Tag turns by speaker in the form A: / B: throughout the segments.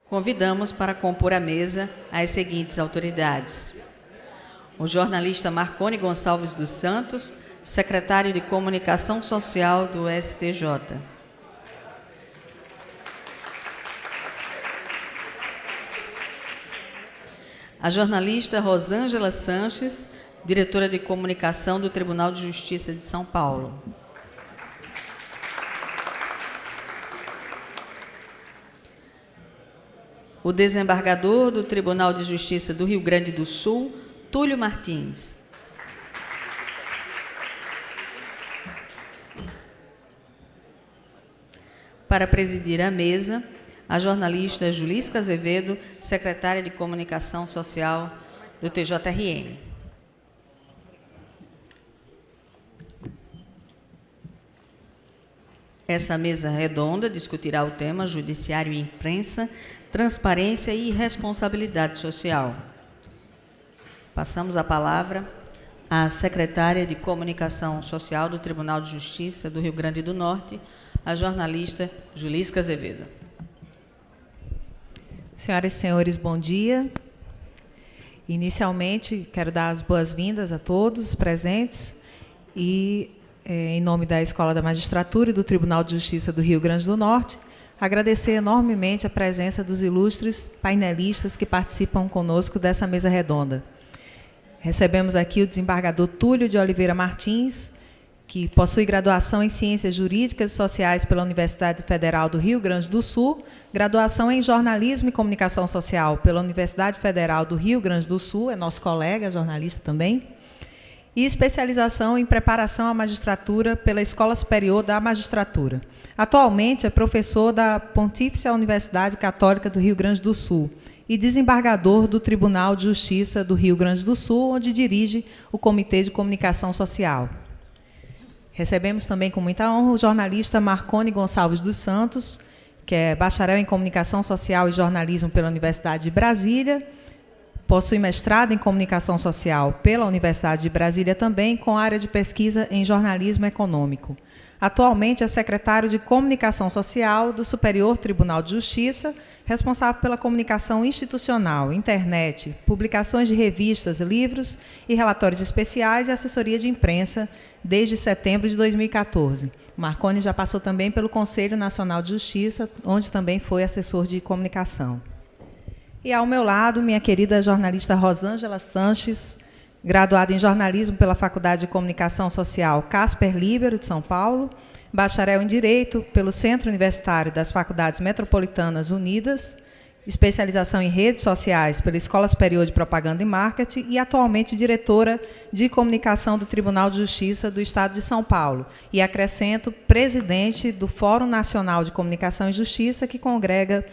A: Convidamos para compor a mesa as seguintes autoridades: o jornalista Marcone Gonçalves dos Santos, secretário de Comunicação Social do STJ. A jornalista Rosângela Sanches, diretora de Comunicação do Tribunal de Justiça de São Paulo. O desembargador do Tribunal de Justiça do Rio Grande do Sul, Túlio Martins. Para presidir a mesa, a jornalista Julisca Azevedo, secretária de Comunicação Social do TJRN. Essa mesa redonda discutirá o tema Judiciário e Imprensa, Transparência e Responsabilidade Social. Passamos a palavra à secretária de Comunicação Social do Tribunal de Justiça do Rio Grande do Norte, a jornalista Julisca Azevedo.
B: Senhoras e senhores, bom dia. Inicialmente, quero dar as boas-vindas a todos os presentes e, em nome da Escola da Magistratura e do Tribunal de Justiça do Rio Grande do Norte, agradecer enormemente a presença dos ilustres painelistas que participam conosco dessa mesa redonda. Recebemos aqui o desembargador Túlio de Oliveira Martins, que possui graduação em Ciências Jurídicas e Sociais pela Universidade Federal do Rio Grande do Sul, graduação em Jornalismo e Comunicação Social pela Universidade Federal do Rio Grande do Sul, é nosso colega, jornalista também, e especialização em Preparação à Magistratura pela Escola Superior da Magistratura. Atualmente é professor da Pontífice Universidade Católica do Rio Grande do Sul e desembargador do Tribunal de Justiça do Rio Grande do Sul, onde dirige o Comitê de Comunicação Social. Recebemos também com muita honra o jornalista Marcone Gonçalves dos Santos, que é bacharel em Comunicação Social e Jornalismo pela Universidade de Brasília, possui mestrado em Comunicação Social pela Universidade de Brasília também, com área de pesquisa em Jornalismo Econômico. Atualmente é secretário de Comunicação Social do Superior Tribunal de Justiça, responsável pela comunicação institucional, internet, publicações de revistas, livros e relatórios especiais e assessoria de imprensa desde setembro de 2014. Marcone já passou também pelo Conselho Nacional de Justiça, onde também foi assessor de comunicação. E ao meu lado, minha querida jornalista Rosângela Sanches, graduada em jornalismo pela Faculdade de Comunicação Social Casper Libero, de São Paulo, bacharel em Direito pelo Centro Universitário das Faculdades Metropolitanas Unidas, especialização em redes sociais pela Escola Superior de Propaganda e Marketing e atualmente diretora de comunicação do Tribunal de Justiça do Estado de São Paulo. E acrescento, presidente do Fórum Nacional de Comunicação e Justiça, que congrega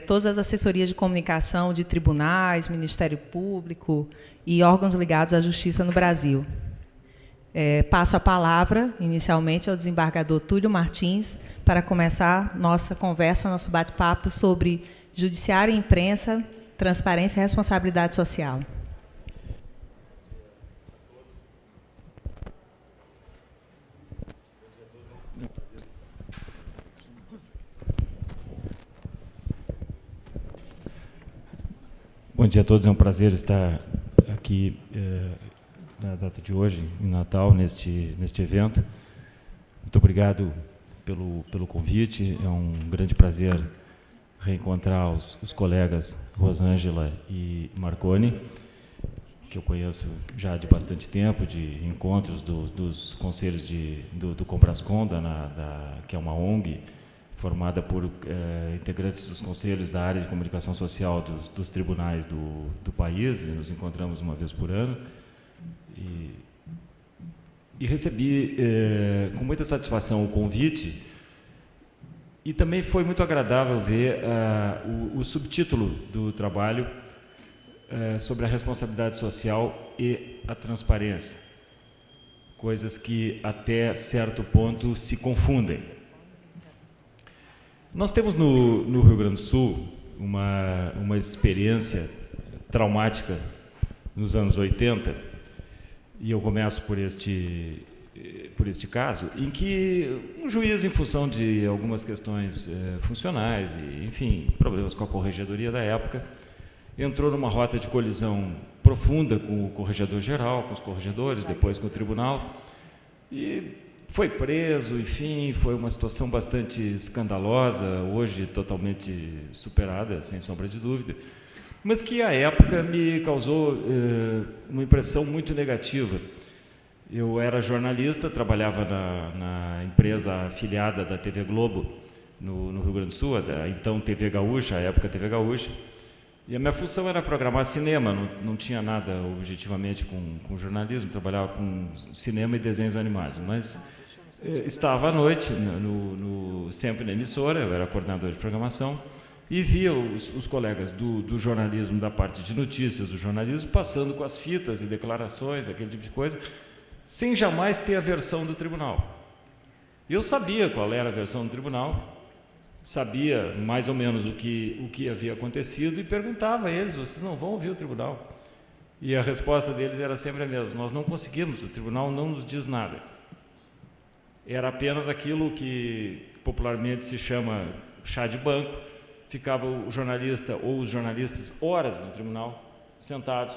B: todas as assessorias de comunicação de tribunais, Ministério Público e órgãos ligados à justiça no Brasil. Passo a palavra, inicialmente, ao desembargador Túlio Martins, para começar nossa conversa, nosso bate-papo sobre Judiciário e Imprensa, Transparência e Responsabilidade Social.
C: Bom dia a todos, é um prazer estar aqui na data de hoje, em Natal, neste evento. Muito obrigado pelo convite, é um grande prazer reencontrar os colegas Rosângela e Marcone, que eu conheço já de bastante tempo, de encontros dos conselhos do Combrascon, que é uma ONG, formada por integrantes dos conselhos da área de comunicação social dos tribunais do país, e nos encontramos uma vez por ano. E recebi com muita satisfação o convite, e também foi muito agradável ver o subtítulo do trabalho sobre a responsabilidade social e a transparência, coisas que até certo ponto se confundem. Nós temos no Rio Grande do Sul uma experiência traumática nos anos 80, e eu começo por este por este caso, em que um juiz, em função de algumas questões funcionais e, enfim, problemas com a corregedoria da época, entrou numa rota de colisão profunda com o corregedor-geral, com os corregedores, depois com o tribunal, e foi preso, enfim, foi uma situação bastante escandalosa, hoje totalmente superada, sem sombra de dúvida, mas que, à época, me causou uma impressão muito negativa. Eu era jornalista, trabalhava na empresa afiliada da TV Globo, no Rio Grande do Sul, então TV Gaúcha, à época TV Gaúcha, e a minha função era programar cinema, não tinha nada objetivamente com jornalismo, trabalhava com cinema e desenhos animados, mas estava à noite, sempre na emissora, eu era coordenador de programação, e via os colegas do jornalismo, da parte de notícias do jornalismo, passando com as fitas e declarações, aquele tipo de coisa, sem jamais ter a versão do tribunal. Eu sabia qual era a versão do tribunal, sabia mais ou menos o que havia acontecido e perguntava a eles: vocês não vão ouvir o tribunal? E a resposta deles era sempre a mesma: nós não conseguimos, o tribunal não nos diz nada. Era apenas aquilo que popularmente se chama chá de banco. Ficava o jornalista ou os jornalistas horas no tribunal, sentados,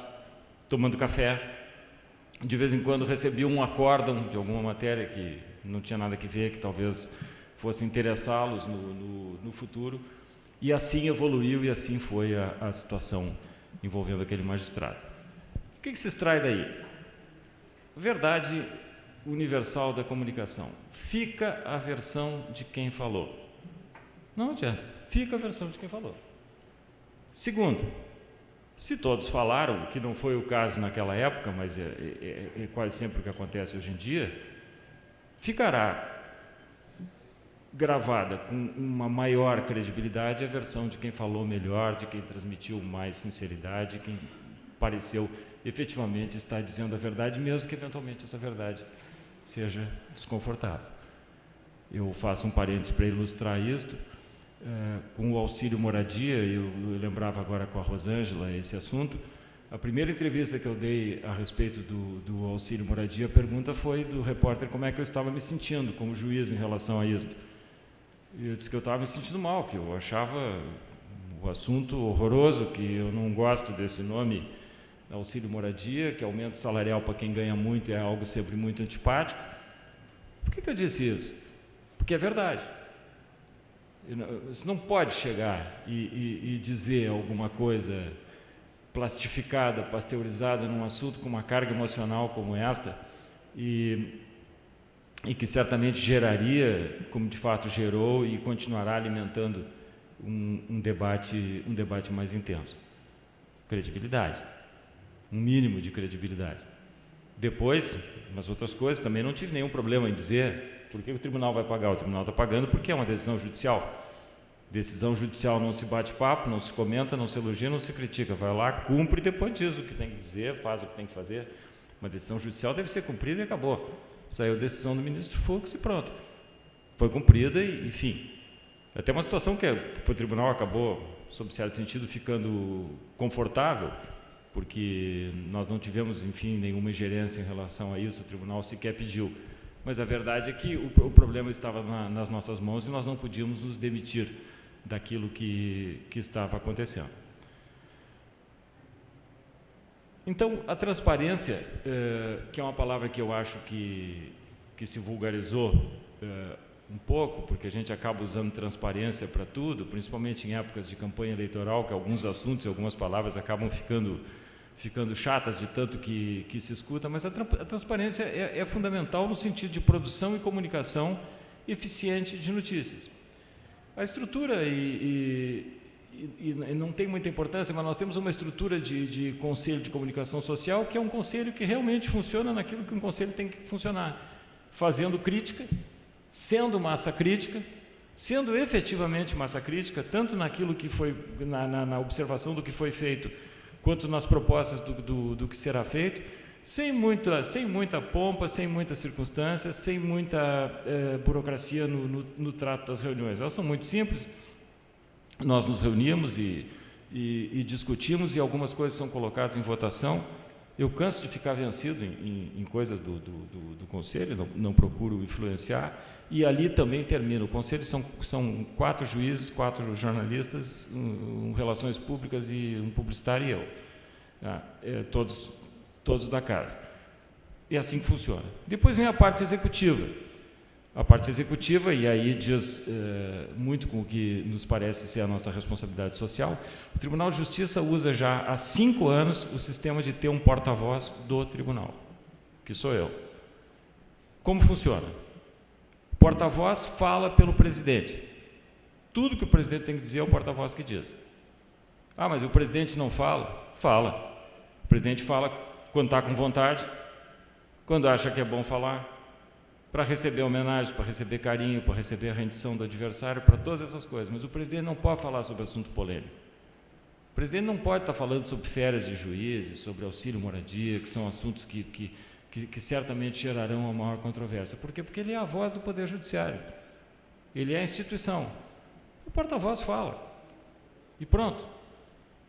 C: tomando café. De vez em quando recebiam um acórdão de alguma matéria que não tinha nada a ver, que talvez fosse interessá-los no futuro, e assim evoluiu e assim foi a situação envolvendo aquele magistrado. O que se extrai daí? Verdade universal da comunicação. Fica a versão de quem falou. Não adianta, fica a versão de quem falou. Segundo, se todos falaram, que não foi o caso naquela época, mas é quase sempre o que acontece hoje em dia, ficará gravada com uma maior credibilidade a versão de quem falou melhor, de quem transmitiu mais sinceridade, quem pareceu efetivamente estar dizendo a verdade, mesmo que eventualmente essa verdade seja desconfortável. Eu faço um parênteses para ilustrar isto. Com o auxílio moradia, eu lembrava agora com a Rosângela esse assunto. A primeira entrevista que eu dei a respeito do auxílio moradia, a pergunta foi do repórter como é que eu estava me sentindo como juiz em relação a isso. E eu disse que eu estava me sentindo mal, que eu achava o assunto horroroso, que eu não gosto desse nome auxílio moradia, que aumento salarial para quem ganha muito é algo sempre muito antipático. Por que eu disse isso? Porque é verdade. Você não pode chegar e dizer alguma coisa plastificada, pasteurizada num assunto com uma carga emocional como esta e que certamente geraria, como de fato gerou, e continuará alimentando um debate mais intenso. Credibilidade, um mínimo de credibilidade. Depois, nas outras coisas, também não tive nenhum problema em dizer por que o tribunal vai pagar. O tribunal está pagando porque é uma decisão judicial. Decisão judicial não se bate papo, não se comenta, não se elogia, não se critica. Vai lá, cumpre e depois diz o que tem que dizer, faz o que tem que fazer. Uma decisão judicial deve ser cumprida e acabou. Saiu a decisão do ministro Fux e pronto. Foi cumprida e, enfim. Até uma situação que o tribunal acabou, sob certo sentido, ficando confortável, porque nós não tivemos, enfim, nenhuma ingerência em relação a isso, o tribunal sequer pediu. Mas a verdade é que o problema estava nas nossas mãos e nós não podíamos nos demitir daquilo que estava acontecendo. Então, a transparência, que é uma palavra que eu acho que se vulgarizou um pouco, porque a gente acaba usando transparência para tudo, principalmente em épocas de campanha eleitoral, que alguns assuntos e algumas palavras acabam ficando chatas de tanto que se escuta, mas a transparência é fundamental no sentido de produção e comunicação eficiente de notícias. A estrutura, e não tem muita importância, mas nós temos uma estrutura de conselho de comunicação social, que é um conselho que realmente funciona naquilo que um conselho tem que funcionar, fazendo crítica, sendo massa crítica, sendo efetivamente massa crítica, tanto naquilo que foi, na observação do que foi feito, quanto nas propostas do que será feito, sem muita pompa, sem muitas circunstâncias, sem muita burocracia no trato das reuniões. Elas são muito simples, nós nos reunimos e discutimos, e algumas coisas são colocadas em votação, Eu canso de ficar vencido em coisas do Conselho, não procuro influenciar, e ali também termina. O Conselho são 4 juízes, 4 jornalistas, relações públicas e um publicitário e eu, todos da casa. É assim que funciona. Depois vem a parte executiva. A parte executiva, e aí diz muito com o que nos parece ser a nossa responsabilidade social, o Tribunal de Justiça usa já há 5 anos o sistema de ter um porta-voz do tribunal, que sou eu. Como funciona? O porta-voz fala pelo presidente. Tudo que o presidente tem que dizer é o porta-voz que diz. Ah, mas o presidente não fala? Fala. O presidente fala quando está com vontade, quando acha que é bom falar, para receber homenagem, para receber carinho, para receber a rendição do adversário, para todas essas coisas. Mas o presidente não pode falar sobre assunto polêmico. O presidente não pode estar falando sobre férias de juízes, sobre auxílio moradia, que são assuntos que certamente gerarão a maior controvérsia. Por quê? Porque ele é a voz do Poder Judiciário. Ele é a instituição. O porta-voz fala. E pronto.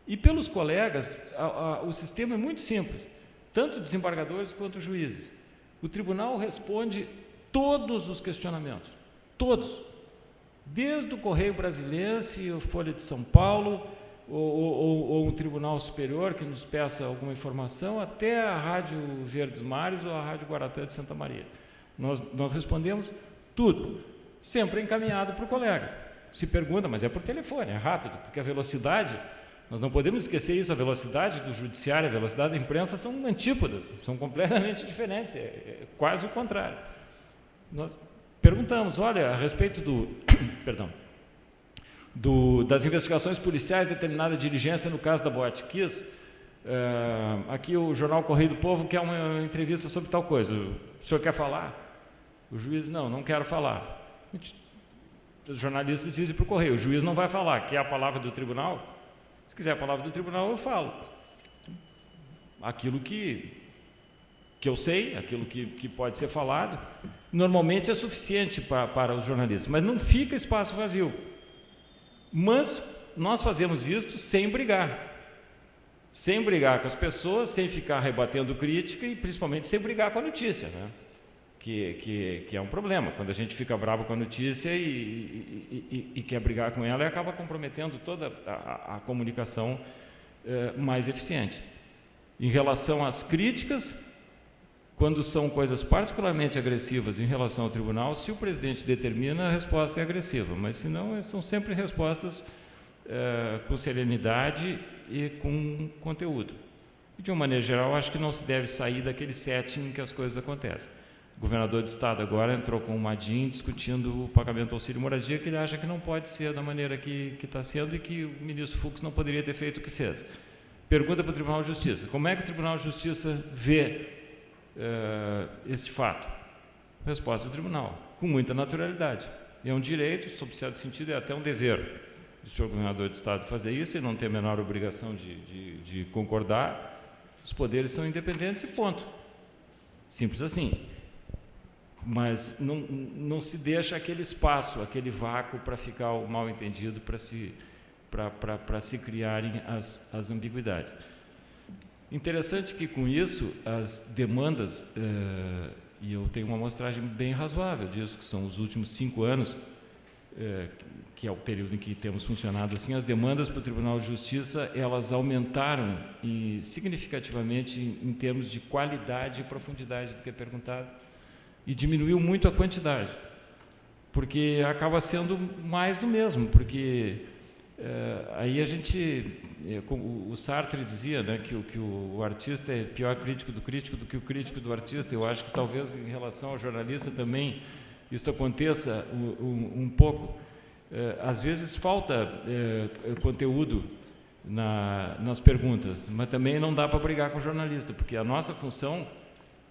C: E pelos colegas, o sistema é muito simples, tanto desembargadores quanto juízes. O tribunal responde todos os questionamentos, todos, desde o Correio Brasiliense, a Folha de São Paulo, ou um tribunal superior que nos peça alguma informação, até a Rádio Verdes Mares ou a Rádio Guaratã de Santa Maria. Nós respondemos tudo, sempre encaminhado para o colega. Se pergunta, mas é por telefone, é rápido, porque a velocidade, nós não podemos esquecer isso, a velocidade do judiciário, a velocidade da imprensa são antípodas, são completamente diferentes, é quase o contrário. Nós perguntamos, olha, a respeito das investigações policiais, determinada diligência no caso da Boate Kiss, aqui o jornal Correio do Povo quer uma entrevista sobre tal coisa, o senhor quer falar? O juiz, não quero falar. Os jornalistas dizem para o Correio, o juiz não vai falar, quer a palavra do tribunal? Se quiser a palavra do tribunal, eu falo. Aquilo que eu sei, aquilo que pode ser falado, normalmente é suficiente para os jornalistas, mas não fica espaço vazio. Mas nós fazemos isso sem brigar com as pessoas, sem ficar rebatendo crítica e principalmente sem brigar com a notícia, né? Que é um problema, quando a gente fica bravo com a notícia e quer brigar com ela e acaba comprometendo toda a comunicação mais eficiente. Em relação às críticas, quando são coisas particularmente agressivas em relação ao tribunal, se o presidente determina, a resposta é agressiva, mas se não, são sempre respostas com serenidade e com conteúdo. E, de uma maneira geral, acho que não se deve sair daquele setting em que as coisas acontecem. O governador do estado agora entrou com o Madin discutindo o pagamento do auxílio moradia, que ele acha que não pode ser da maneira que está sendo e que o ministro Fux não poderia ter feito o que fez. Pergunta para o Tribunal de Justiça, como é que o Tribunal de Justiça vê este fato? Resposta do tribunal, com muita naturalidade. É um direito, sob certo sentido, é até um dever do senhor governador do estado fazer isso, ele não tem a menor obrigação de concordar, os poderes são independentes e ponto. Simples assim. Mas não se deixa aquele espaço, aquele vácuo para ficar o mal-entendido, para se criarem as ambiguidades. Interessante que, com isso, as demandas, e eu tenho uma amostragem bem razoável disso, que são os últimos 5 anos, que é o período em que temos funcionado assim, as demandas para o Tribunal de Justiça, elas aumentaram significativamente em termos de qualidade e profundidade do que é perguntado, e diminuiu muito a quantidade, porque acaba sendo mais do mesmo, porque aí a gente, como o Sartre dizia, né, que o artista é pior crítico do que o crítico do artista. Eu acho que talvez em relação ao jornalista também isso aconteça um pouco. Às vezes falta conteúdo nas perguntas, mas também não dá para brigar com o jornalista, porque a nossa função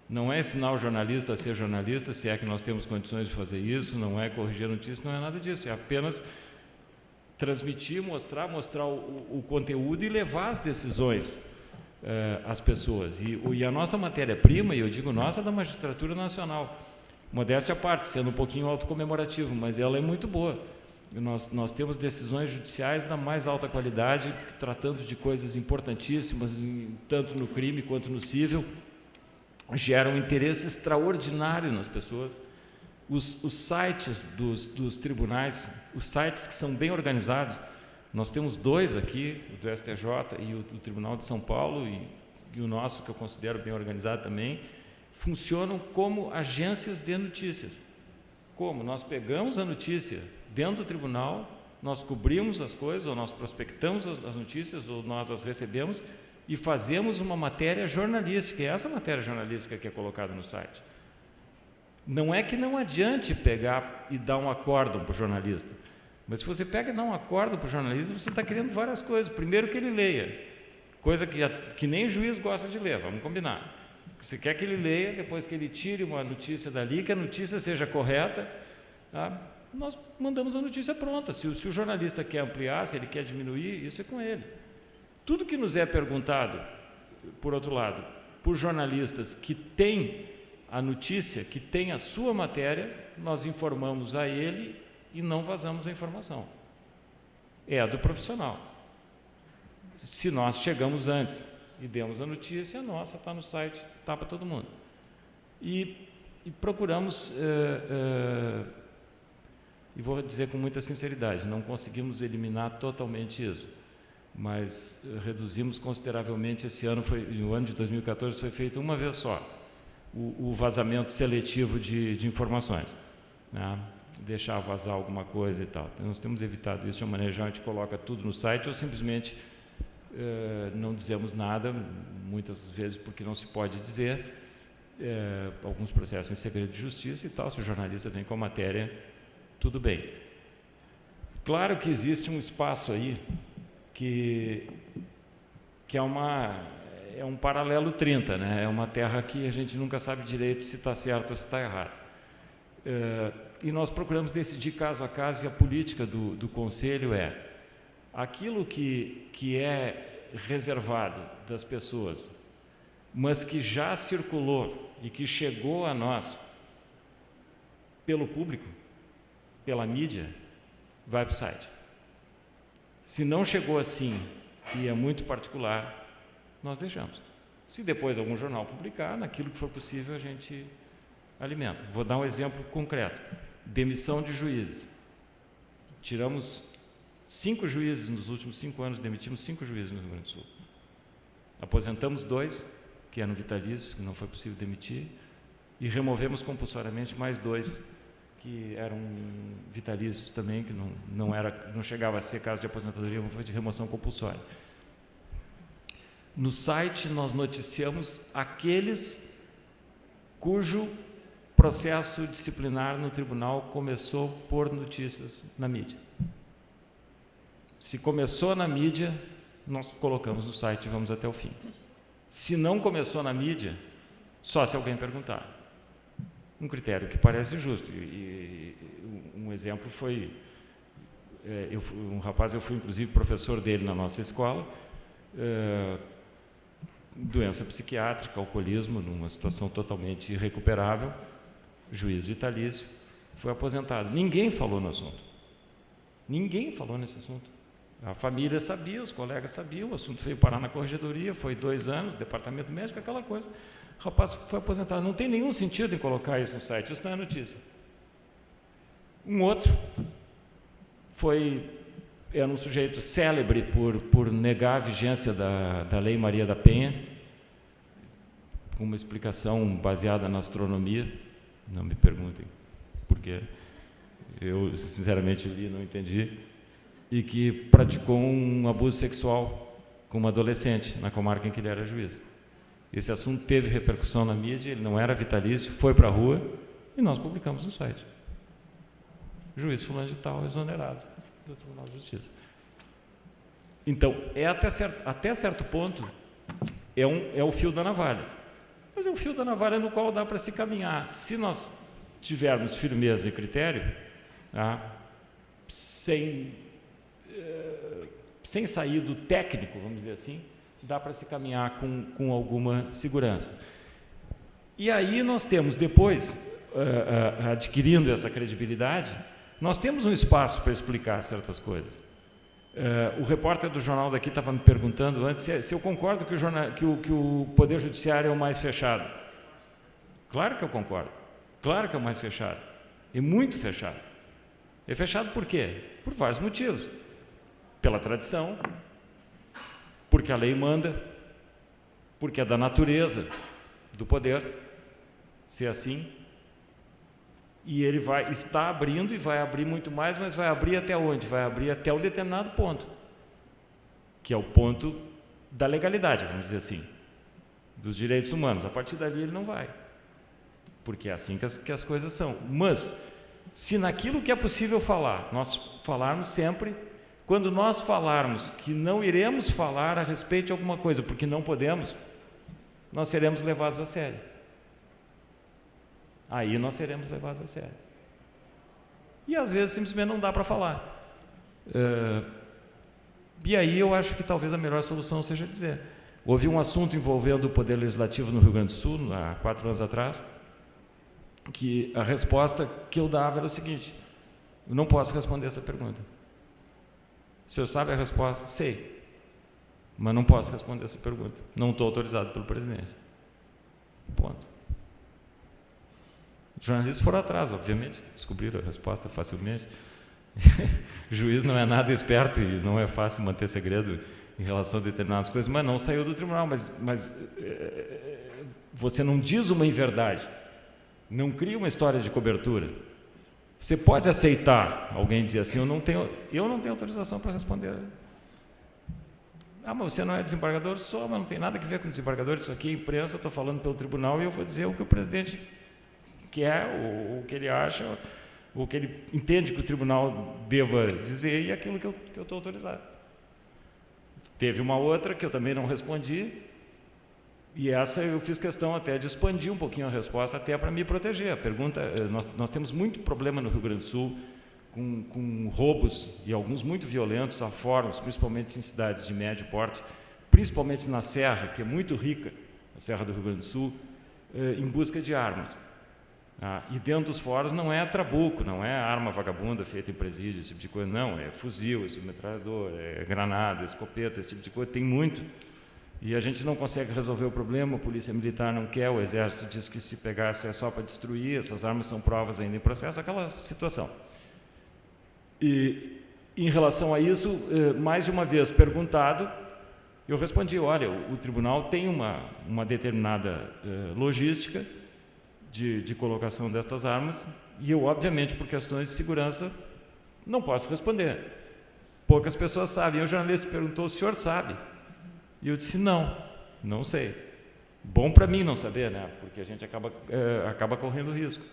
C: não é ensinar o jornalista a ser jornalista, se é que nós temos condições de fazer isso, não é corrigir a notícia, não é nada disso, é apenas transmitir, mostrar o conteúdo e levar as decisões às pessoas. E a nossa matéria-prima, e eu digo nossa, da Magistratura Nacional, modéstia à parte, sendo um pouquinho autocomemorativo, mas ela é muito boa. Nós temos decisões judiciais da mais alta qualidade, tratando de coisas importantíssimas, tanto no crime quanto no civil, geram interesse extraordinário nas pessoas. Os sites dos tribunais, os sites que são bem organizados, nós temos 2 aqui, o do STJ e o do Tribunal de São Paulo, e o nosso, que eu considero bem organizado também, funcionam como agências de notícias. Como? Nós pegamos a notícia dentro do tribunal, nós cobrimos as coisas, ou nós prospectamos as notícias, ou nós as recebemos, e fazemos uma matéria jornalística. É essa matéria jornalística que é colocada no site. Não é que não adiante pegar e dar um acórdão para o jornalista, mas se você pega e dá um acórdão para o jornalista, você está querendo várias coisas. Primeiro, que ele leia, coisa que nem o juiz gosta de ler, vamos combinar. Você quer que ele leia, depois que ele tire uma notícia dali, que a notícia seja correta, tá? Nós mandamos a notícia pronta. Se o jornalista quer ampliar, se ele quer diminuir, isso é com ele. Tudo que nos é perguntado, por outro lado, por jornalistas que têm a notícia, que têm a sua matéria, nós informamos a ele e não vazamos a informação. É a do profissional. Se nós chegamos antes e demos a notícia, a nossa está no site, está para todo mundo. E procuramos, e vou dizer com muita sinceridade, não conseguimos eliminar totalmente isso, mas reduzimos consideravelmente. Esse ano, no ano de 2014, foi feito uma vez só o vazamento seletivo de informações, né? Deixar vazar alguma coisa e tal. Então, nós temos evitado isso de uma maneira geral. A gente coloca tudo no site, ou simplesmente não dizemos nada, muitas vezes porque não se pode dizer, alguns processos em segredo de justiça e tal. Se o jornalista vem com a matéria, tudo bem. Claro que existe um espaço aí que é um paralelo 30, né? É uma terra que a gente nunca sabe direito se está certo ou se está errado. E nós procuramos decidir caso a caso, e a política do Conselho é aquilo que é reservado das pessoas, mas que já circulou e que chegou a nós pelo público, pela mídia, vai para o site. Se não chegou assim e é muito particular, nós deixamos. Se depois algum jornal publicar, naquilo que for possível, a gente alimenta. Vou dar um exemplo concreto. Demissão de juízes. Tiramos 5 juízes nos últimos 5 anos, demitimos 5 juízes no Rio Grande do Sul. Aposentamos 2, que eram vitalícios, que não foi possível demitir, e removemos compulsoriamente mais 2, que eram vitalícios também, que não chegava a ser caso de aposentadoria, mas foi de remoção compulsória. No site, nós noticiamos aqueles cujo processo disciplinar no tribunal começou por notícias na mídia. Se começou na mídia, nós colocamos no site e vamos até o fim. Se não começou na mídia, só se alguém perguntar. Um critério que parece justo. E um exemplo foi, um rapaz, eu fui inclusive professor dele na nossa escola, doença psiquiátrica, alcoolismo, numa situação totalmente irrecuperável, juiz vitalício, foi aposentado. Ninguém falou no assunto. Ninguém falou nesse assunto. A família sabia, os colegas sabiam, o assunto veio parar na corregedoria, foi 2 anos, departamento médico, aquela coisa. O rapaz foi aposentado. Não tem nenhum sentido em colocar isso no site, isso não é notícia. Um outro era um sujeito célebre por negar a vigência da Lei Maria da Penha, com uma explicação baseada na astronomia. Não me perguntem por quê. Eu, sinceramente, li e não entendi. E que praticou um abuso sexual com uma adolescente na comarca em que ele era juiz. Esse assunto teve repercussão na mídia, ele não era vitalício, foi para a rua e nós publicamos no site. Juiz fulano de tal, exonerado do Tribunal de Justiça. Então, até certo ponto, é o fio da navalha. Mas é um fio da navalha no qual dá para se caminhar. Se nós tivermos firmeza e critério, sem sair do técnico, vamos dizer assim, dá para se caminhar com alguma segurança. E aí nós temos, depois, adquirindo essa credibilidade, Nós temos um espaço para explicar certas coisas. O repórter do jornal daqui estava me perguntando antes se eu concordo que o Poder Judiciário é o mais fechado. Claro que eu concordo. Claro que é o mais fechado. É muito fechado. É fechado por quê? Por vários motivos. Pela tradição, porque a lei manda, porque é da natureza do poder ser assim. E ele está abrindo e vai abrir muito mais, mas vai abrir até onde? Vai abrir até um determinado ponto, que é o ponto da legalidade, vamos dizer assim, dos direitos humanos. A partir dali ele não vai, porque é assim que as coisas são. Mas, se naquilo que é possível falar, nós falarmos sempre, quando nós falarmos que não iremos falar a respeito de alguma coisa, porque não podemos, nós seremos levados a sério. Aí nós seremos levados a sério. E às vezes simplesmente não dá para falar. E aí eu acho que talvez a melhor solução seja dizer. Houve um assunto envolvendo o Poder Legislativo no Rio Grande do Sul, há 4 anos atrás, que a resposta que eu dava era o seguinte: eu não posso responder essa pergunta. O senhor sabe a resposta? Sei. Mas não posso responder essa pergunta. Não estou autorizado pelo presidente. Ponto. Os jornalistas foram atrás, obviamente, descobriram a resposta facilmente. O juiz não é nada esperto e não é fácil manter segredo em relação a determinadas coisas, mas não saiu do tribunal. Mas você não diz uma inverdade, não cria uma história de cobertura. Você pode aceitar alguém dizer assim: eu não tenho autorização para responder. Ah, mas você não é desembargador? Sou, mas não tem nada a ver com desembargador. Isso aqui é imprensa, eu estou falando pelo tribunal e eu vou dizer o que o presidente quer, o que ele acha, o que ele entende que o tribunal deva dizer, e aquilo que eu estou autorizado. Teve uma outra que eu também não respondi, e essa eu fiz questão até de expandir um pouquinho a resposta, até para me proteger. A pergunta, nós temos muito problema no Rio Grande do Sul com roubos, e alguns muito violentos, a fóruns, principalmente em cidades de médio porte, principalmente na Serra, que é muito rica, a Serra do Rio Grande do Sul, em busca de armas. E dentro dos fóruns não é trabuco, não é arma vagabunda feita em presídio, esse tipo de coisa, não, é fuzil, é submetralhador, é granada, é escopeta, esse tipo de coisa, tem muito. E a gente não consegue resolver o problema, a polícia militar não quer, o exército diz que se pegar isso é só para destruir, essas armas são provas ainda em processo, aquela situação. E em relação a isso, mais de uma vez perguntado, eu respondi: olha, o tribunal tem uma determinada logística de colocação destas armas, e eu, obviamente, por questões de segurança, não posso responder. Poucas pessoas sabem. E o jornalista perguntou: o senhor sabe? E eu disse: não sei. Bom para mim não saber, né? Porque a gente acaba correndo risco.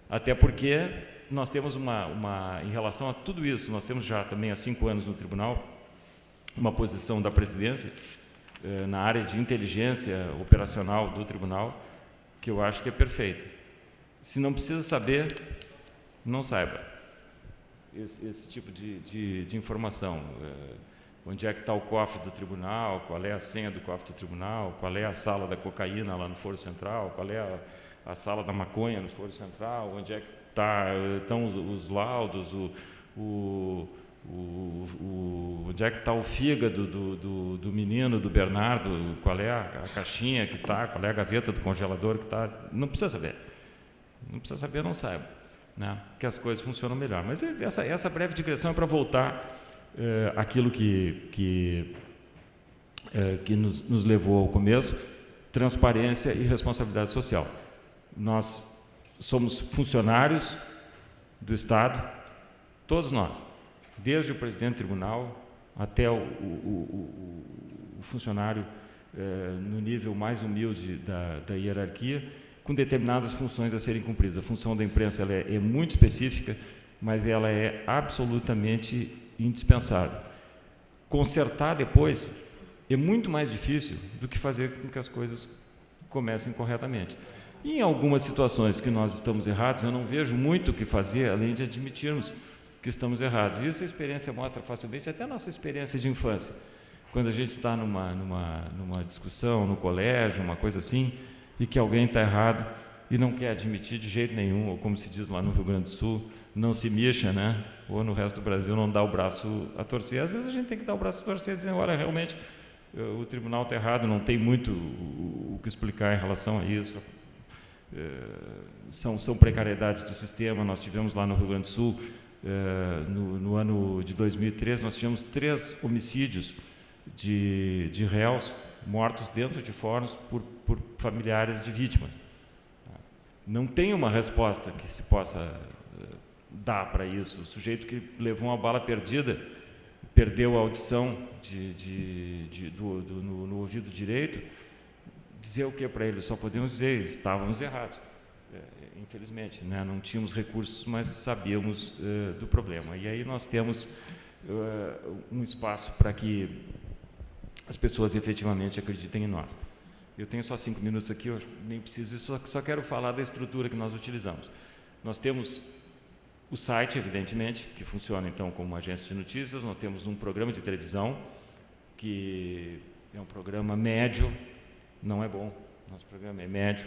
C: Até porque nós temos em relação a tudo isso, nós temos já também há 5 anos no tribunal uma posição da presidência na área de inteligência operacional do tribunal, que eu acho que é perfeita. Se não precisa saber, não saiba esse tipo de informação. Onde é que está o cofre do tribunal, qual é a senha do cofre do tribunal, qual é a sala da cocaína lá no Foro Central, qual é a sala da maconha no Foro Central, onde é que estão os laudos, onde é que está o fígado do menino, do Bernardo, qual é a caixinha que está, qual é a gaveta do congelador que está. Não precisa saber. Não precisa saber, não saiba, né? Que as coisas funcionam melhor. Mas essa breve digressão é para voltar àquilo que nos levou ao começo: transparência e responsabilidade social. Nós somos funcionários do Estado, todos nós, desde o presidente do tribunal até o funcionário no nível mais humilde da hierarquia, com determinadas funções a serem cumpridas. A função da imprensa ela é muito específica, mas ela é absolutamente indispensável. Consertar depois é muito mais difícil do que fazer com que as coisas comecem corretamente. E em algumas situações que nós estamos errados, eu não vejo muito o que fazer, além de admitirmos que estamos errados. Isso a experiência mostra facilmente, até a nossa experiência de infância. Quando a gente está numa discussão, no colégio, uma coisa assim, e que alguém está errado e não quer admitir de jeito nenhum, ou como se diz lá no Rio Grande do Sul, não se mexa, né? Ou no resto do Brasil não dá o braço a torcer. Às vezes a gente tem que dar o braço a torcer, dizendo, olha, realmente o tribunal está errado, não tem muito o que explicar em relação a isso. São precariedades do sistema. Nós tivemos lá no Rio Grande do Sul, no ano de 2013, nós tivemos 3 homicídios de réus mortos dentro de fóruns por familiares de vítimas. Não tem uma resposta que se possa dar para isso. O sujeito que levou uma bala perdida, perdeu a audição no ouvido direito, dizer o que para ele? Só podemos dizer, estávamos errados. Infelizmente, né? Não tínhamos recursos, mas sabíamos do problema. E aí nós temos um espaço para que as pessoas efetivamente acreditem em nós. Eu tenho só 5 minutos aqui, eu nem preciso disso, só quero falar da estrutura que nós utilizamos. Nós temos o site, evidentemente, que funciona então como uma agência de notícias. Nós temos um programa de televisão, que é um programa médio, não é bom, nosso programa é médio,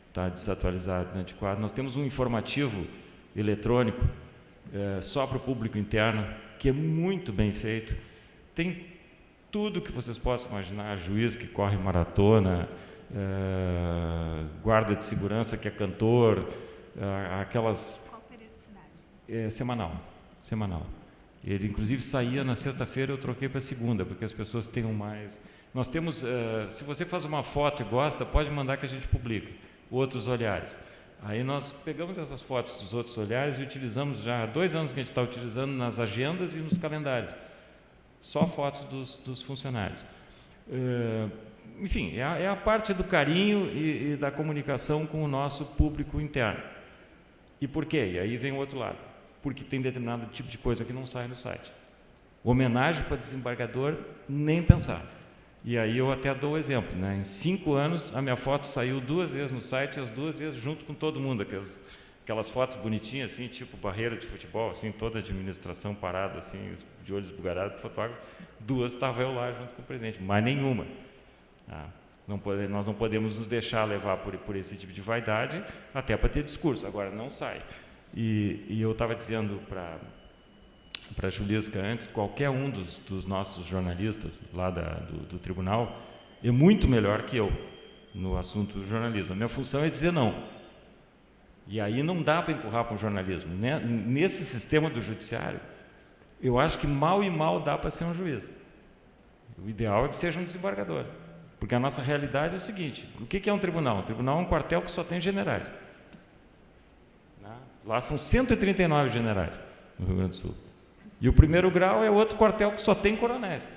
C: está desatualizado, antiquado. Nós temos um informativo eletrônico, só para o público interno, que é muito bem feito. Tem tudo que vocês possam imaginar, juiz que corre maratona, guarda de segurança que é cantor, aquelas...
D: Qual periodicidade?
C: Semanal. Ele, inclusive, saía na sexta-feira, eu troquei para segunda, porque as pessoas tenham mais... Nós temos, se você faz uma foto e gosta, pode mandar que a gente publica. Outros olhares. Aí nós pegamos essas fotos dos outros olhares e utilizamos já há 2 anos que a gente está utilizando nas agendas e nos calendários. Só fotos dos funcionários. Enfim, é a parte do carinho e da comunicação com o nosso público interno. E por quê? E aí vem o outro lado. Porque tem determinado tipo de coisa que não sai no site. Homenagem para desembargador, nem pensar. E aí eu até dou o exemplo, né? Em 5 anos, a minha foto saiu 2 vezes no site, as 2 vezes junto com todo mundo, aquelas fotos bonitinhas, assim, tipo barreira de futebol, assim, toda a administração parada, assim, de olhos esbugarados para o fotógrafo. 2 estava eu lá junto com o presidente, mas nenhuma. Nós não podemos nos deixar levar por esse tipo de vaidade, até para ter discurso. Agora, não sai. E eu estava dizendo para a Juliesca antes, qualquer um dos nossos jornalistas lá do tribunal é muito melhor que eu no assunto do jornalismo. A minha função é dizer não. E aí não dá para empurrar para o jornalismo. Né? Nesse sistema do judiciário, eu acho que mal e mal dá para ser um juiz. O ideal é que seja um desembargador. Porque a nossa realidade é o seguinte, o que é um tribunal? Um tribunal é um quartel que só tem generais. Lá são 139 generais no Rio Grande do Sul. E o primeiro grau é outro quartel que só tem coronéis.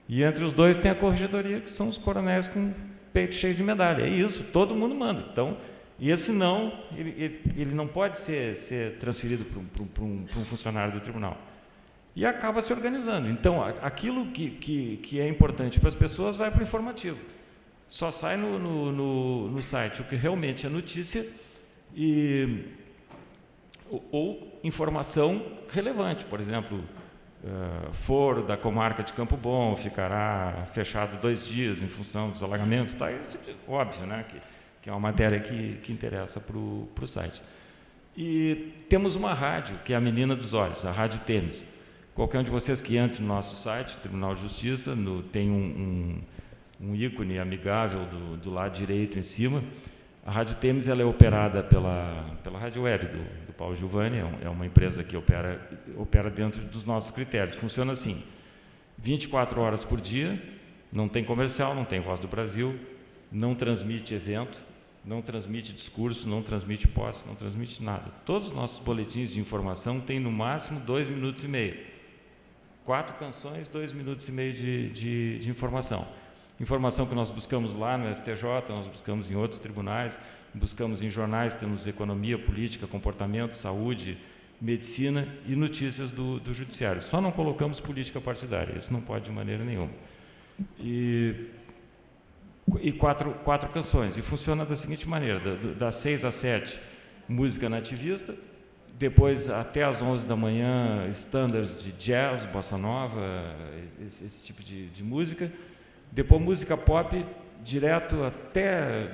C: E entre os dois tem a corregedoria, que são os coronéis com peito cheio de medalha. É isso, todo mundo manda. Então, e esse não, ele não pode ser transferido para um funcionário do tribunal. E acaba se organizando. Então, aquilo que é importante para as pessoas vai para o informativo. Só sai no site o que realmente é notícia ou informação relevante. Por exemplo, foro da comarca de Campo Bom ficará fechado 2 dias em função dos alagamentos. Tá? Isso, óbvio, né? Que é uma matéria que interessa para o site. E temos uma rádio, que é a Menina dos Olhos, a Rádio Temes. Qualquer um de vocês que entre no nosso site, Tribunal de Justiça, tem um ícone amigável do lado direito em cima. A Rádio Temes ela é operada pela Rádio Web do Paulo Giovanni, é uma empresa que opera dentro dos nossos critérios. Funciona assim, 24 horas por dia, não tem comercial, não tem Voz do Brasil, não transmite evento, não transmite discurso, não transmite posse, não transmite nada. Todos os nossos boletins de informação têm no máximo 2 minutos e meio. 4 canções, 2 minutos e meio de informação. Informação que nós buscamos lá no STJ, nós buscamos em outros tribunais, buscamos em jornais, temos economia, política, comportamento, saúde, medicina e notícias do judiciário. Só não colocamos política partidária, isso não pode de maneira nenhuma. E 4 canções, e funciona da seguinte maneira, das 6 às 7, música nativista, depois até às 11 da manhã, standards de jazz, bossa nova, esse tipo de música, depois música pop, direto até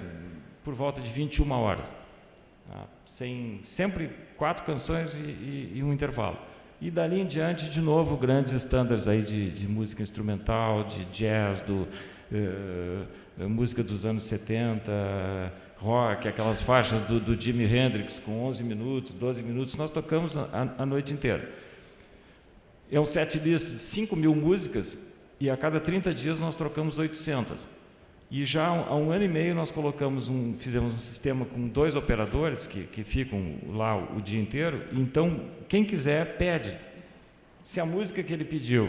C: por volta de 21 horas. Sempre 4 canções e um intervalo. E dali em diante, de novo, grandes estándares aí de música instrumental, de jazz, música dos anos 70, rock, aquelas faixas do Jimi Hendrix com 11 minutos, 12 minutos, nós tocamos a noite inteira. É um set list de 5.000 músicas e a cada 30 dias nós trocamos 800. E já há 1 ano e meio nós fizemos um sistema com 2 operadores que ficam lá o dia inteiro. Então, quem quiser, pede. Se a música que ele pediu,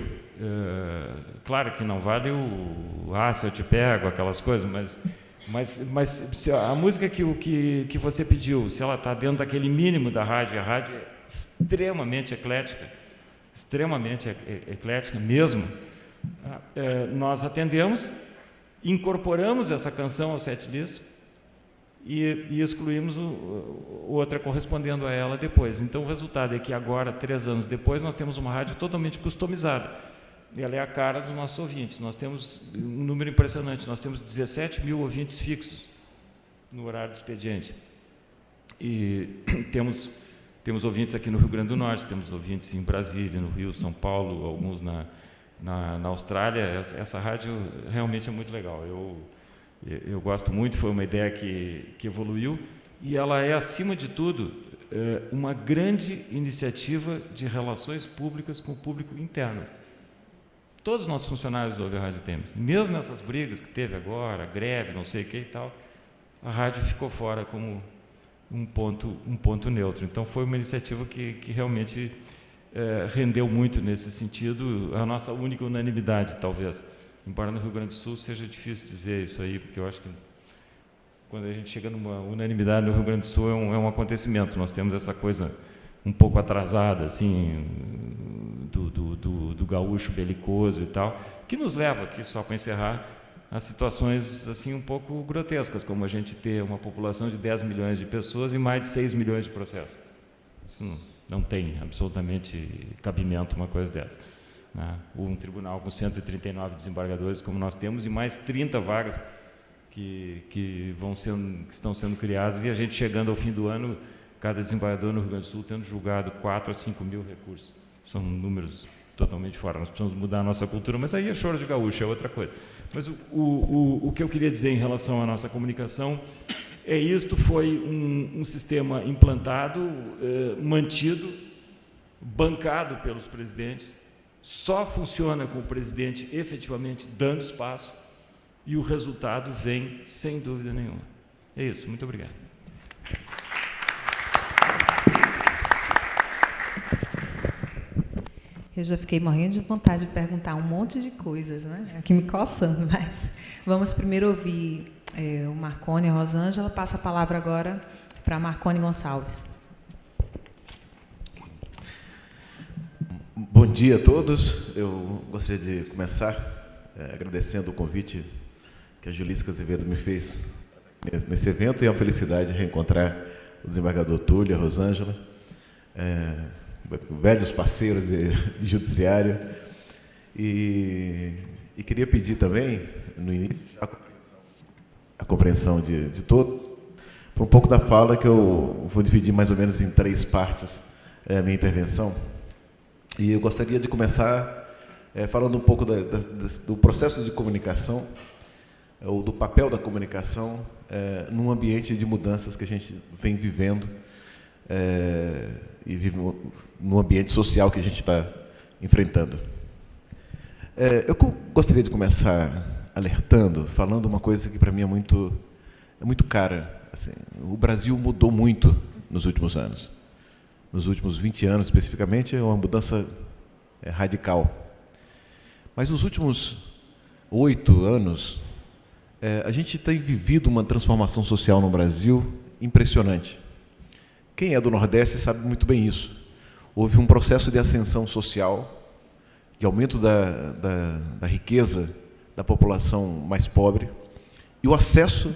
C: claro que não vale se eu te pego, aquelas coisas, mas se a música que você pediu, se ela está dentro daquele mínimo da rádio, a rádio é extremamente eclética mesmo, nós atendemos, incorporamos essa canção ao setlist e excluímos outra correspondendo a ela depois. Então, o resultado é que agora, 3 anos depois, nós temos uma rádio totalmente customizada. Ela é a cara dos nossos ouvintes. Nós temos um número impressionante. Nós temos 17.000 ouvintes fixos no horário do expediente. E temos ouvintes aqui no Rio Grande do Norte, temos ouvintes em Brasília, no Rio, São Paulo, alguns na Austrália. Essa rádio realmente é muito legal. Eu gosto muito, foi uma ideia que evoluiu, e ela é, acima de tudo, uma grande iniciativa de relações públicas com o público interno. Todos os nossos funcionários ouvem a Rádio Temes. Mesmo nessas brigas que teve agora, greve, não sei o que e tal, a rádio ficou fora como um ponto neutro. Então, foi uma iniciativa que realmente rendeu muito nesse sentido, a nossa única unanimidade, talvez. Embora no Rio Grande do Sul seja difícil dizer isso aí, porque eu acho que quando a gente chega numa unanimidade no Rio Grande do Sul é um acontecimento. Nós temos essa coisa um pouco atrasada, assim, do gaúcho belicoso e tal, que nos leva aqui, só para encerrar, a situações assim um pouco grotescas, como a gente ter uma população de 10 milhões de pessoas e mais de 6 milhões de processos. Isso não tem absolutamente cabimento uma coisa dessa. Um tribunal com 139 desembargadores, como nós temos, e mais 30 vagas que estão sendo criadas, e a gente chegando ao fim do ano, cada desembargador no Rio Grande do Sul tendo julgado 4 a 5 mil recursos. São números totalmente fora. Nós precisamos mudar a nossa cultura, mas aí é choro de gaúcho, é outra coisa. Mas o que eu queria dizer em relação à nossa comunicação é isto: foi um sistema implantado, mantido, bancado pelos presidentes, só funciona com o presidente efetivamente dando espaço, e o resultado vem sem dúvida nenhuma. É isso, muito obrigado.
B: Eu já fiquei morrendo de vontade de perguntar um monte de coisas, né? Aqui me coçando, mas vamos primeiro ouvir o Marconi e a Rosângela. Passa a palavra agora para Marconi Gonçalves.
E: Bom dia a todos. Eu gostaria de começar agradecendo o convite que a Julísca Azevedo me fez nesse evento, e é uma felicidade reencontrar o desembargador Túlio, a Rosângela, velhos parceiros de judiciário, e queria pedir também, no início, a compreensão de todos, por um pouco da fala, que eu vou dividir mais ou menos em 3 partes a minha intervenção. E eu gostaria de começar falando um pouco do processo de comunicação, ou do papel da comunicação num ambiente de mudanças que a gente vem vivendo, e vive no ambiente social que a gente está enfrentando. Eu gostaria de começar alertando, falando uma coisa que para mim é muito cara. Assim, o Brasil mudou muito nos últimos anos. Nos últimos 20 anos, especificamente, é uma mudança radical. Mas nos últimos 8 anos, a gente tem vivido uma transformação social no Brasil impressionante. Quem é do Nordeste sabe muito bem isso. Houve um processo de ascensão social, de aumento da riqueza da população mais pobre, e o acesso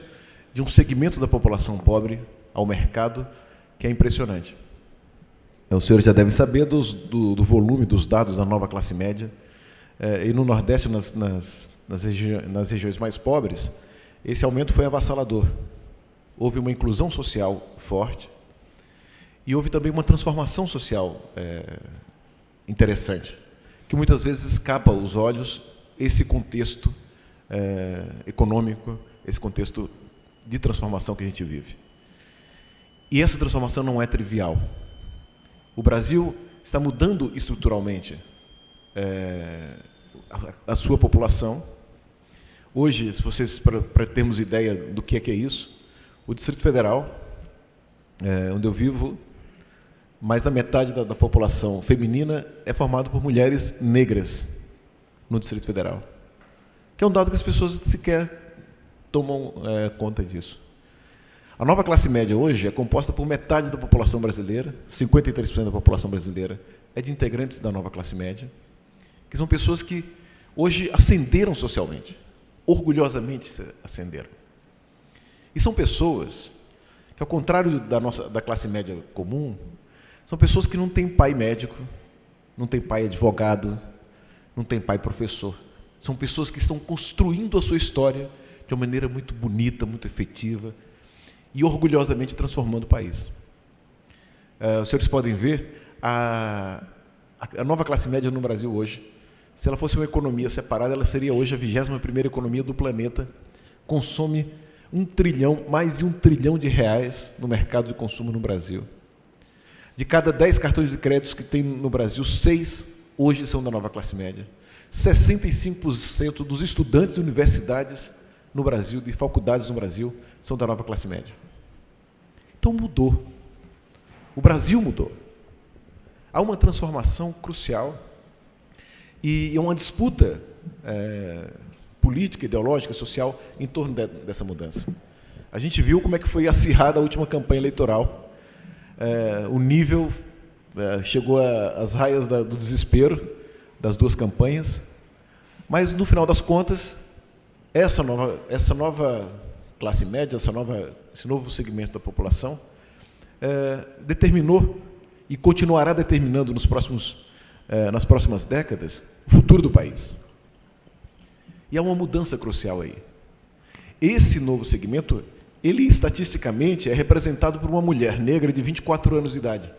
E: de um segmento da população pobre ao mercado que é impressionante. Os senhores já devem saber do volume dos dados da nova classe média, e no Nordeste, nas regiões mais pobres, esse aumento foi avassalador. Houve uma inclusão social forte, E houve também uma transformação social interessante, que muitas vezes escapa aos olhos esse contexto econômico, esse contexto de transformação que a gente vive. E essa transformação não é trivial. O Brasil está mudando estruturalmente a sua população. Hoje, se vocês, para termos ideia do que é isso, o Distrito Federal, onde eu vivo, mais da metade da população feminina é formada por mulheres negras no Distrito Federal, que é um dado que as pessoas sequer tomam conta disso. A nova classe média hoje é composta por metade da população brasileira, 53% da população brasileira é de integrantes da nova classe média, que são pessoas que hoje ascenderam socialmente, orgulhosamente ascenderam. E são pessoas que, ao contrário da classe média comum, são pessoas que não têm pai médico, não têm pai advogado, não têm pai professor. São pessoas que estão construindo a sua história de uma maneira muito bonita, muito efetiva e orgulhosamente transformando o país. Os senhores podem ver a nova classe média no Brasil hoje. Se ela fosse uma economia separada, ela seria hoje a 21ª economia do planeta. Consome mais de 1 trilhão de reais no mercado de consumo no Brasil. De cada 10 cartões de crédito que tem no Brasil, 6 hoje são da nova classe média. 65% dos estudantes de universidades no Brasil, de faculdades no Brasil, são da nova classe média. Então mudou. O Brasil mudou. Há uma transformação crucial e uma disputa política, ideológica, social em torno dessa mudança. A gente viu como é que foi acirrada a última campanha eleitoral. O nível chegou às raias do desespero das duas campanhas, mas, no final das contas, essa nova classe média, esse novo segmento da população, determinou e continuará determinando nas próximas décadas o futuro do país. E há uma mudança crucial aí. Esse novo segmento, ele estatisticamente é representado por uma mulher negra de 24 anos de idade.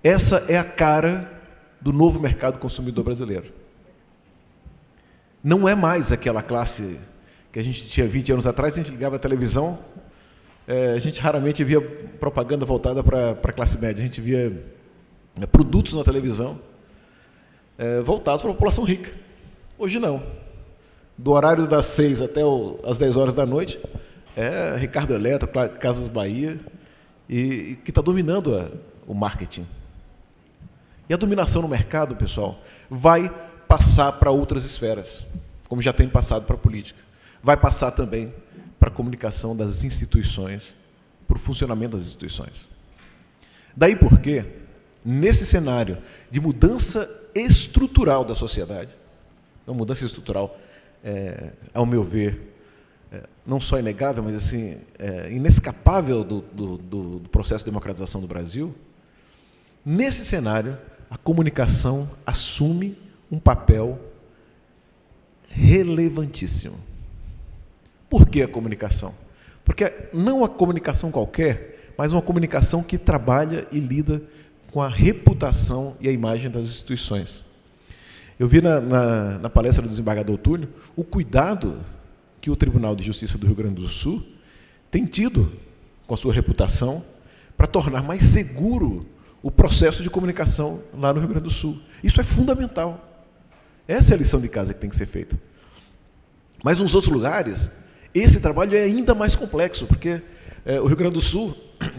E: Essa é a cara do novo mercado consumidor brasileiro. Não é mais aquela classe que a gente tinha 20 anos atrás, a gente ligava a televisão, a gente raramente via propaganda voltada para a classe média, a gente via produtos na televisão voltados para a população rica. Hoje não. Do horário das 6 até as 10 horas da noite, Ricardo Eletro, Casas Bahia, e que está dominando o marketing. E a dominação no mercado, pessoal, vai passar para outras esferas, como já tem passado para a política. Vai passar também para a comunicação das instituições, para o funcionamento das instituições. Daí porque, nesse cenário de mudança estrutural da sociedade, uma mudança estrutural, ao meu ver, não só inegável, mas assim, inescapável do processo de democratização do Brasil, nesse cenário, a comunicação assume um papel relevantíssimo. Por que a comunicação? Porque não a comunicação qualquer, mas uma comunicação que trabalha e lida com a reputação e a imagem das instituições. Eu vi na palestra do desembargador Túlio o cuidado que o Tribunal de Justiça do Rio Grande do Sul tem tido com a sua reputação para tornar mais seguro o processo de comunicação lá no Rio Grande do Sul. Isso é fundamental. Essa é a lição de casa que tem que ser feita. Mas nos outros lugares, esse trabalho é ainda mais complexo, porque o Rio Grande do Sul,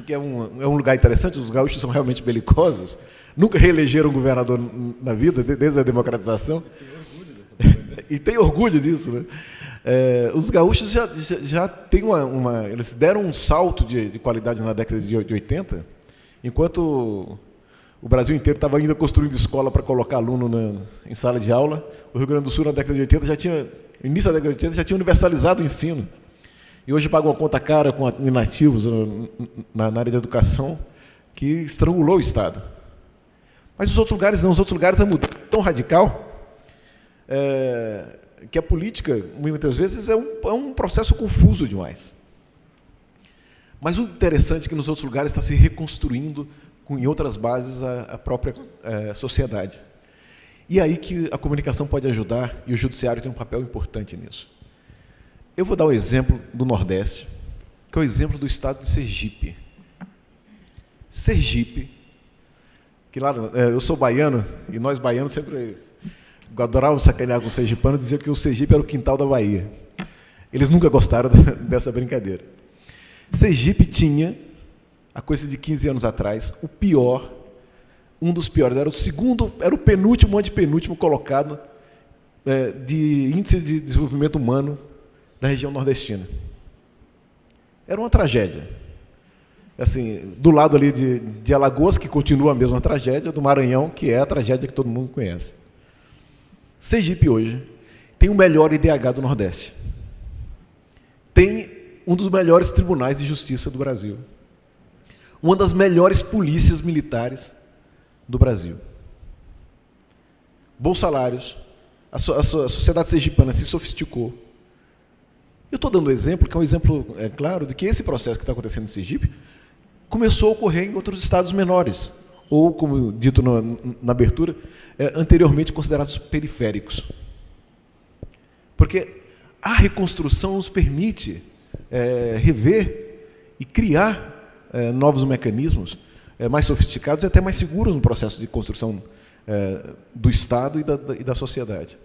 E: que é um lugar interessante, os gaúchos são realmente belicosos, nunca reelegeram um governador na vida, desde a democratização, e tem orgulho disso, né? Os gaúchos já têm eles deram um salto de qualidade na década de 80, enquanto o Brasil inteiro estava ainda construindo escola para colocar aluno em sala de aula, o Rio Grande do Sul, na década de 80, início da década de 80, já tinha universalizado o ensino. E hoje paga uma conta cara com inativos na área de educação, que estrangulou o Estado. Mas os outros lugares não, os outros lugares a mudança é tão radical que a política, muitas vezes, é um processo confuso demais. Mas o interessante é que nos outros lugares está se reconstruindo, em outras bases, a própria sociedade. E aí que a comunicação pode ajudar, e o judiciário tem um papel importante nisso. Eu vou dar o exemplo do Nordeste, que é o exemplo do estado de Sergipe. Sergipe, que lá, eu sou baiano, e nós baianos sempre adorávamos sacanear com o sergipano, dizer que o Sergipe era o quintal da Bahia. Eles nunca gostaram dessa brincadeira. Sergipe tinha, há coisa de 15 anos atrás, um dos piores, era o penúltimo, antepenúltimo colocado de índice de desenvolvimento humano da região nordestina. Era uma tragédia. Assim, do lado ali de Alagoas, que continua a mesma tragédia, do Maranhão, que é a tragédia que todo mundo conhece. Sergipe hoje tem o melhor IDH do Nordeste. Tem um dos melhores tribunais de justiça do Brasil. Uma das melhores polícias militares do Brasil. Bons salários. A sociedade sergipana se sofisticou. Eu estou dando exemplo, que é um exemplo claro, de que esse processo que está acontecendo em Sergipe começou a ocorrer em outros estados menores, ou, como dito na abertura, anteriormente considerados periféricos. Porque a reconstrução nos permite rever e criar novos mecanismos mais sofisticados e até mais seguros no processo de construção do Estado e da sociedade.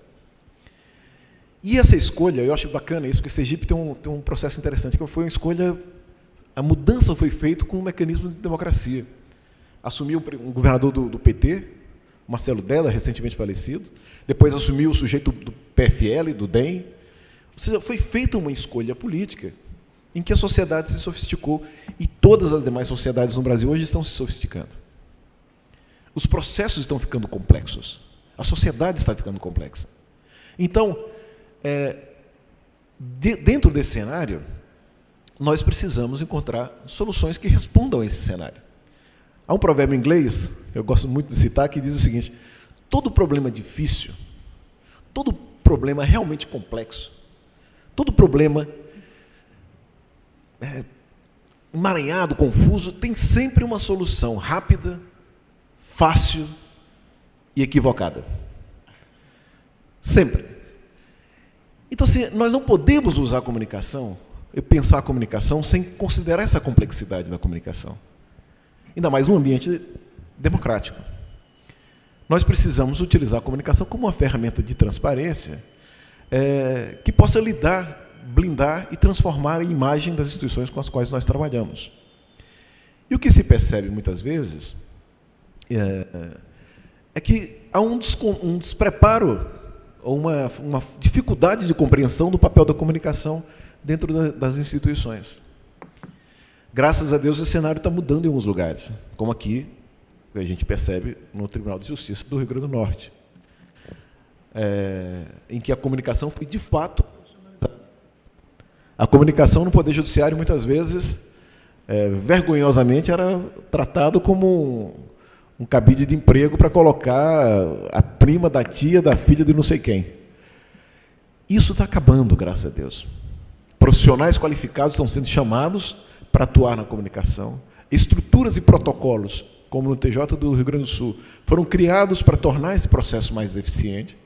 E: E essa escolha, eu acho bacana isso, porque Sergipe tem um processo interessante, que foi uma escolha, a mudança foi feita com um mecanismo de democracia. Assumiu um governador do PT, Marcelo Della, recentemente falecido, depois assumiu o sujeito do PFL, do DEM. Ou seja, foi feita uma escolha política em que a sociedade se sofisticou e todas as demais sociedades no Brasil hoje estão se sofisticando. Os processos estão ficando complexos. A sociedade está ficando complexa. Então, dentro desse cenário, nós precisamos encontrar soluções que respondam a esse cenário. Há um provérbio inglês, eu gosto muito de citar, que diz o seguinte: todo problema difícil, todo problema realmente complexo, todo problema emaranhado, confuso, tem sempre uma solução rápida, fácil e equivocada. Sempre. Então, assim, nós não podemos usar a comunicação, pensar a comunicação, sem considerar essa complexidade da comunicação. Ainda mais num ambiente democrático. Nós precisamos utilizar a comunicação como uma ferramenta de transparência que possa blindar e transformar a imagem das instituições com as quais nós trabalhamos. E o que se percebe muitas vezes é que há um despreparo, ou uma dificuldade de compreensão do papel da comunicação dentro das instituições. Graças a Deus, esse cenário está mudando em alguns lugares, como aqui, a gente percebe no Tribunal de Justiça do Rio Grande do Norte, em que a comunicação foi, de fato, a comunicação no Poder Judiciário, muitas vezes, vergonhosamente, era tratado como um cabide de emprego para colocar a prima da tia, da filha de não sei quem. Isso está acabando, graças a Deus. Profissionais qualificados estão sendo chamados para atuar na comunicação. Estruturas e protocolos, como no TJ do Rio Grande do Sul, foram criados para tornar esse processo mais eficiente.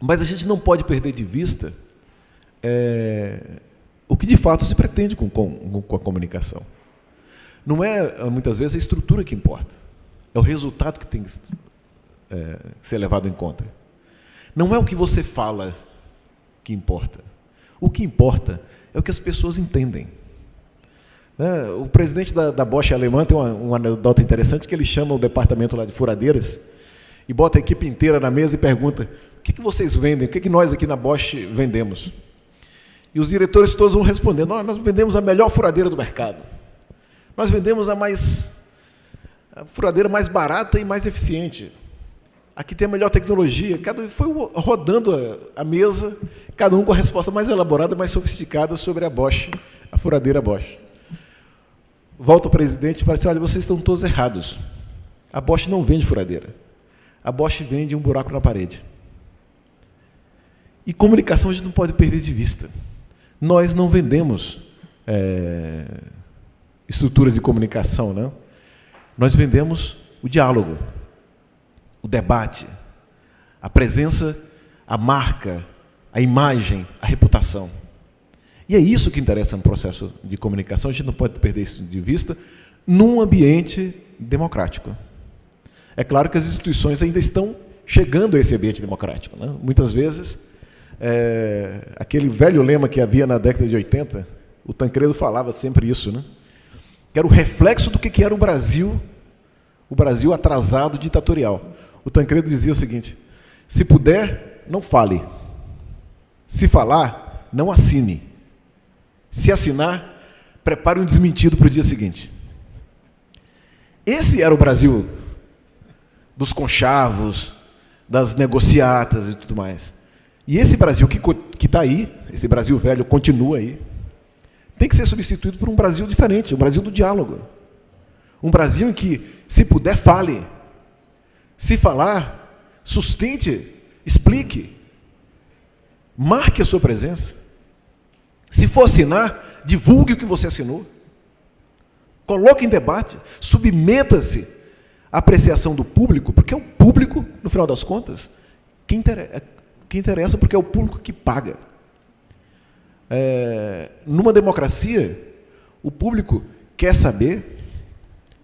E: Mas a gente não pode perder de vista o que de fato se pretende com a comunicação. Não é, muitas vezes, a estrutura que importa. É o resultado que tem que ser levado em conta. Não é o que você fala que importa. O que importa é o que as pessoas entendem. O presidente da Bosch alemã tem uma anedota interessante, que ele chama o departamento lá de furadeiras e bota a equipe inteira na mesa e pergunta: o que vocês vendem? O que nós aqui na Bosch vendemos? E os diretores todos vão respondendo: nós vendemos a melhor furadeira do mercado. Nós vendemos a furadeira mais barata e mais eficiente. Aqui tem a melhor tecnologia. Foi rodando a mesa, cada um com a resposta mais elaborada, mais sofisticada sobre a Bosch, a furadeira Bosch. Volta o presidente e fala assim: olha, vocês estão todos errados. A Bosch não vende furadeira. A Bosch vende um buraco na parede. E comunicação a gente não pode perder de vista. Nós não vendemos estruturas de comunicação, né? Nós vendemos o diálogo, o debate, a presença, a marca, a imagem, a reputação. E é isso que interessa no processo de comunicação, a gente não pode perder isso de vista, num ambiente democrático. É claro que as instituições ainda estão chegando a esse ambiente democrático, né? Muitas vezes, aquele velho lema que havia na década de 80, o Tancredo falava sempre isso, né? Que era o reflexo do que era o Brasil atrasado ditatorial. O Tancredo dizia o seguinte: se puder, não fale. Se falar, não assine. Se assinar, prepare um desmentido para o dia seguinte. Esse era o Brasil dos conchavos, das negociatas e tudo mais. E esse Brasil que está aí, esse Brasil velho continua aí, tem que ser substituído por um Brasil diferente, um Brasil do diálogo. Um Brasil em que, se puder, fale. Se falar, sustente, explique. Marque a sua presença. Se for assinar, divulgue o que você assinou. Coloque em debate, submeta-se à apreciação do público, porque é o público, no final das contas, que interessa, porque é o público que paga. Numa democracia, o público quer saber,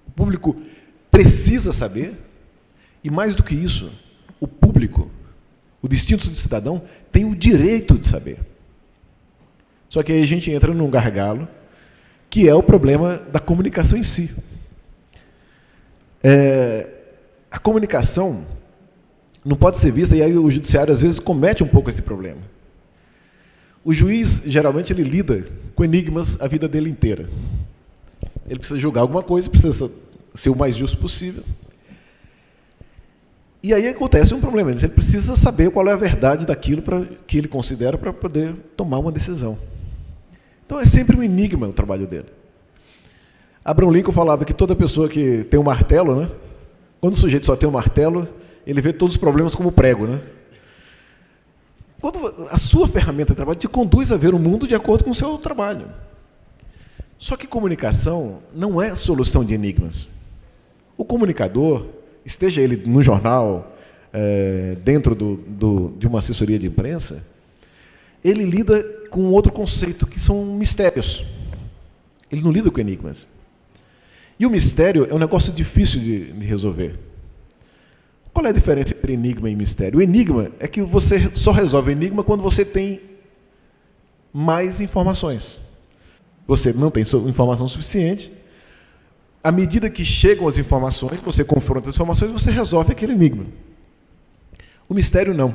E: o público precisa saber, e mais do que isso, o público, o distinto do cidadão, tem o direito de saber. Só que aí a gente entra num gargalo, que é o problema da comunicação em si. A comunicação não pode ser vista, e aí o judiciário às vezes comete um pouco esse problema. O juiz, geralmente, ele lida com enigmas a vida dele inteira. Ele precisa julgar alguma coisa, precisa ser o mais justo possível. E aí acontece um problema, ele precisa saber qual é a verdade daquilo que ele considera para poder tomar uma decisão. Então é sempre um enigma o trabalho dele. Abraham Lincoln falava que toda pessoa que tem um martelo, né, quando o sujeito só tem um martelo, ele vê todos os problemas como prego, né? Quando a sua ferramenta de trabalho te conduz a ver o mundo de acordo com o seu trabalho. Só que comunicação não é solução de enigmas. O comunicador, esteja ele no jornal, dentro de uma assessoria de imprensa, ele lida com outro conceito, que são mistérios. Ele não lida com enigmas. E o mistério é um negócio difícil de resolver. Qual é a diferença entre enigma e mistério? O enigma é que você só resolve o enigma quando você tem mais informações. Você não tem informação suficiente. À medida que chegam as informações, você confronta as informações, você resolve aquele enigma. O mistério não.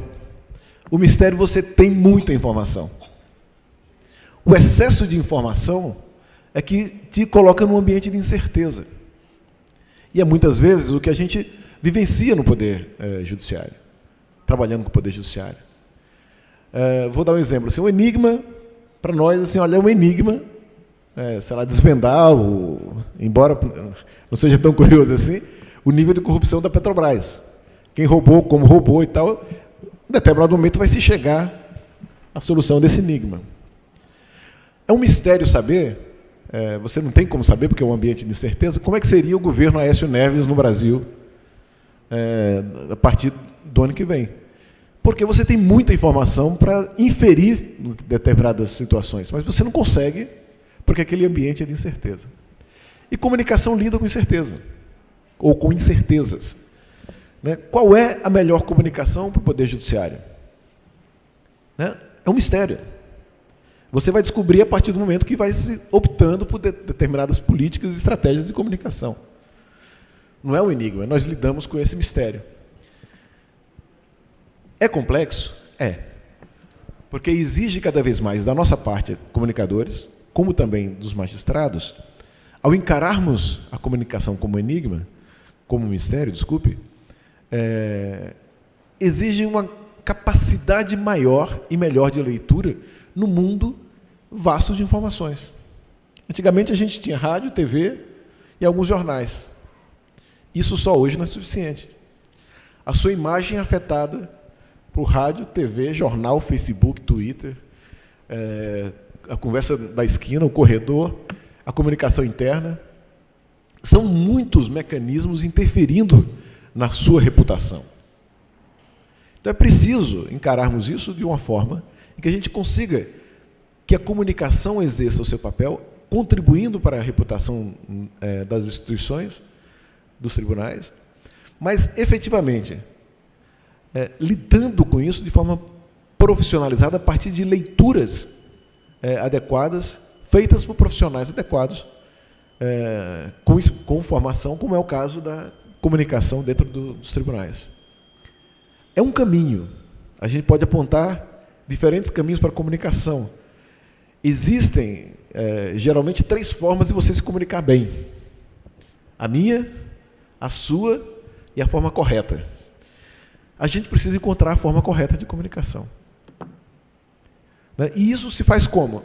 E: O mistério você tem muita informação. O excesso de informação é que te coloca num ambiente de incerteza. E é muitas vezes o que a gente vivencia no Poder Judiciário, trabalhando com o Poder Judiciário. Vou dar um exemplo. Assim, um enigma, para nós, assim, olha, é um enigma, sei lá, desvendar, embora não seja tão curioso assim, o nível de corrupção da Petrobras. Quem roubou, como roubou e tal, em determinado momento vai se chegar à solução desse enigma. É um mistério saber, você não tem como saber, porque é um ambiente de incerteza, como é que seria o governo Aécio Neves no Brasil a partir do ano que vem. Porque você tem muita informação para inferir em determinadas situações, mas você não consegue, porque aquele ambiente é de incerteza. E comunicação lida com incerteza, ou com incertezas. Né? Qual é a melhor comunicação para o Poder Judiciário? Né? É um mistério. Você vai descobrir a partir do momento que vai se optando por determinadas políticas e estratégias de comunicação. Não é um enigma, nós lidamos com esse mistério. É complexo? É. Porque exige cada vez mais da nossa parte, comunicadores, como também dos magistrados, ao encararmos a comunicação como enigma, como mistério, exige uma capacidade maior e melhor de leitura no mundo vasto de informações. Antigamente a gente tinha rádio, TV e alguns jornais. Isso só hoje não é suficiente. A sua imagem é afetada por rádio, TV, jornal, Facebook, Twitter, a conversa da esquina, o corredor, a comunicação interna. São muitos mecanismos interferindo na sua reputação. Então é preciso encararmos isso de uma forma em que a gente consiga que a comunicação exerça o seu papel, contribuindo para a reputação das instituições, dos tribunais, mas efetivamente lidando com isso de forma profissionalizada a partir de leituras adequadas, feitas por profissionais adequados, com formação, como é o caso da comunicação dentro dos tribunais. É um caminho. A gente pode apontar diferentes caminhos para a comunicação. Existem, geralmente, 3 formas de você se comunicar bem. A minha, a sua e a forma correta. A gente precisa encontrar a forma correta de comunicação. Né? E isso se faz como?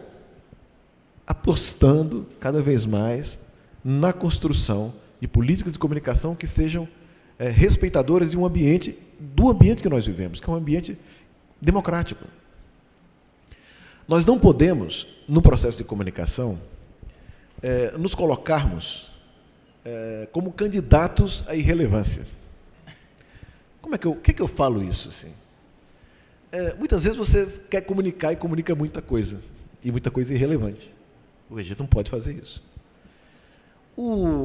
E: Apostando cada vez mais na construção de políticas de comunicação que sejam respeitadoras de do ambiente que nós vivemos, que é um ambiente democrático. Nós não podemos, no processo de comunicação, nos colocarmos como candidatos à irrelevância. O que eu falo isso assim? Muitas vezes você quer comunicar e comunica muita coisa, e muita coisa irrelevante. A gente não pode fazer isso.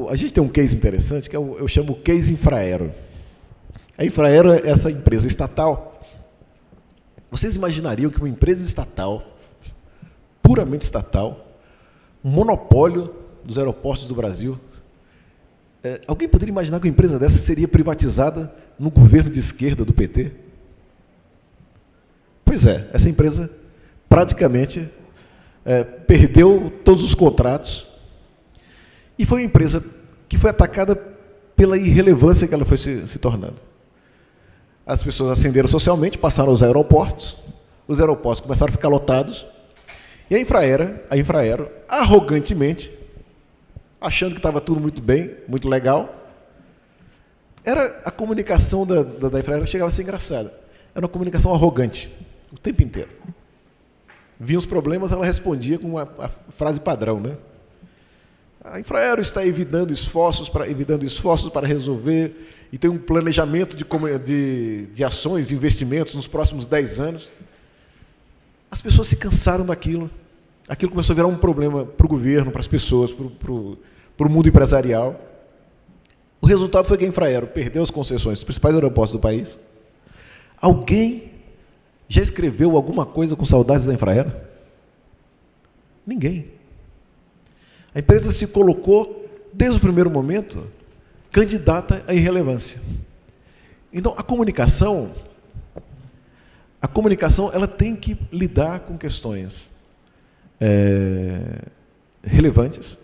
E: A gente tem um case interessante, que eu chamo o case Infraero. A Infraero é essa empresa estatal. Vocês imaginariam que uma empresa estatal, puramente estatal, um monopólio dos aeroportos do Brasil, alguém poderia imaginar que uma empresa dessa seria privatizada no governo de esquerda do PT? Pois é, essa empresa praticamente perdeu todos os contratos e foi uma empresa que foi atacada pela irrelevância que ela foi se tornando. As pessoas ascenderam socialmente, passaram aos aeroportos, os aeroportos começaram a ficar lotados, e a Infraero, arrogantemente, achando que estava tudo muito bem, muito legal, a comunicação da Infraero chegava a ser engraçada. Era uma comunicação arrogante, o tempo inteiro. Vinham os problemas, ela respondia com a frase padrão, né? A Infraero está evitando esforços para resolver e tem um planejamento de ações, de investimentos nos próximos 10 anos. As pessoas se cansaram daquilo. Aquilo começou a virar um problema para o governo, para as pessoas, para o mundo empresarial. O resultado foi que a Infraero perdeu as concessões dos principais aeroportos do país. Alguém já escreveu alguma coisa com saudades da Infraero? Ninguém. A empresa se colocou, desde o primeiro momento, candidata à irrelevância. Então, a comunicação ela tem que lidar com questões relevantes,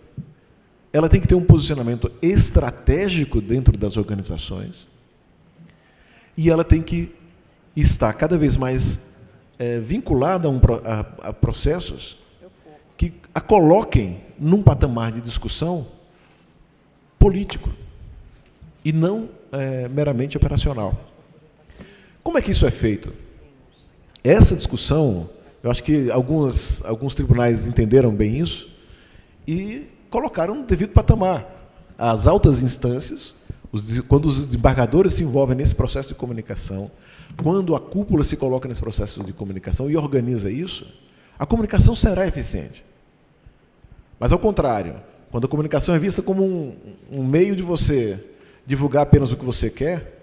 E: ela tem que ter um posicionamento estratégico dentro das organizações e ela tem que estar cada vez mais vinculada a processos que a coloquem num patamar de discussão político e não meramente operacional. Como é que isso é feito? Essa discussão, eu acho que alguns tribunais entenderam bem isso e colocaram no devido patamar. As altas instâncias, quando os desembargadores se envolvem nesse processo de comunicação, quando a cúpula se coloca nesse processo de comunicação e organiza isso, a comunicação será eficiente. Mas, ao contrário, quando a comunicação é vista como um meio de você divulgar apenas o que você quer,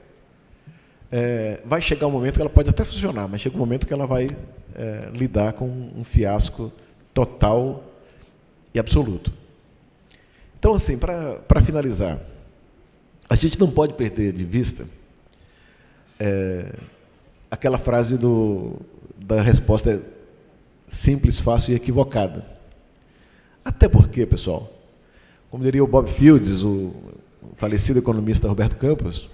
E: vai chegar um momento que ela pode até funcionar, mas chega um momento que ela vai lidar com um fiasco total e absoluto. Então, assim, para finalizar, a gente não pode perder de vista aquela frase da resposta simples, fácil e equivocada. Até porque, pessoal, como diria o Bob Fields, o falecido economista Roberto Campos,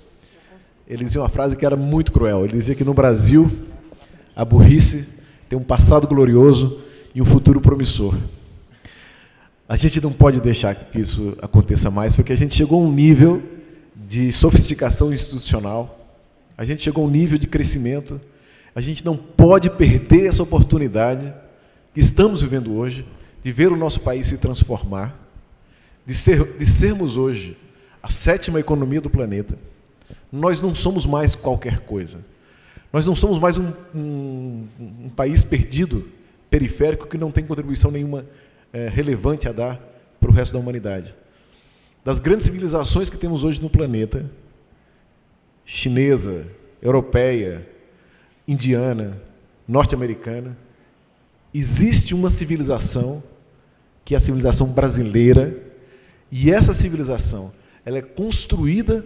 E: ele dizia uma frase que era muito cruel. Ele dizia que no Brasil a burrice tem um passado glorioso e um futuro promissor. A gente não pode deixar que isso aconteça mais, porque a gente chegou a um nível de sofisticação institucional, a gente chegou a um nível de crescimento, a gente não pode perder essa oportunidade que estamos vivendo hoje, de ver o nosso país se transformar, de sermos hoje a 7ª economia do planeta. Nós não somos mais qualquer coisa. Nós não somos mais um país perdido, periférico, que não tem contribuição nenhuma relevante a dar para o resto da humanidade. Das grandes civilizações que temos hoje no planeta, chinesa, europeia, indiana, norte-americana, existe uma civilização, que é a civilização brasileira, e essa civilização ela é construída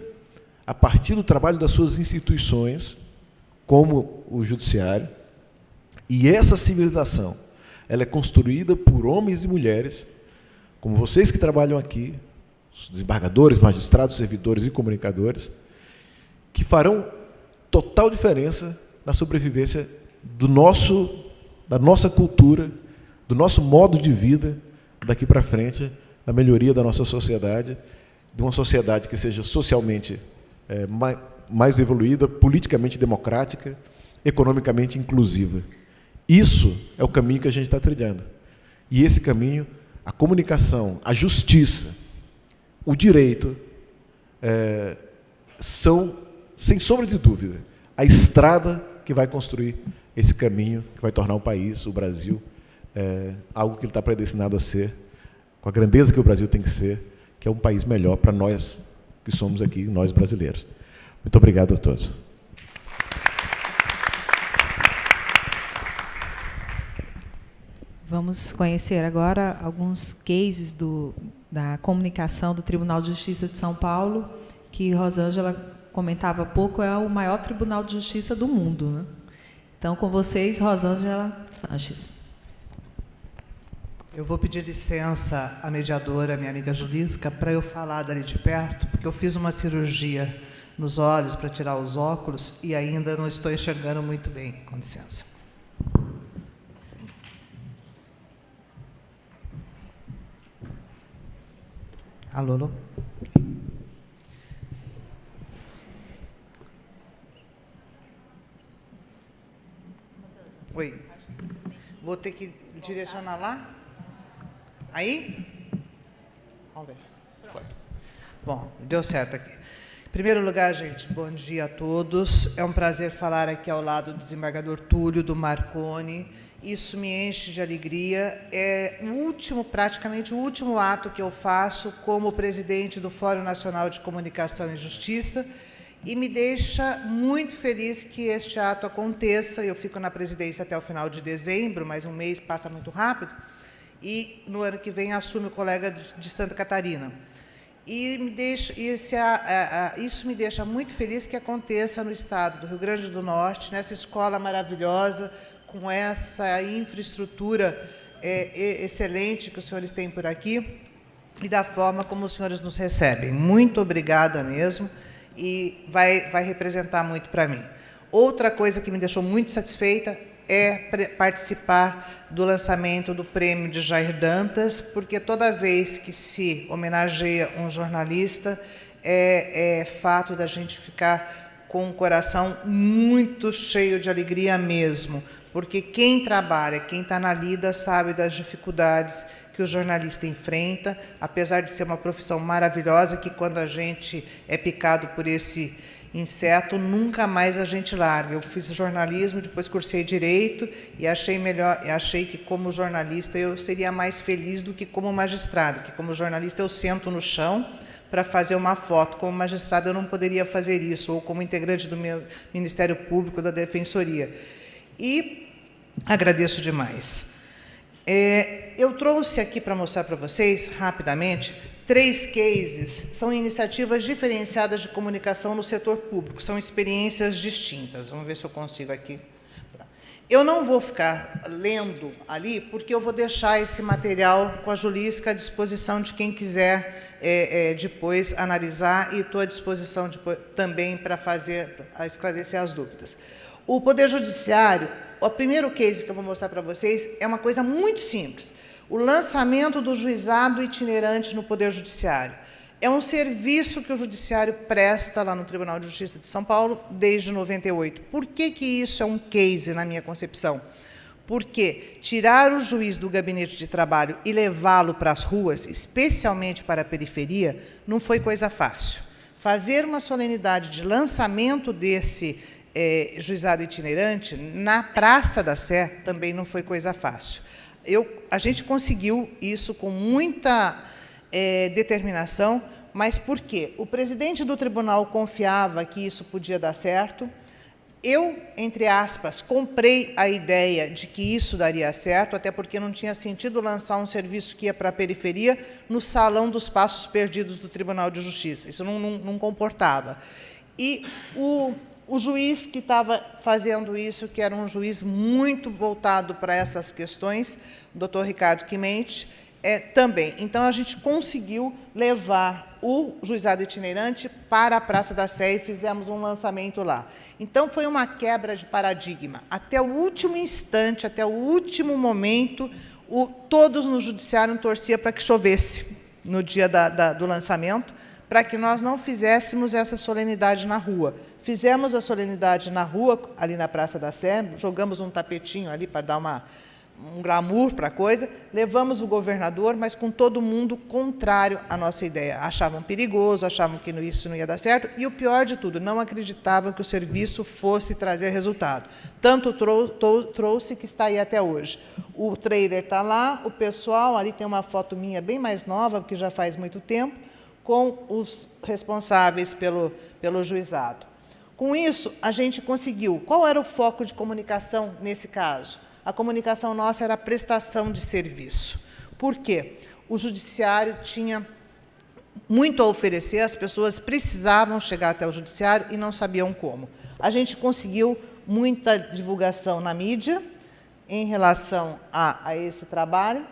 E: a partir do trabalho das suas instituições, como o judiciário, e essa civilização ela é construída por homens e mulheres, como vocês que trabalham aqui, os desembargadores, magistrados, servidores e comunicadores, que farão total diferença na sobrevivência da nossa cultura, do nosso modo de vida daqui para frente, na melhoria da nossa sociedade, de uma sociedade que seja socialmente mais evoluída, politicamente democrática, economicamente inclusiva. Isso é o caminho que a gente está trilhando. E esse caminho, a comunicação, a justiça, o direito, são, sem sombra de dúvida, a estrada que vai construir esse caminho, que vai tornar o país, o Brasil, algo que ele está predestinado a ser, com a grandeza que o Brasil tem que ser, que é um país melhor para nós que somos aqui, nós brasileiros. Muito obrigado a todos.
B: Vamos conhecer agora alguns cases da comunicação do Tribunal de Justiça de São Paulo, que Rosângela comentava há pouco, é o maior Tribunal de Justiça do mundo, né? Então, com vocês, Rosângela Sanches.
F: Eu vou pedir licença à mediadora, minha amiga Julisca, para eu falar dali de perto, porque eu fiz uma cirurgia nos olhos para tirar os óculos e ainda não estou enxergando muito bem. Com licença. Alô, alô? Oi. Vou ter que direcionar lá? Aí? Vamos ver. Foi. Bom, deu certo aqui. Em primeiro lugar, gente, bom dia a todos. É um prazer falar aqui ao lado do desembargador Túlio, do Marconi. Isso me enche de alegria. É praticamente o último ato que eu faço como presidente do Fórum Nacional de Comunicação e Justiça, e me deixa muito feliz que este ato aconteça. Eu fico na presidência até o final de dezembro, mas um mês passa muito rápido, e no ano que vem assume o colega de Santa Catarina. E isso me deixa muito feliz que aconteça no estado do Rio Grande do Norte, nessa escola maravilhosa, com essa infraestrutura excelente que os senhores têm por aqui, e da forma como os senhores nos recebem. Muito obrigada mesmo, e vai representar muito para mim. Outra coisa que me deixou muito satisfeita é participar do lançamento do prêmio de Jair Dantas, porque toda vez que se homenageia um jornalista, é fato da gente ficar com o coração muito cheio de alegria mesmo, porque quem trabalha, quem está na lida, sabe das dificuldades que o jornalista enfrenta, apesar de ser uma profissão maravilhosa, que quando a gente é picado por esse inseto, nunca mais a gente larga. Eu fiz jornalismo, depois cursei Direito, e achei que como jornalista eu seria mais feliz do que como magistrado, que como jornalista eu sento no chão para fazer uma foto. Como magistrado eu não poderia fazer isso, ou como integrante do meu Ministério Público, da Defensoria. E agradeço demais. Eu trouxe aqui para mostrar para vocês, rapidamente, 3 cases. São iniciativas diferenciadas de comunicação no setor público, são experiências distintas. Vamos ver se eu consigo aqui. Eu não vou ficar lendo ali, porque eu vou deixar esse material com a Julisca à disposição de quem quiser depois analisar, e estou à disposição também para esclarecer as dúvidas. O Poder Judiciário, o primeiro case que eu vou mostrar para vocês é uma coisa muito simples. O lançamento do juizado itinerante no Poder Judiciário. É um serviço que o Judiciário presta lá no Tribunal de Justiça de São Paulo desde 98. Por que isso é um case, na minha concepção? Porque tirar o juiz do gabinete de trabalho e levá-lo para as ruas, especialmente para a periferia, não foi coisa fácil. Fazer uma solenidade de lançamento desse juizado itinerante na Praça da Sé também não foi coisa fácil. A gente conseguiu isso com muita determinação, mas por quê? O presidente do tribunal confiava que isso podia dar certo. Eu, entre aspas, comprei a ideia de que isso daria certo, até porque não tinha sentido lançar um serviço que ia para a periferia no salão dos passos perdidos do Tribunal de Justiça. Isso não comportava. E o juiz que estava fazendo isso, que era um juiz muito voltado para essas questões, o doutor Ricardo Quimente, também. Então, a gente conseguiu levar o juizado itinerante para a Praça da Sé e fizemos um lançamento lá. Então, foi uma quebra de paradigma. Até o último instante, até o último momento, todos no judiciário torciam para que chovesse no dia do lançamento, para que nós não fizéssemos essa solenidade na rua. Fizemos a solenidade na rua, ali na Praça da Sé, jogamos um tapetinho ali para dar um glamour para a coisa, levamos o governador, mas com todo mundo contrário à nossa ideia. Achavam perigoso, achavam que isso não ia dar certo, e o pior de tudo, não acreditavam que o serviço fosse trazer resultado. Tanto trouxe que está aí até hoje. O trailer está lá, o pessoal, ali tem uma foto minha bem mais nova, porque já faz muito tempo, com os responsáveis pelo juizado. Com isso, a gente conseguiu. Qual era o foco de comunicação nesse caso? A comunicação nossa era a prestação de serviço. Por quê? O judiciário tinha muito a oferecer, as pessoas precisavam chegar até o judiciário e não sabiam como. A gente conseguiu muita divulgação na mídia em relação a esse trabalho.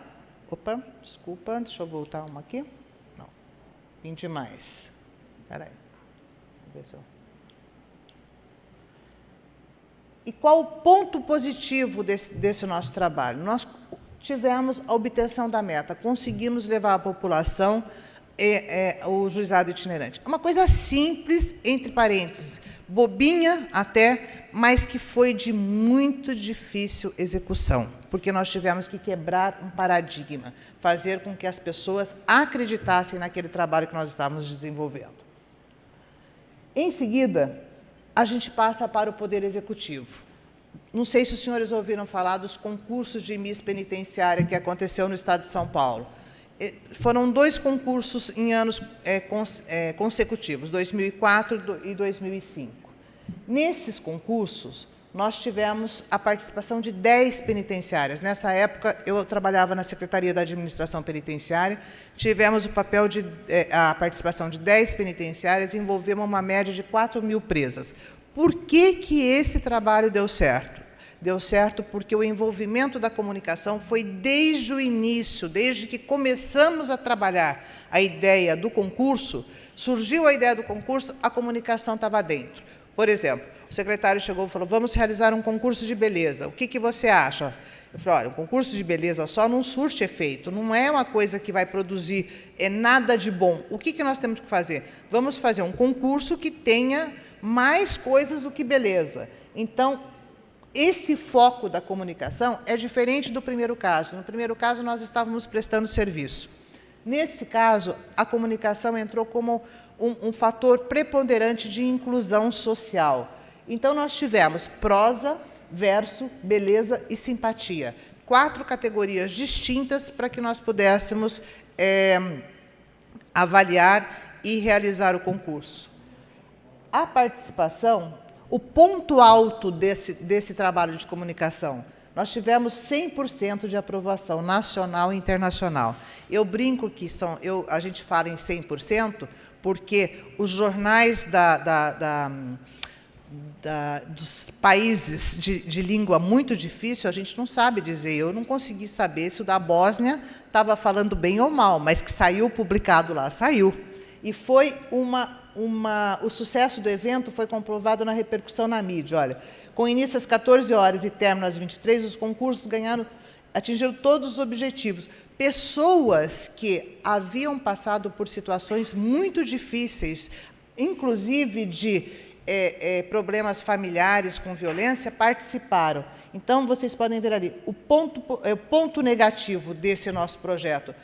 F: Opa, desculpa, deixa eu voltar uma aqui. Não, vim demais. Espera aí. Vamos ver se eu... E qual o ponto positivo desse nosso trabalho? Nós tivemos a obtenção da meta, conseguimos levar à população o juizado itinerante. Uma coisa simples, entre parênteses, bobinha até, mas que foi de muito difícil execução, porque nós tivemos que quebrar um paradigma, fazer com que as pessoas acreditassem naquele trabalho que nós estávamos desenvolvendo. Em seguida, a gente passa para o Poder Executivo. Não sei se os senhores ouviram falar dos concursos de Miss Penitenciária que aconteceu no Estado de São Paulo. Foram 2 concursos em anos consecutivos, 2004 e 2005. Nesses concursos, nós tivemos a participação de 10 penitenciárias. Nessa época, eu trabalhava na Secretaria da Administração Penitenciária, tivemos o papel a participação de 10 penitenciárias e envolvemos uma média de 4.000 presas. Por que esse trabalho deu certo? Deu certo porque o envolvimento da comunicação foi desde o início, desde que começamos a trabalhar a ideia do concurso, surgiu a ideia do concurso, a comunicação estava dentro. Por exemplo, o secretário chegou e falou, vamos realizar um concurso de beleza, o que você acha? Eu falei, olha, um concurso de beleza só não surte efeito, não é uma coisa que vai produzir nada de bom. O que nós temos que fazer? Vamos fazer um concurso que tenha mais coisas do que beleza. Então, esse foco da comunicação é diferente do primeiro caso. No primeiro caso, nós estávamos prestando serviço. Nesse caso, a comunicação entrou como um fator preponderante de inclusão social. Então, nós tivemos prosa, verso, beleza e simpatia. 4 categorias distintas para que nós pudéssemos avaliar e realizar o concurso. A participação, o ponto alto desse trabalho de comunicação, nós tivemos 100% de aprovação nacional e internacional. Eu brinco que a gente fala em 100%, porque os jornais dos países de língua muito difícil, a gente não sabe dizer. Eu não consegui saber se o da Bósnia estava falando bem ou mal, mas que saiu publicado lá, saiu. E foi o sucesso do evento foi comprovado na repercussão na mídia. Olha, com início às 14 horas e término às 23, os concursos atingiram todos os objetivos. Pessoas que haviam passado por situações muito difíceis, inclusive de problemas familiares com violência participaram. Então, vocês podem ver ali o ponto negativo desse nosso projeto.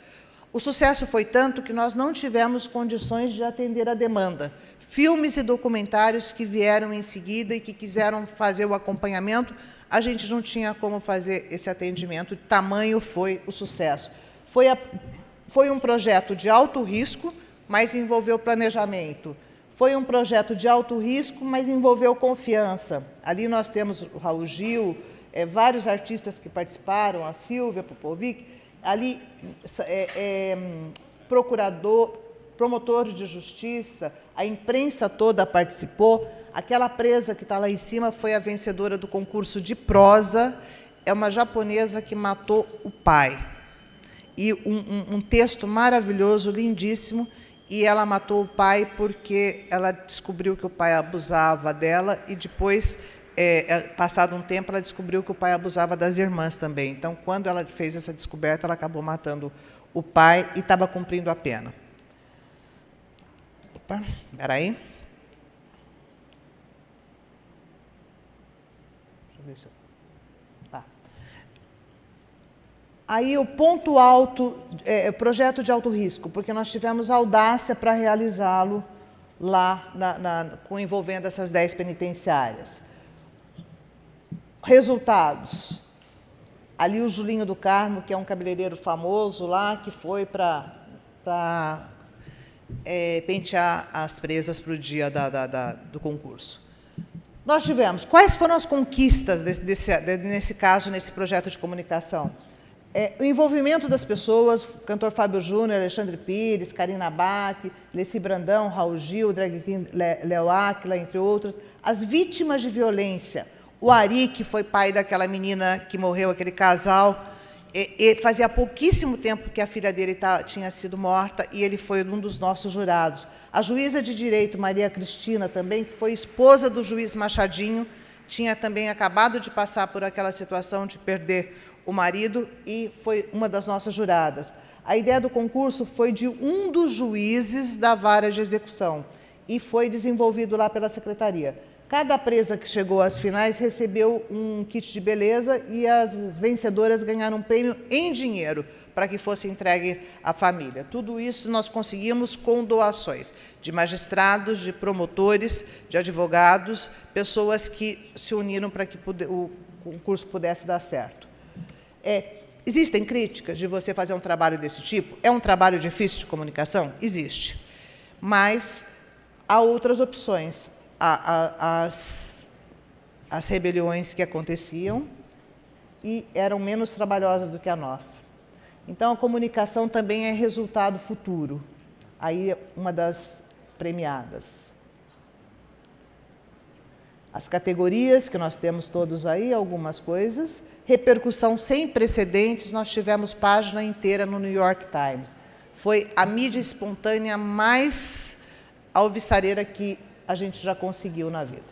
F: O sucesso foi tanto que nós não tivemos condições de atender a demanda. Filmes e documentários que vieram em seguida e que quiseram fazer o acompanhamento, a gente não tinha como fazer esse atendimento, tamanho foi o sucesso. Foi um projeto de alto risco, mas envolveu planejamento. Foi um projeto de alto risco, mas envolveu confiança. Ali nós temos o Raul Gil, vários artistas que participaram, a Silvia Popovic, ali promotor de justiça, a imprensa toda participou. Aquela presa que está lá em cima foi a vencedora do concurso de prosa, é uma japonesa que matou o pai. E um texto maravilhoso, lindíssimo, e ela matou o pai porque ela descobriu que o pai abusava dela e depois, passado um tempo, ela descobriu que o pai abusava das irmãs também. Então, quando ela fez essa descoberta, ela acabou matando o pai e estava cumprindo a pena. Opa, espera aí. Deixa eu ver se eu... Tá. Aí, o ponto alto, projeto de alto risco, porque nós tivemos audácia para realizá-lo lá, envolvendo essas 10 penitenciárias. Resultados. Ali o Julinho do Carmo, que é um cabeleireiro famoso lá, que foi para pentear as presas para o dia do concurso. Nós tivemos, quais foram as conquistas nesse caso, nesse projeto de comunicação? O envolvimento das pessoas, o cantor Fábio Júnior, Alexandre Pires, Karina Bach, Leci Brandão, Raul Gil, drag queen Léo Áquila, entre outros, as vítimas de violência. O Ari, que foi pai daquela menina que morreu, aquele casal, fazia pouquíssimo tempo que a filha dele tinha sido morta e ele foi um dos nossos jurados. A juíza de direito, Maria Cristina, também, que foi esposa do juiz Machadinho, tinha também acabado de passar por aquela situação de perder o marido e foi uma das nossas juradas. A ideia do concurso foi de um dos juízes da vara de execução e foi desenvolvido lá pela secretaria. Cada presa que chegou às finais recebeu um kit de beleza e as vencedoras ganharam um prêmio em dinheiro para que fosse entregue à família. Tudo isso nós conseguimos com doações de magistrados, de promotores, de advogados, pessoas que se uniram para que o concurso pudesse dar certo. Existem críticas de você fazer um trabalho desse tipo? É um trabalho difícil de comunicação? Existe. Mas há outras opções. As rebeliões que aconteciam e eram menos trabalhosas do que a nossa. Então, a comunicação também é resultado futuro. Aí, uma das premiadas. As categorias, que nós temos todos aí, algumas coisas. Repercussão sem precedentes, nós tivemos página inteira no New York Times. Foi a mídia espontânea mais alvissareira que a gente já conseguiu na vida.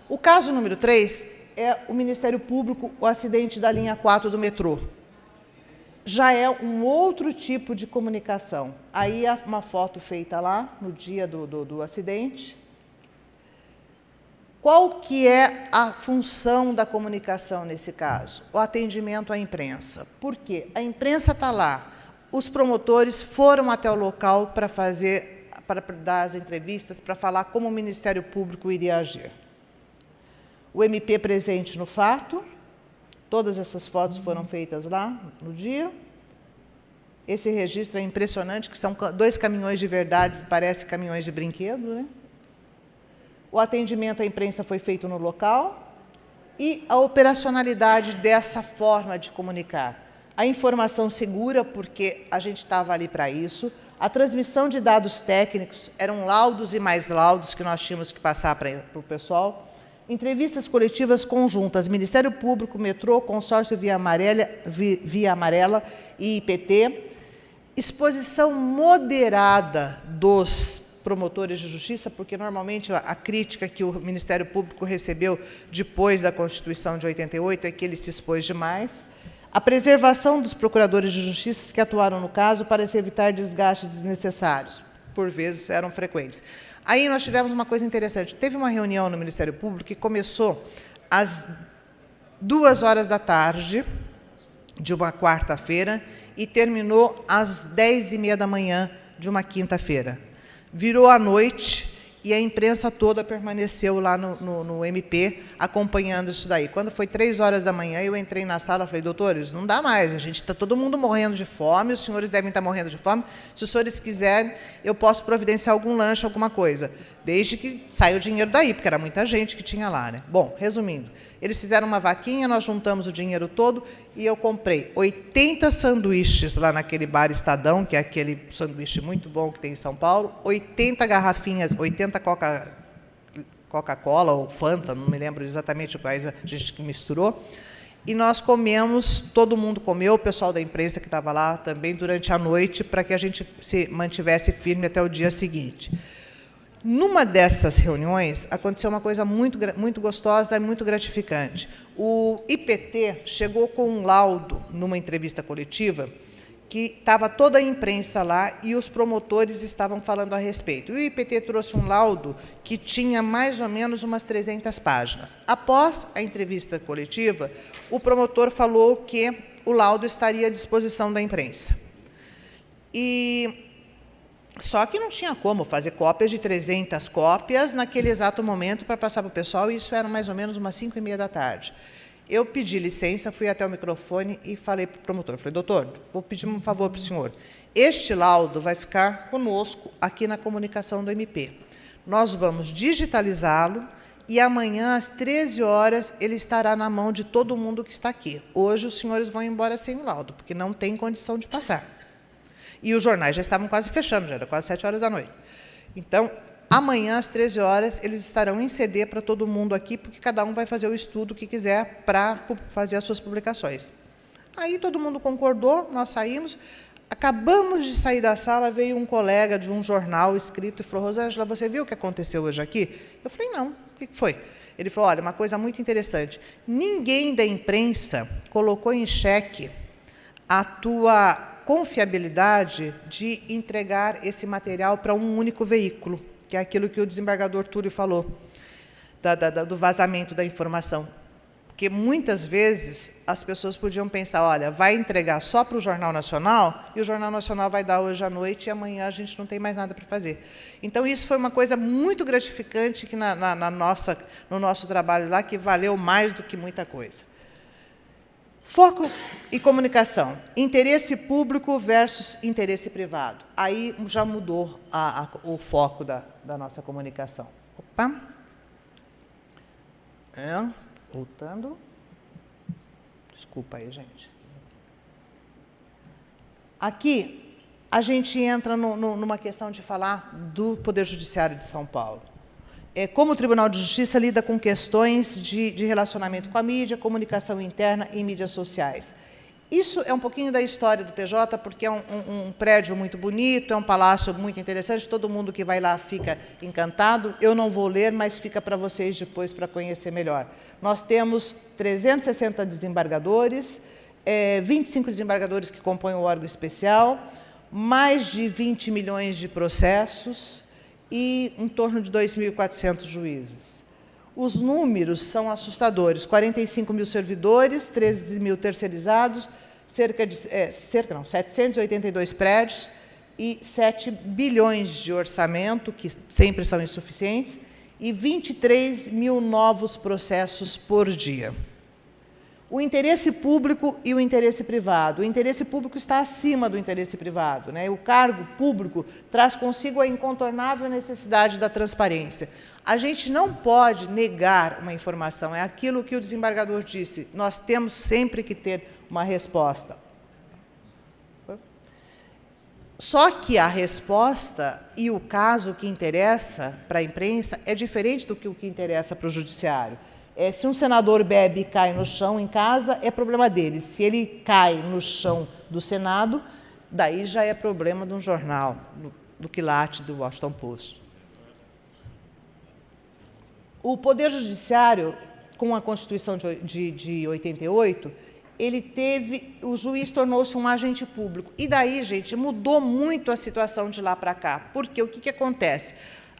F: O caso número 3 é o Ministério Público, o acidente da linha 4 do metrô. Já é um outro tipo de comunicação. Aí, uma foto feita lá, no dia do acidente. Qual que é a função da comunicação nesse caso? O atendimento à imprensa. Por quê? A imprensa está lá. Os promotores foram até o local para dar as entrevistas, para falar como o Ministério Público iria agir. O MP presente no fato, todas essas fotos foram feitas lá no dia. Esse registro é impressionante, que são 2 caminhões de verdade, parece caminhões de brinquedo, né? O atendimento à imprensa foi feito no local e a operacionalidade dessa forma de comunicar. A informação segura, porque a gente estava ali para isso. A transmissão de dados técnicos, eram laudos e mais laudos que nós tínhamos que passar para o pessoal. Entrevistas coletivas conjuntas, Ministério Público, Metrô, Consórcio Via Amarela e IPT. Exposição moderada dos promotores de justiça, porque normalmente a crítica que o Ministério Público recebeu depois da Constituição de 88 é que ele se expôs demais. A preservação dos procuradores de justiça que atuaram no caso para se evitar desgastes desnecessários, por vezes eram frequentes. Aí nós tivemos uma coisa interessante. Teve uma reunião no Ministério Público que começou às 14h de uma quarta-feira e terminou às 10h30 da manhã de uma quinta-feira. Virou à noite e a imprensa toda permaneceu lá no MP, acompanhando isso daí. Quando foi 3h da manhã, eu entrei na sala e falei, doutores, não dá mais, a gente está todo mundo morrendo de fome, os senhores devem estar morrendo de fome, se os senhores quiserem, eu posso providenciar algum lanche, alguma coisa, desde que saia o dinheiro daí, porque era muita gente que tinha lá, né? Bom, resumindo, eles fizeram uma vaquinha, nós juntamos o dinheiro todo e eu comprei 80 sanduíches lá naquele bar Estadão, que é aquele sanduíche muito bom que tem em São Paulo, 80 garrafinhas, 80 Coca-Cola ou Fanta, não me lembro exatamente quais a gente misturou, e nós comemos, todo mundo comeu, o pessoal da imprensa que estava lá também durante a noite, para que a gente se mantivesse firme até o dia seguinte. Numa dessas reuniões, aconteceu uma coisa muito gostosa e muito gratificante. O IPT chegou com um laudo, numa entrevista coletiva, que estava toda a imprensa lá e os promotores estavam falando a respeito. E o IPT trouxe um laudo que tinha mais ou menos umas 300 páginas. Após a entrevista coletiva, o promotor falou que o laudo estaria à disposição da imprensa. Só que não tinha como fazer cópias de 300 cópias naquele exato momento para passar para o pessoal, e isso era mais ou menos umas 5h30 da tarde. Eu pedi licença, fui até o microfone e falei para o promotor, falei, doutor, vou pedir um favor para o senhor. Este laudo vai ficar conosco aqui na comunicação do MP. Nós vamos digitalizá-lo e amanhã, às 13h, ele estará na mão de todo mundo que está aqui. Hoje, os senhores vão embora sem o laudo, porque não tem condição de passar. E os jornais já estavam quase fechando, já era quase 7h da noite. Então, amanhã, às 13h, eles estarão em CD para todo mundo aqui, porque cada um vai fazer o estudo que quiser para fazer as suas publicações. Aí todo mundo concordou, nós saímos. Acabamos de sair da sala, veio um colega de um jornal escrito e falou, Rosângela, você viu o que aconteceu hoje aqui? Eu falei, não, o que foi? Ele falou, olha, uma coisa muito interessante, ninguém da imprensa colocou em xeque a tua confiabilidade de entregar esse material para um único veículo, que é aquilo que o desembargador Túlio falou, do vazamento da informação. Porque, muitas vezes, as pessoas podiam pensar, olha, vai entregar só para o Jornal Nacional, e o Jornal Nacional vai dar hoje à noite, e amanhã a gente não tem mais nada para fazer. Então, isso foi uma coisa muito gratificante que no nosso trabalho lá, que valeu mais do que muita coisa. Foco e comunicação. Interesse público versus interesse privado. Aí já mudou o foco da nossa comunicação. Opa. Voltando. Desculpa aí, gente. Aqui, a gente entra numa questão de falar do Poder Judiciário de São Paulo. Como o Tribunal de Justiça lida com questões de relacionamento com a mídia, comunicação interna e mídias sociais. Isso é um pouquinho da história do TJ, porque é um prédio muito bonito, é um palácio muito interessante, todo mundo que vai lá fica encantado. Eu não vou ler, mas fica para vocês depois para conhecer melhor. Nós temos 360 desembargadores, 25 desembargadores que compõem o órgão especial, mais de 20 milhões de processos, e em torno de 2.400 juízes. Os números são assustadores, 45 mil servidores, 13 mil terceirizados, 782 prédios e 7 bilhões de orçamento, que sempre são insuficientes, e 23 mil novos processos por dia. O interesse público e o interesse privado. O interesse público está acima do interesse privado, né? O cargo público traz consigo a incontornável necessidade da transparência. A gente não pode negar uma informação, é aquilo que o desembargador disse, nós temos sempre que ter uma resposta. Só que a resposta e o caso que interessa para a imprensa é diferente do que o que interessa para o judiciário. Se um senador bebe e cai no chão em casa, é problema dele. Se ele cai no chão do Senado, daí já é problema de um jornal, do quilate do Washington Post. O Poder Judiciário, com a Constituição de 88, o juiz tornou-se um agente público. E daí, gente, mudou muito a situação de lá para cá. Porque o que acontece?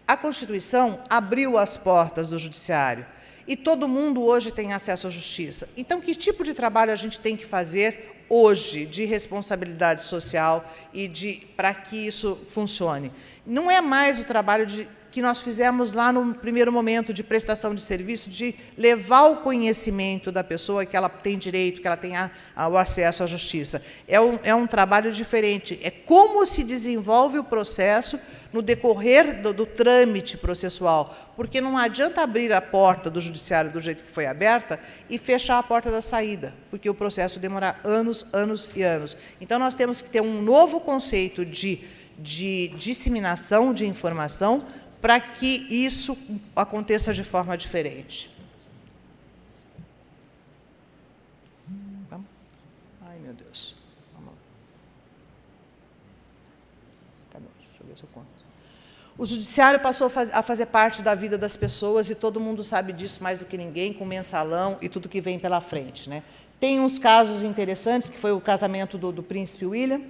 F: a Constituição abriu as portas do judiciário e todo mundo hoje tem acesso à justiça. Então, que tipo de trabalho a gente tem que fazer hoje de responsabilidade social e para que isso funcione? Não é mais o trabalho que nós fizemos lá no primeiro momento de prestação de serviço, de levar o conhecimento da pessoa que ela tem direito, que ela tenha o acesso à justiça. É um trabalho diferente. É como se desenvolve o processo no decorrer do trâmite processual, porque não adianta abrir a porta do judiciário do jeito que foi aberta e fechar a porta da saída, porque o processo demora anos, anos e anos. Então, nós temos que ter um novo conceito de disseminação de informação para que isso aconteça de forma diferente. Ai, meu Deus. Vamos lá. Tá bom, deixa eu ver se eu conto. O judiciário passou a fazer parte da vida das pessoas e todo mundo sabe disso mais do que ninguém, com mensalão e tudo que vem pela frente, né? Tem uns casos interessantes, que foi o casamento do príncipe William,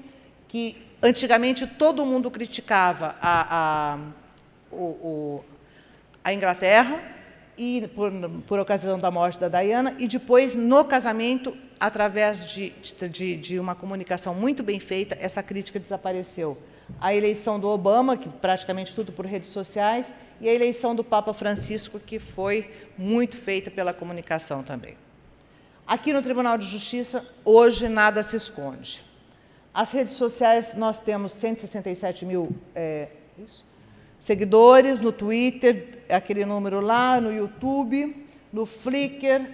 F: que antigamente todo mundo criticava a Inglaterra e por ocasião da morte da Diana, e depois, no casamento, através de uma comunicação muito bem feita, essa crítica desapareceu. A eleição do Obama, que praticamente tudo por redes sociais, e a eleição do Papa Francisco, que foi muito feita pela comunicação também. Aqui no Tribunal de Justiça, hoje nada se esconde. As redes sociais, nós temos 167 mil seguidores no Twitter, aquele número lá, no YouTube, no Flickr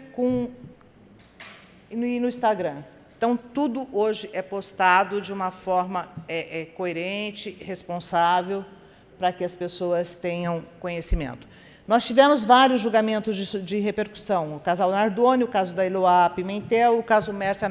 F: e no Instagram. Então, tudo hoje é postado de uma forma coerente, responsável, para que as pessoas tenham conhecimento. Nós tivemos vários julgamentos de repercussão, o caso Nardoni, o caso da Eloá Pimentel, o caso Mércia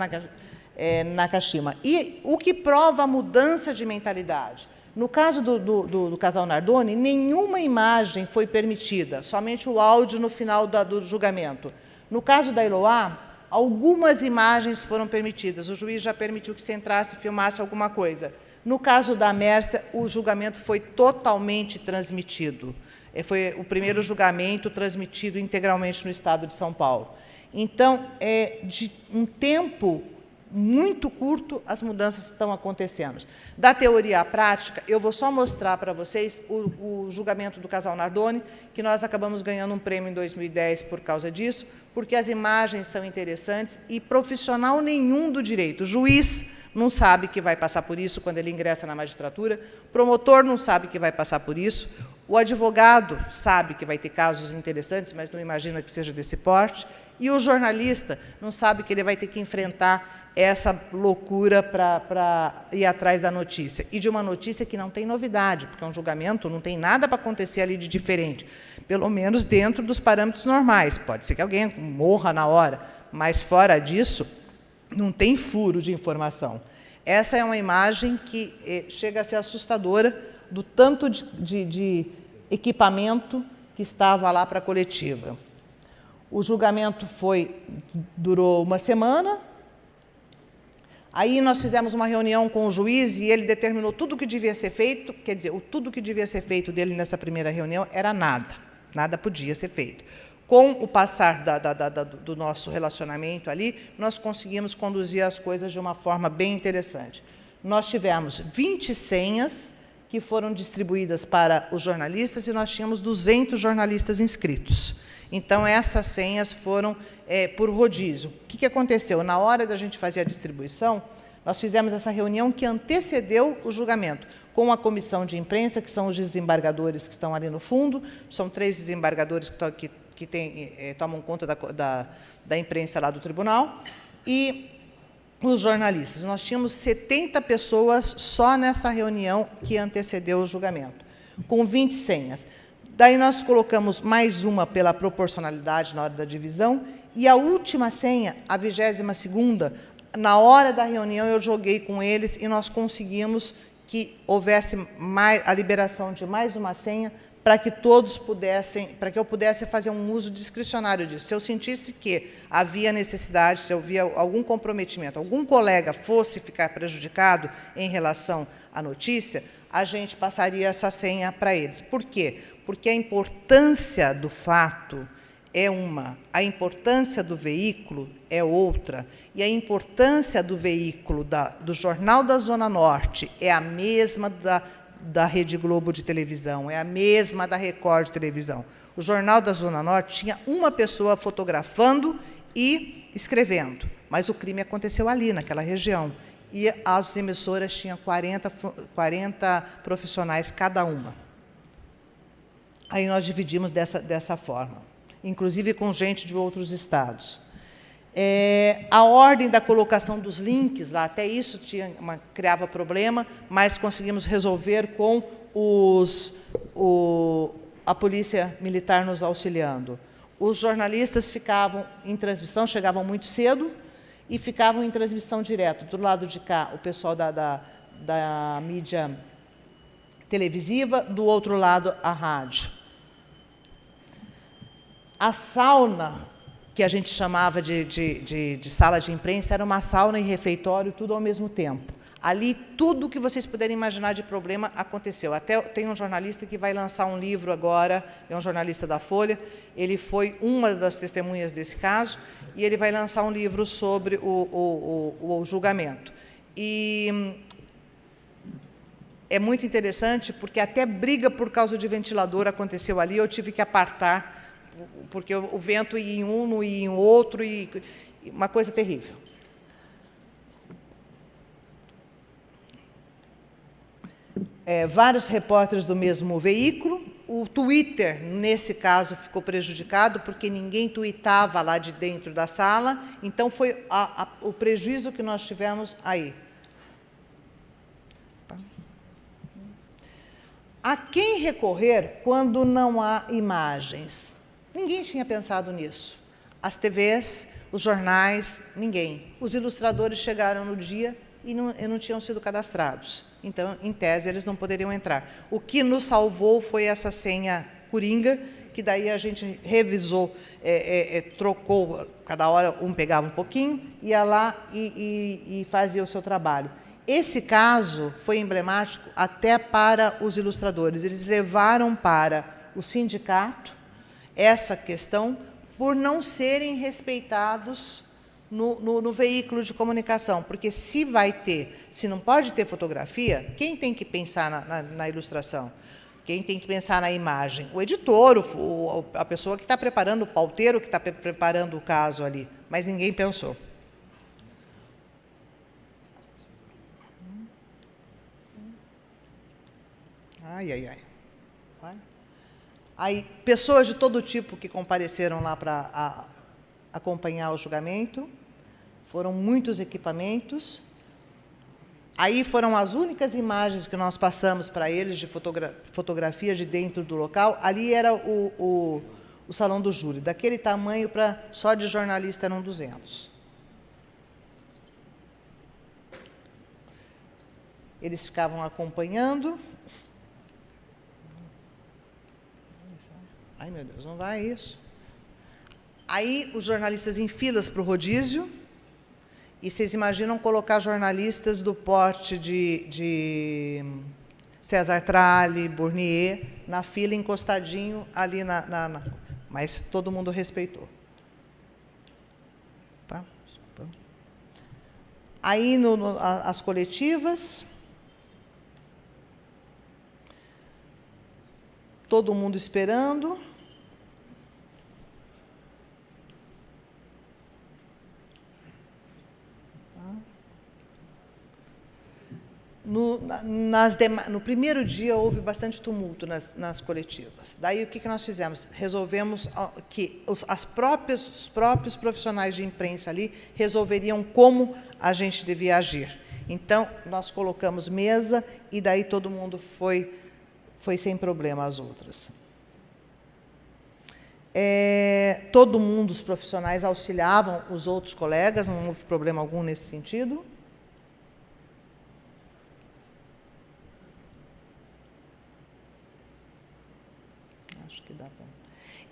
F: Nakashima. E o que prova a mudança de mentalidade? No caso do casal Nardoni, nenhuma imagem foi permitida, somente o áudio no final do julgamento. No caso da Eloá, algumas imagens foram permitidas. O juiz já permitiu que você entrasse e filmasse alguma coisa. No caso da Mércia, o julgamento foi totalmente transmitido. Foi o primeiro julgamento transmitido integralmente no estado de São Paulo. Então, de um tempo muito curto, as mudanças estão acontecendo. Da teoria à prática, eu vou só mostrar para vocês o julgamento do casal Nardoni, que nós acabamos ganhando um prêmio em 2010 por causa disso, porque as imagens são interessantes e profissional nenhum do direito. O juiz não sabe que vai passar por isso quando ele ingressa na magistratura, o promotor não sabe que vai passar por isso, o advogado sabe que vai ter casos interessantes, mas não imagina que seja desse porte, e o jornalista não sabe que ele vai ter que enfrentar essa loucura para ir atrás da notícia. E de uma notícia que não tem novidade, porque é um julgamento, não tem nada para acontecer ali de diferente, pelo menos dentro dos parâmetros normais. Pode ser que alguém morra na hora, mas, fora disso, não tem furo de informação. Essa é uma imagem que chega a ser assustadora do tanto de equipamento que estava lá para a coletiva. O julgamento durou uma semana. Aí nós fizemos uma reunião com o juiz e ele determinou tudo o que devia ser feito, quer dizer, tudo o que devia ser feito dele nessa primeira reunião era nada podia ser feito. Com o passar do nosso relacionamento ali, nós conseguimos conduzir as coisas de uma forma bem interessante. Nós tivemos 20 senhas que foram distribuídas para os jornalistas e nós tínhamos 200 jornalistas inscritos. Então, essas senhas foram por rodízio. O que aconteceu? Na hora da gente fazer a distribuição, nós fizemos essa reunião que antecedeu o julgamento, com a comissão de imprensa, que são os desembargadores que estão ali no fundo, são 3 desembargadores que tomam conta da imprensa lá do tribunal, e os jornalistas. Nós tínhamos 70 pessoas só nessa reunião que antecedeu o julgamento, com 20 senhas. Daí nós colocamos mais uma pela proporcionalidade na hora da divisão, e a última senha, a 22ª, na hora da reunião eu joguei com eles e nós conseguimos que houvesse a liberação de mais uma senha para que todos pudessem, para que eu pudesse fazer um uso discricionário disso. Se eu sentisse que havia necessidade, se eu via algum comprometimento, algum colega fosse ficar prejudicado em relação à notícia, a gente passaria essa senha para eles. Por quê? Porque a importância do fato é uma, a importância do veículo é outra, e a importância do veículo do Jornal da Zona Norte é a mesma da Rede Globo de televisão, é a mesma da Record de televisão. O Jornal da Zona Norte tinha uma pessoa fotografando e escrevendo, mas o crime aconteceu ali, naquela região. E as emissoras tinham 40 profissionais cada uma. Aí nós dividimos dessa forma, inclusive com gente de outros estados. A ordem da colocação dos links, lá, até isso criava problema, mas conseguimos resolver com a Polícia Militar nos auxiliando. Os jornalistas ficavam em transmissão, chegavam muito cedo, e ficavam em transmissão direto. Do lado de cá, o pessoal da mídia televisiva, do outro lado, a rádio. A sauna, que a gente chamava de sala de imprensa, era uma sauna e refeitório, tudo ao mesmo tempo. Ali, tudo que vocês puderem imaginar de problema aconteceu. Até tem um jornalista que vai lançar um livro agora, é um jornalista da Folha, ele foi uma das testemunhas desse caso, e ele vai lançar um livro sobre o julgamento. E é muito interessante, porque até briga por causa de ventilador aconteceu ali, eu tive que apartar, porque o vento ia em um, não ia em outro, e uma coisa terrível. Vários repórteres do mesmo veículo. O Twitter, nesse caso, ficou prejudicado, porque ninguém tuitava lá de dentro da sala, então foi o prejuízo que nós tivemos aí. A quem recorrer quando não há imagens? Ninguém tinha pensado nisso. As TVs, os jornais, ninguém. Os ilustradores chegaram no dia e não tinham sido cadastrados. Então, em tese, eles não poderiam entrar. O que nos salvou foi essa senha coringa, que daí a gente revisou, trocou, cada hora um pegava um pouquinho, ia lá e fazia o seu trabalho. Esse caso foi emblemático até para os ilustradores. Eles levaram para o sindicato essa questão por não serem respeitados no veículo de comunicação, porque se não pode ter fotografia, quem tem que pensar na ilustração? Quem tem que pensar na imagem? O editor, a pessoa que está preparando, o pauteiro que está preparando o caso ali, mas ninguém pensou. Aí, pessoas de todo tipo que compareceram lá para acompanhar o julgamento, foram muitos equipamentos. Aí foram as únicas imagens que nós passamos para eles de fotografia de dentro do local. Ali era o salão do júri, daquele tamanho, só de jornalista eram 200. Eles ficavam acompanhando. Ai, meu Deus, não vai isso. Aí, os jornalistas em filas para o rodízio, e vocês imaginam colocar jornalistas do porte de César Tralli, Bournier, na fila, encostadinho ali mas todo mundo respeitou. Tá? Aí, as coletivas, todo mundo esperando. No primeiro dia, houve bastante tumulto nas coletivas. Daí, o que nós fizemos? Resolvemos que os próprios profissionais de imprensa ali resolveriam como a gente devia agir. Então, nós colocamos mesa e daí todo mundo foi sem problema as outras. Todo mundo, os profissionais, auxiliavam os outros colegas, não houve problema algum nesse sentido.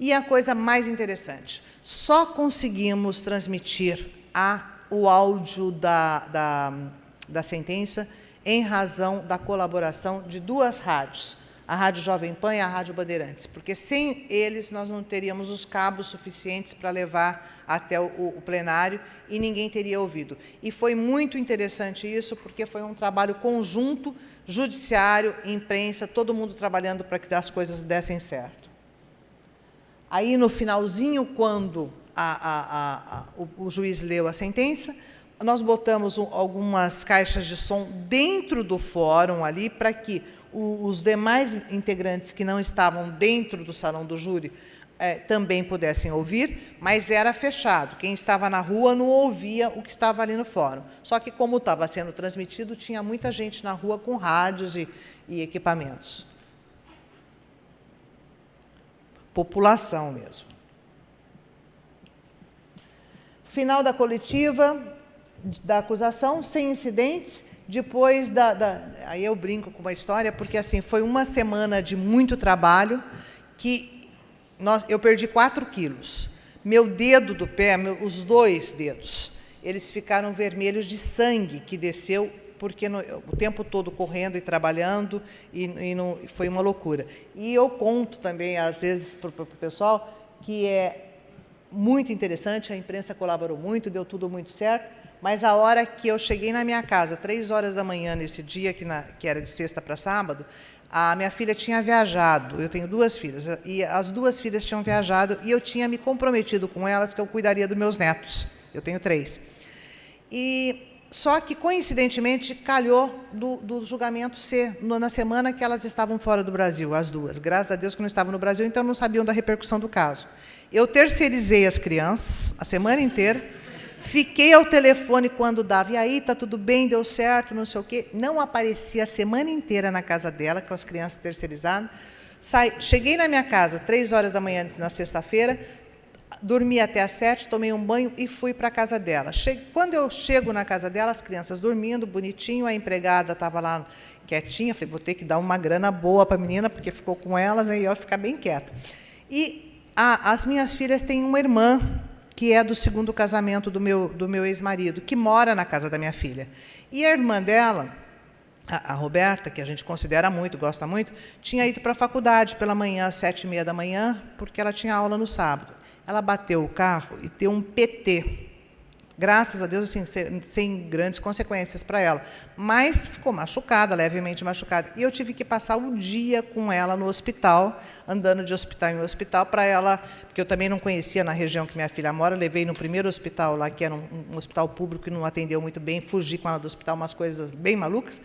F: E a coisa mais interessante, só conseguimos transmitir o áudio da sentença em razão da colaboração de 2 rádios, a Rádio Jovem Pan e a Rádio Bandeirantes, porque sem eles nós não teríamos os cabos suficientes para levar até o plenário e ninguém teria ouvido. E foi muito interessante isso, porque foi um trabalho conjunto, judiciário, imprensa, todo mundo trabalhando para que as coisas dessem certo. Aí, no finalzinho, quando o juiz leu a sentença, nós botamos algumas caixas de som dentro do fórum ali, para que os demais integrantes que não estavam dentro do salão do júri também pudessem ouvir, mas era fechado. Quem estava na rua não ouvia o que estava ali no fórum. Só que, como estava sendo transmitido, tinha muita gente na rua com rádios e equipamentos. População mesmo. Final da coletiva, da acusação, sem incidentes. Depois aí eu brinco com uma história, porque assim, foi uma semana de muito trabalho, que eu perdi 4 quilos. Meu dedo do pé, os 2 dedos, eles ficaram vermelhos de sangue que desceu, porque o tempo todo correndo e trabalhando, e não, foi uma loucura. E eu conto também, às vezes, para o pessoal, que é muito interessante, a imprensa colaborou muito, deu tudo muito certo, mas a hora que eu cheguei na minha casa, 3 horas da manhã, nesse dia, que era de sexta para sábado, a minha filha tinha viajado, eu tenho 2 filhas, e as 2 filhas tinham viajado, e eu tinha me comprometido com elas que eu cuidaria dos meus netos. Eu tenho 3. Só que, coincidentemente, calhou do julgamento ser na semana que elas estavam fora do Brasil, as 2. Graças a Deus que não estavam no Brasil, então não sabiam da repercussão do caso. Eu terceirizei as crianças a semana inteira, fiquei ao telefone quando dava, e aí, está tudo bem, deu certo, não sei o quê. Não aparecia a semana inteira na casa dela, com as crianças terceirizadas. Cheguei na minha casa, 3 horas da manhã, na sexta-feira, dormi até às 7, tomei um banho e fui para a casa dela. Quando eu chego na casa dela, as crianças dormindo, bonitinho, a empregada estava lá quietinha, falei, vou ter que dar uma grana boa para a menina, porque ficou com elas, aí eu ia ficar bem quieta. E as minhas filhas têm uma irmã, que é do 2º casamento do meu ex-marido, que mora na casa da minha filha. E a irmã dela, a Roberta, que a gente considera muito, gosta muito, tinha ido para a faculdade pela manhã, às 7h30 da manhã, porque ela tinha aula no sábado. Ela bateu o carro e deu um PT. Graças a Deus, assim, sem grandes consequências para ela. Mas ficou machucada, levemente machucada. E eu tive que passar o dia com ela no hospital, andando de hospital em hospital, para ela, porque eu também não conhecia na região que minha filha mora, levei no primeiro hospital lá, que era um hospital público que não atendeu muito bem, fugi com ela do hospital, umas coisas bem malucas.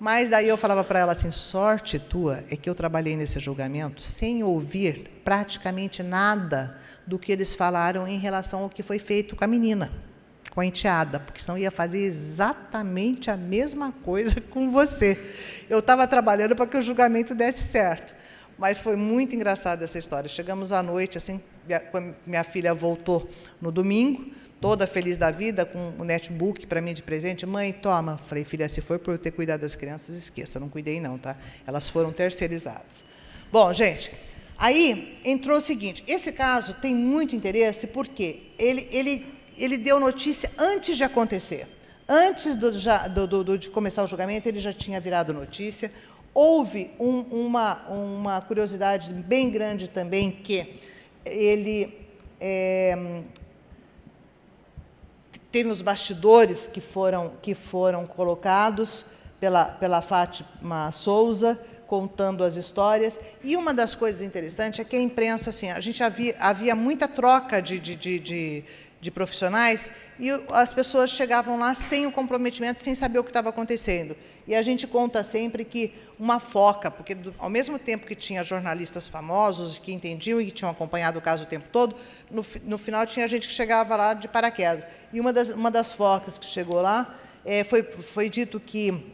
F: Mas daí eu falava para ela assim, sorte tua é que eu trabalhei nesse julgamento sem ouvir praticamente nada do que eles falaram em relação ao que foi feito com a menina, com a enteada, porque senão ia fazer exatamente a mesma coisa com você. Eu estava trabalhando para que o julgamento desse certo, mas foi muito engraçada essa história. Chegamos à noite, assim, minha filha voltou no domingo, toda feliz da vida, com o netbook para mim de presente. Mãe, toma. Falei, filha, se for por eu ter cuidado das crianças, esqueça, não cuidei não, tá? Elas foram terceirizadas. Bom, gente, aí entrou o seguinte, esse caso tem muito interesse porque ele deu notícia antes de acontecer. Antes de começar o julgamento, ele já tinha virado notícia. Houve uma curiosidade bem grande também, que ele teve os bastidores que foram colocados pela Fátima Souza, contando as histórias. E uma das coisas interessantes é que a imprensa, assim, a gente havia muita troca de profissionais e as pessoas chegavam lá sem o comprometimento, sem saber o que estava acontecendo. E a gente conta sempre que uma foca, porque ao mesmo tempo que tinha jornalistas famosos que entendiam e que tinham acompanhado o caso o tempo todo, no final tinha gente que chegava lá de paraquedas. E uma das focas que chegou lá, foi dito que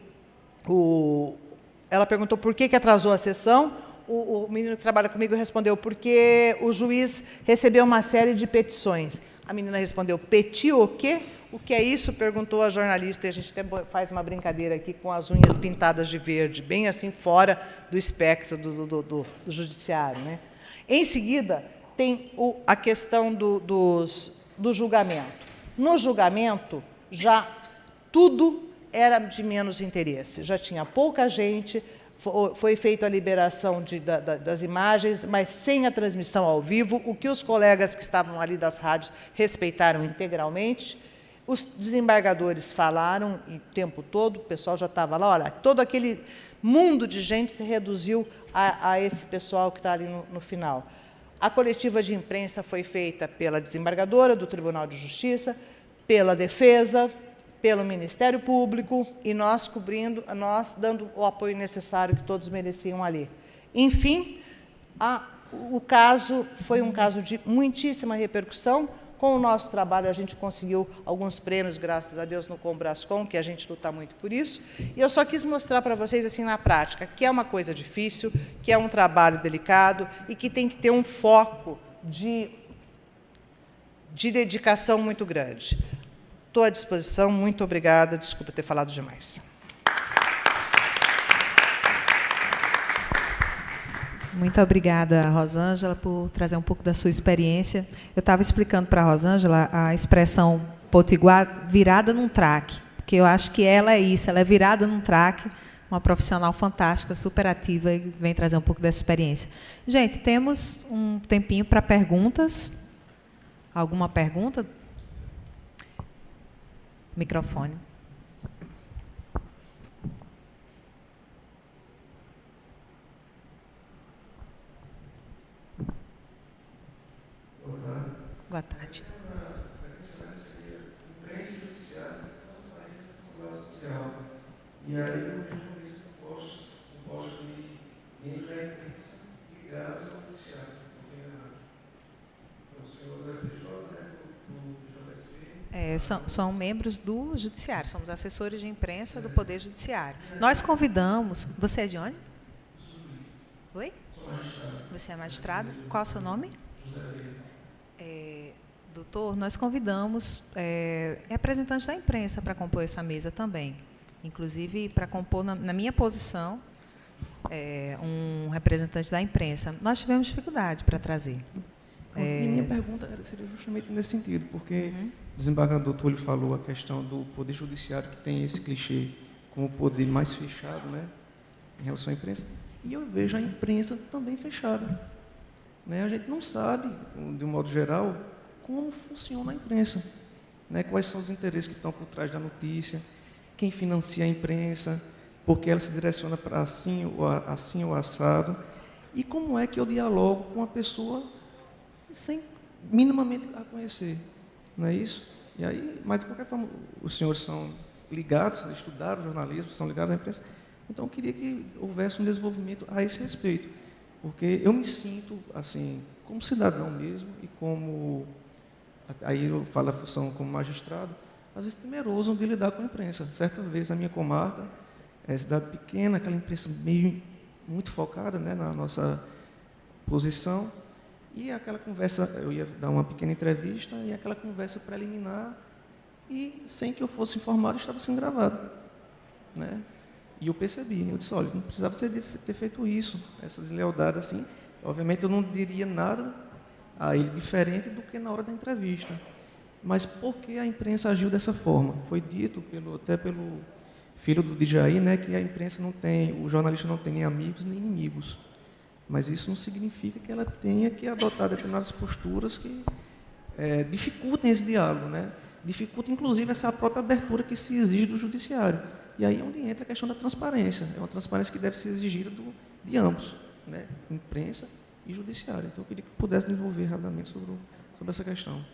F: ela perguntou por que atrasou a sessão. O menino que trabalha comigo respondeu porque o juiz recebeu uma série de petições. A menina respondeu, peti o quê? O que é isso? Perguntou a jornalista, e a gente até faz uma brincadeira aqui com as unhas pintadas de verde, bem assim fora do espectro do judiciário, né? Em seguida, tem a questão do julgamento. No julgamento, já tudo era de menos interesse, já tinha pouca gente, foi feita a liberação das imagens, mas sem a transmissão ao vivo, o que os colegas que estavam ali das rádios respeitaram integralmente. Os desembargadores falaram o tempo todo, o pessoal já estava lá, olha, todo aquele mundo de gente se reduziu a esse pessoal que está ali no final. A coletiva de imprensa foi feita pela desembargadora do Tribunal de Justiça, pela defesa, pelo Ministério Público, e nós dando o apoio necessário que todos mereciam ali. Enfim, o caso foi um caso de muitíssima repercussão. Com o nosso trabalho, a gente conseguiu alguns prêmios, graças a Deus, no Combrascom, que a gente luta muito por isso. E eu só quis mostrar para vocês, assim, na prática, que é uma coisa difícil, que é um trabalho delicado e que tem que ter um foco de dedicação muito grande. Estou à disposição, muito obrigada, desculpa ter falado demais.
B: Muito obrigada, Rosângela, por trazer um pouco da sua experiência. Eu estava explicando para a Rosângela a expressão potiguar virada num traque, porque eu acho que ela é isso, ela é virada num traque, uma profissional fantástica, super ativa, e vem trazer um pouco dessa experiência. Gente, temos um tempinho para perguntas. Alguma pergunta? Microfone. Boa tarde.
G: Imprensa e judiciário, transparência e responsabilidade social. E aí, os jornalistas compostos de membros da imprensa ligados ao judiciário. O senhor do STJ, né, do JSP.
B: São membros do Judiciário, somos assessores de imprensa do Poder Judiciário. Nós convidamos... Você é de onde? Oi?
G: Sou magistrado.
B: Você é magistrado? Qual é o seu nome?
G: José Vieira.
B: Doutor, nós convidamos representantes da imprensa para compor essa mesa também. Inclusive, para compor, na minha posição, um representante da imprensa. Nós tivemos dificuldade para trazer.
G: E minha pergunta seria justamente nesse sentido, porque o desembargador Túlio falou a questão do Poder Judiciário, que tem esse clichê como o poder mais fechado, né, em relação à imprensa, e eu vejo a imprensa também fechada. Né? A gente não sabe, de um modo geral, como funciona a imprensa, né? Quais são os interesses que estão por trás da notícia, quem financia a imprensa, porque ela se direciona para assim ou assado, e como é que eu dialogo com a pessoa sem minimamente a conhecer, não é isso? E aí, mas de qualquer forma, os senhores são ligados, estudaram jornalismo, são ligados à imprensa, então eu queria que houvesse um desenvolvimento a esse respeito, porque eu me sinto, assim, como cidadão mesmo e como, aí eu falo a função como magistrado, às vezes temeroso de lidar com a imprensa. Certa vez, na minha comarca, cidade pequena, aquela imprensa muito focada, né, na nossa posição, e aquela conversa, eu ia dar uma pequena entrevista, e aquela conversa preliminar, e sem que eu fosse informado, estava sendo gravado, né? E eu percebi, eu disse, olha, não precisava ter feito isso, essa deslealdade assim. Obviamente, eu não diria nada a ele diferente do que na hora da entrevista. Mas por que a imprensa agiu dessa forma? Foi dito até pelo filho do Djaí, né, que a imprensa não tem, o jornalista não tem nem amigos nem inimigos. Mas isso não significa que ela tenha que adotar determinadas posturas que dificultem esse diálogo, né? Dificulta, inclusive, essa própria abertura que se exige do judiciário. E aí é onde entra a questão da transparência. É uma transparência que deve ser exigida de ambos, né? Imprensa e judiciário. Então, eu queria que pudesse desenvolver rapidamente sobre essa questão.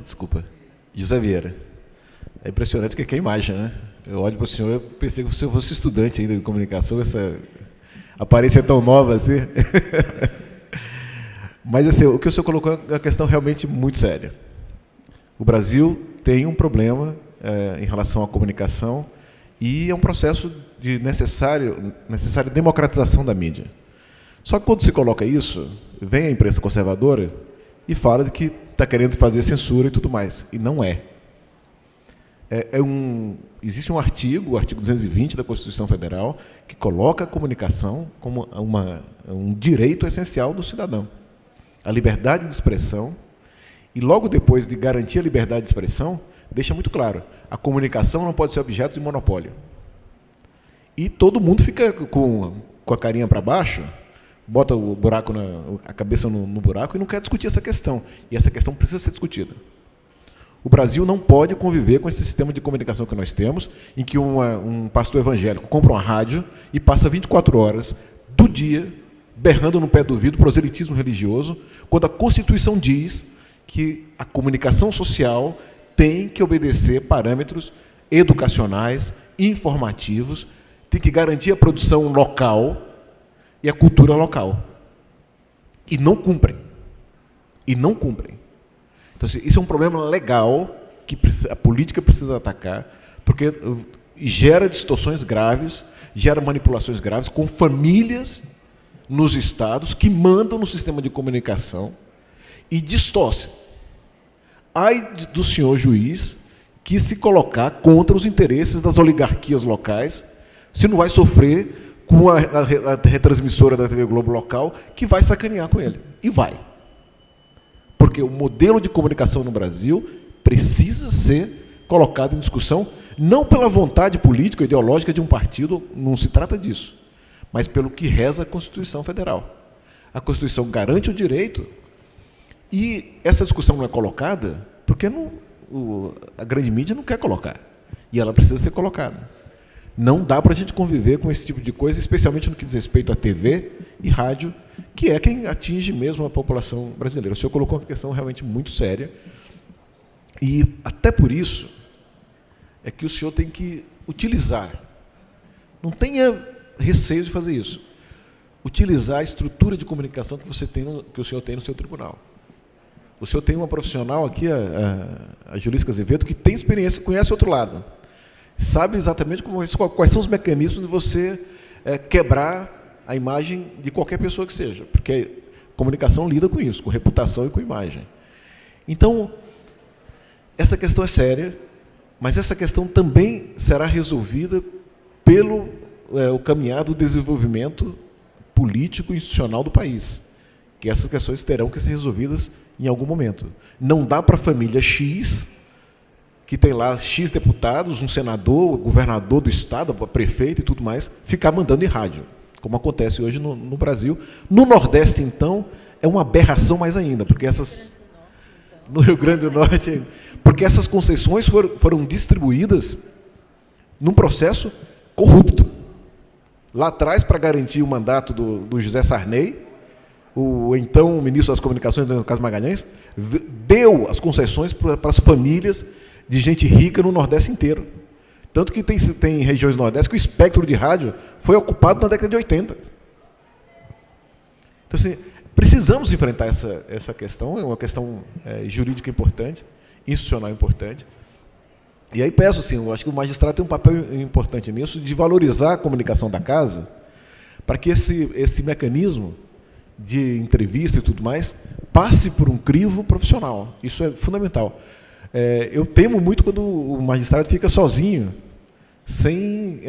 E: Desculpa, José Vieira. É impressionante que é a imagem, né? Eu olho para o senhor, eu pensei que o senhor fosse estudante ainda de comunicação, essa aparência tão nova assim. Mas assim, o que o senhor colocou é uma questão realmente muito séria. O Brasil tem um problema em relação à comunicação e é um processo de necessária democratização da mídia. Só que quando se coloca isso, vem a imprensa conservadora e fala de que está querendo fazer censura e tudo mais. E não é. Existe um artigo, o artigo 220 da Constituição Federal, que coloca a comunicação como um direito essencial do cidadão. A liberdade de expressão, e logo depois de garantir a liberdade de expressão, deixa muito claro, a comunicação não pode ser objeto de monopólio. E todo mundo fica com a carinha para baixo, bota o buraco a cabeça no buraco e não quer discutir essa questão. E essa questão precisa ser discutida. O Brasil não pode conviver com esse sistema de comunicação que nós temos, em que um pastor evangélico compra uma rádio e passa 24 horas do dia berrando no pé do ouvido proselitismo religioso, quando a Constituição diz que a comunicação social tem que obedecer parâmetros educacionais, informativos, tem que garantir a produção local e a cultura local. E não cumprem. E não cumprem. Então, isso é um problema legal que a política precisa atacar, porque gera distorções graves, gera manipulações graves com famílias nos estados que mandam no sistema de comunicação e distorcem. Ai do senhor juiz que se colocar contra os interesses das oligarquias locais, se não vai sofrer com a retransmissora da TV Globo local, que vai sacanear com ele. E vai. Porque o modelo de comunicação no Brasil precisa ser colocado em discussão, não pela vontade política ou ideológica de um partido, não se trata disso, mas pelo que reza a Constituição Federal. A Constituição garante o direito e essa discussão não é colocada porque a grande mídia não quer colocar. E ela precisa ser colocada. Não dá para a gente conviver com esse tipo de coisa, especialmente no que diz respeito à TV e rádio, que é quem atinge mesmo a população brasileira. O senhor colocou uma questão realmente muito séria. E, até por isso, é que o senhor tem que utilizar. Não tenha receio de fazer isso. Utilizar a estrutura de comunicação que o senhor tem no seu tribunal. O senhor tem uma profissional aqui, a Julísca Azevedo, que tem experiência, conhece o outro lado. Sabe exatamente quais são os mecanismos de você quebrar a imagem de qualquer pessoa que seja, porque a comunicação lida com isso, com reputação e com imagem. Então, essa questão é séria, mas essa questão também será resolvida pelo o caminhar do desenvolvimento político e institucional do país, que essas questões terão que ser resolvidas em algum momento. Não dá para a família X, que tem lá X deputados, um senador, o governador do estado, o prefeito e tudo mais, ficar mandando em rádio, como acontece hoje no Brasil. No Nordeste, então, é uma aberração mais ainda, porque no Rio Grande do Norte, porque essas concessões foram distribuídas num processo corrupto. Lá atrás, para garantir o mandato do José Sarney, o então ministro das Comunicações, Daniel Carlos Magalhães, deu as concessões para as famílias de gente rica no Nordeste inteiro. Tanto que tem regiões do Nordeste que o espectro de rádio foi ocupado na década de 80. Então, assim, precisamos enfrentar essa questão, é uma questão jurídica importante, institucional importante. E aí peço, assim, eu acho que o magistrado tem um papel importante nisso, de valorizar a comunicação da casa, para que esse mecanismo de entrevista e tudo mais passe por um crivo profissional. Isso é fundamental. Eu temo muito quando o magistrado fica sozinho, sem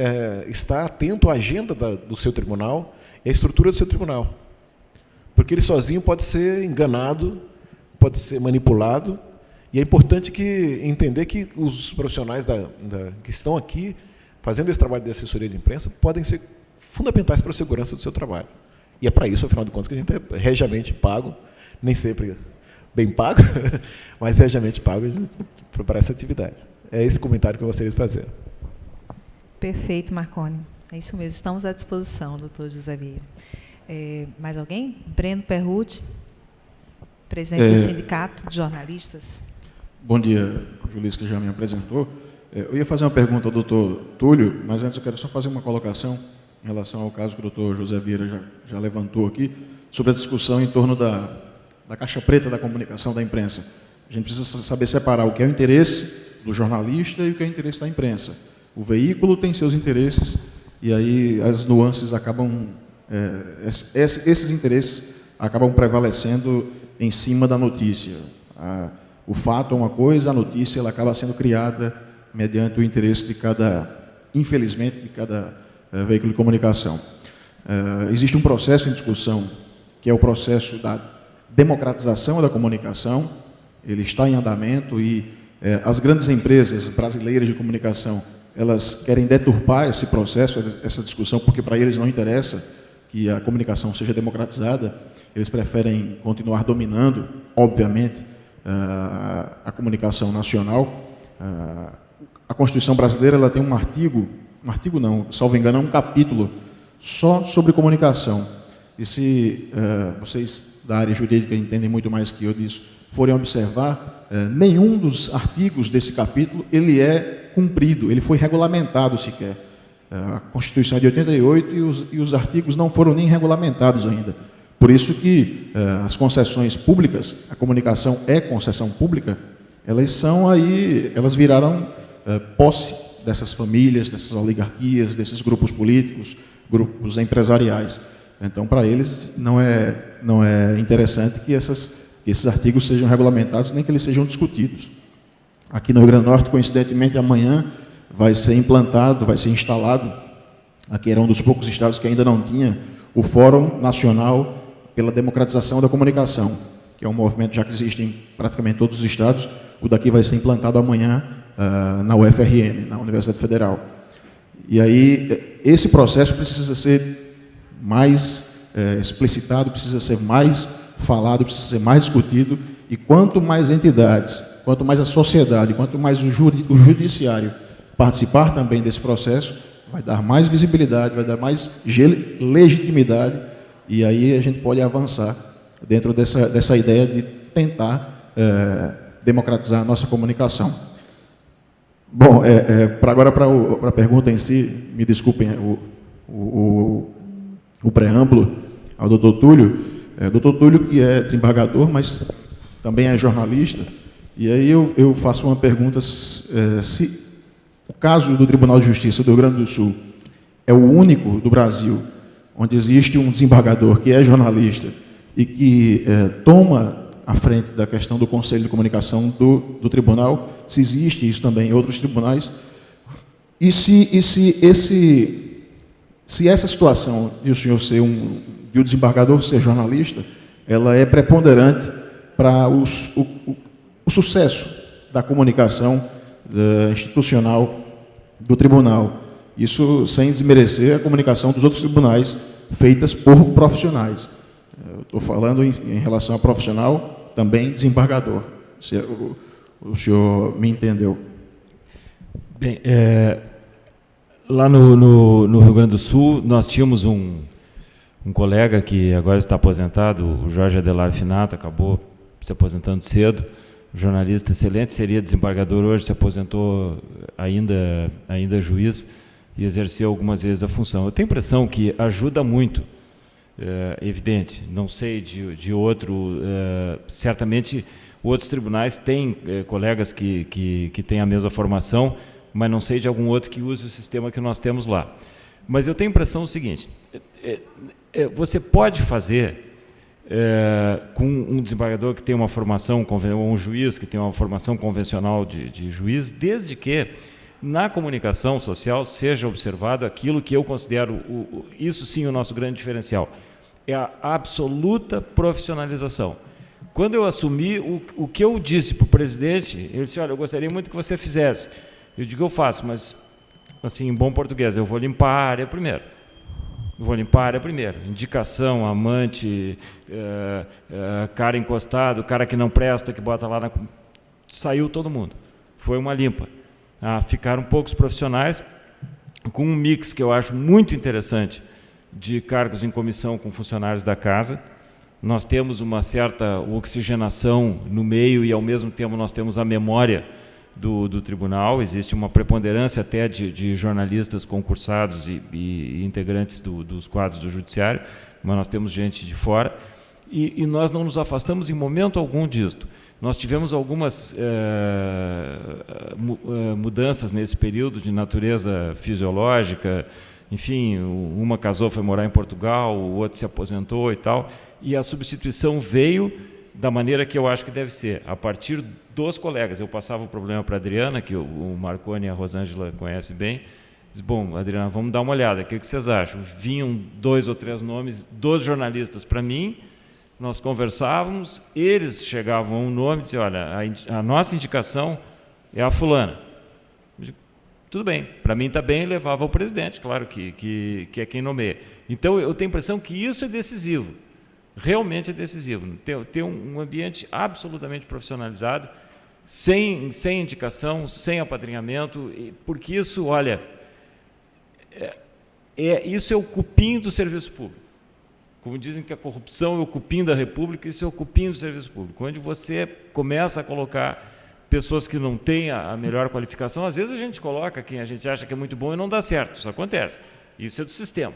E: estar atento à agenda do seu tribunal e à estrutura do seu tribunal. Porque ele sozinho pode ser enganado, pode ser manipulado, e é importante entender que os profissionais que estão aqui fazendo esse trabalho de assessoria de imprensa podem ser fundamentais para a segurança do seu trabalho. E é para isso, afinal de contas, que a gente é regiamente pago, nem sempre bem pago, mas regiamente pago para essa atividade. É esse comentário que eu gostaria de fazer.
B: Perfeito, Marconi. É isso mesmo, estamos à disposição, doutor José Vieira. Mais alguém? Breno Perrucci, presidente do Sindicato de Jornalistas.
H: Bom dia, Julísca, que já me apresentou. Eu ia fazer uma pergunta ao doutor Túlio, mas antes eu quero só fazer uma colocação em relação ao caso que o doutor José Vieira já levantou aqui, sobre a discussão em torno da caixa preta da comunicação da imprensa. A gente precisa saber separar o que é o interesse do jornalista e o que é o interesse da imprensa. O veículo tem seus interesses e aí as nuances acabam... esses interesses acabam prevalecendo em cima da notícia. O fato é uma coisa, a notícia ela acaba sendo criada mediante o interesse de infelizmente, de cada veículo de comunicação. Existe um processo em discussão, que é o processo da democratização da comunicação, ele está em andamento e As grandes empresas brasileiras de comunicação, elas querem deturpar esse processo, essa discussão, porque para eles não interessa que a comunicação seja democratizada, eles preferem continuar dominando, obviamente, a comunicação nacional. A Constituição brasileira ela tem um artigo não, salvo engano, é um capítulo só sobre comunicação. E se vocês da área jurídica entendem muito mais que eu disso, forem observar, nenhum dos artigos desse capítulo ele é cumprido, ele foi regulamentado sequer. A Constituição é de 88 e os artigos não foram nem regulamentados ainda. Por isso que as concessões públicas, a comunicação é concessão pública, elas viraram posse dessas famílias, dessas oligarquias, desses grupos políticos, grupos empresariais. Então, para eles, não é interessante que esses artigos sejam regulamentados, nem que eles sejam discutidos. Aqui no Rio Grande do Norte, coincidentemente, amanhã vai ser instalado, aqui era um dos poucos estados que ainda não tinha, o Fórum Nacional pela Democratização da Comunicação, que é um movimento já que existe em praticamente todos os estados. O daqui vai ser implantado amanhã na UFRN, na Universidade Federal. E aí, esse processo precisa ser mais explicitado, precisa ser mais falado, precisa ser mais discutido, e quanto mais entidades, quanto mais a sociedade, quanto mais o judiciário participar também desse processo, vai dar mais visibilidade, vai dar mais legitimidade, e aí a gente pode avançar dentro dessa ideia de tentar democratizar a nossa comunicação. Bom, agora para a pergunta em si, me desculpem o preâmbulo ao doutor Túlio. Doutor Túlio, que é desembargador, mas também é jornalista, e aí eu faço uma pergunta, se o caso do Tribunal de Justiça do Rio Grande do Sul é o único do Brasil onde existe um desembargador que é jornalista e que toma à frente da questão do Conselho de Comunicação do Tribunal, se existe isso também em outros tribunais, e se essa situação de o senhor ser de o desembargador ser jornalista, ela é preponderante para o sucesso da comunicação institucional do tribunal. Isso sem desmerecer a comunicação dos outros tribunais feitas por profissionais. Estou falando em relação a profissional, também desembargador. O senhor me entendeu?
C: Bem, lá no Rio Grande do Sul, nós tínhamos um colega que agora está aposentado, o Jorge Adelar Finato, acabou se aposentando cedo, jornalista excelente, seria desembargador hoje, se aposentou ainda juiz e exerceu algumas vezes a função. Eu tenho a impressão que ajuda muito, evidente, não sei de outro, certamente outros tribunais têm colegas que têm a mesma formação, mas não sei de algum outro que use o sistema que nós temos lá. Mas eu tenho a impressão seguinte, você pode fazer com um desembargador que tem uma formação, ou um juiz que tem uma formação convencional de juiz, desde que na comunicação social seja observado aquilo que eu considero, isso sim, o nosso grande diferencial, é a absoluta profissionalização. Quando eu assumi, o que eu disse para o presidente, ele disse, olha, eu gostaria muito que você fizesse. Eu digo, eu faço, mas, assim, em bom português, eu vou limpar a área primeiro. Indicação, amante, cara encostado, cara que não presta, que bota lá saiu todo mundo. Foi uma limpa. Ficaram poucos profissionais, com um mix que eu acho muito interessante de cargos em comissão com funcionários da casa. Nós temos uma certa oxigenação no meio e, ao mesmo tempo, nós temos a memória do tribunal. Existe uma preponderância até de jornalistas concursados e integrantes dos quadros do judiciário, mas nós temos gente de fora e nós não nos afastamos em momento algum disto. Nós tivemos algumas mudanças nesse período de natureza fisiológica, enfim, uma casou, foi morar em Portugal, o outro se aposentou e tal, e a substituição veio da maneira que eu acho que deve ser, a partir dos colegas. Eu passava o problema para a Adriana, que o Marconi e a Rosângela conhecem bem. Diz, bom, Adriana, vamos dar uma olhada, o que vocês acham? Vinham 2 ou 3 nomes dos jornalistas para mim, nós conversávamos, eles chegavam a um nome e diziam, olha, a nossa indicação é a fulana. Eu digo, tudo bem, para mim está bem, levava ao presidente, claro que é quem nomeia. Então, eu tenho a impressão que isso é decisivo, realmente é decisivo. Ter um ambiente absolutamente profissionalizado, sem indicação, sem apadrinhamento, porque isso, olha, isso é o cupim do serviço público. Como dizem que a corrupção é o cupim da República, isso é o cupim do serviço público. Onde você começa a colocar pessoas que não têm a melhor qualificação, às vezes a gente coloca quem a gente acha que é muito bom e não dá certo, isso acontece. Isso é do sistema.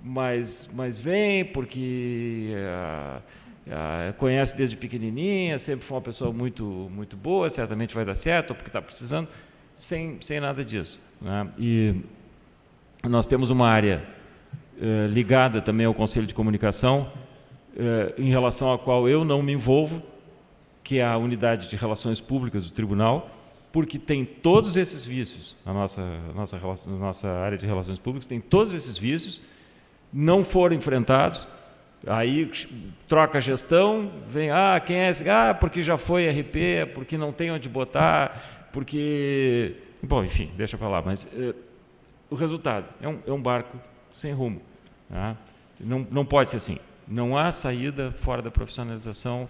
C: Mas vem porque conhece desde pequenininha, sempre foi uma pessoa muito, muito boa, certamente vai dar certo, ou porque está precisando, sem nada disso, né? E nós temos uma área ligada também ao Conselho de Comunicação, em relação à qual eu não me envolvo, que é a unidade de relações públicas do tribunal, porque tem todos esses vícios, a nossa área de relações públicas tem todos esses vícios, não foram enfrentados, aí troca a gestão, vem, quem é esse? Porque já foi RP, porque não tem onde botar, porque... Bom, enfim, deixa para lá, mas o resultado é um barco sem rumo, tá? Não pode ser assim, não há saída fora da profissionalização,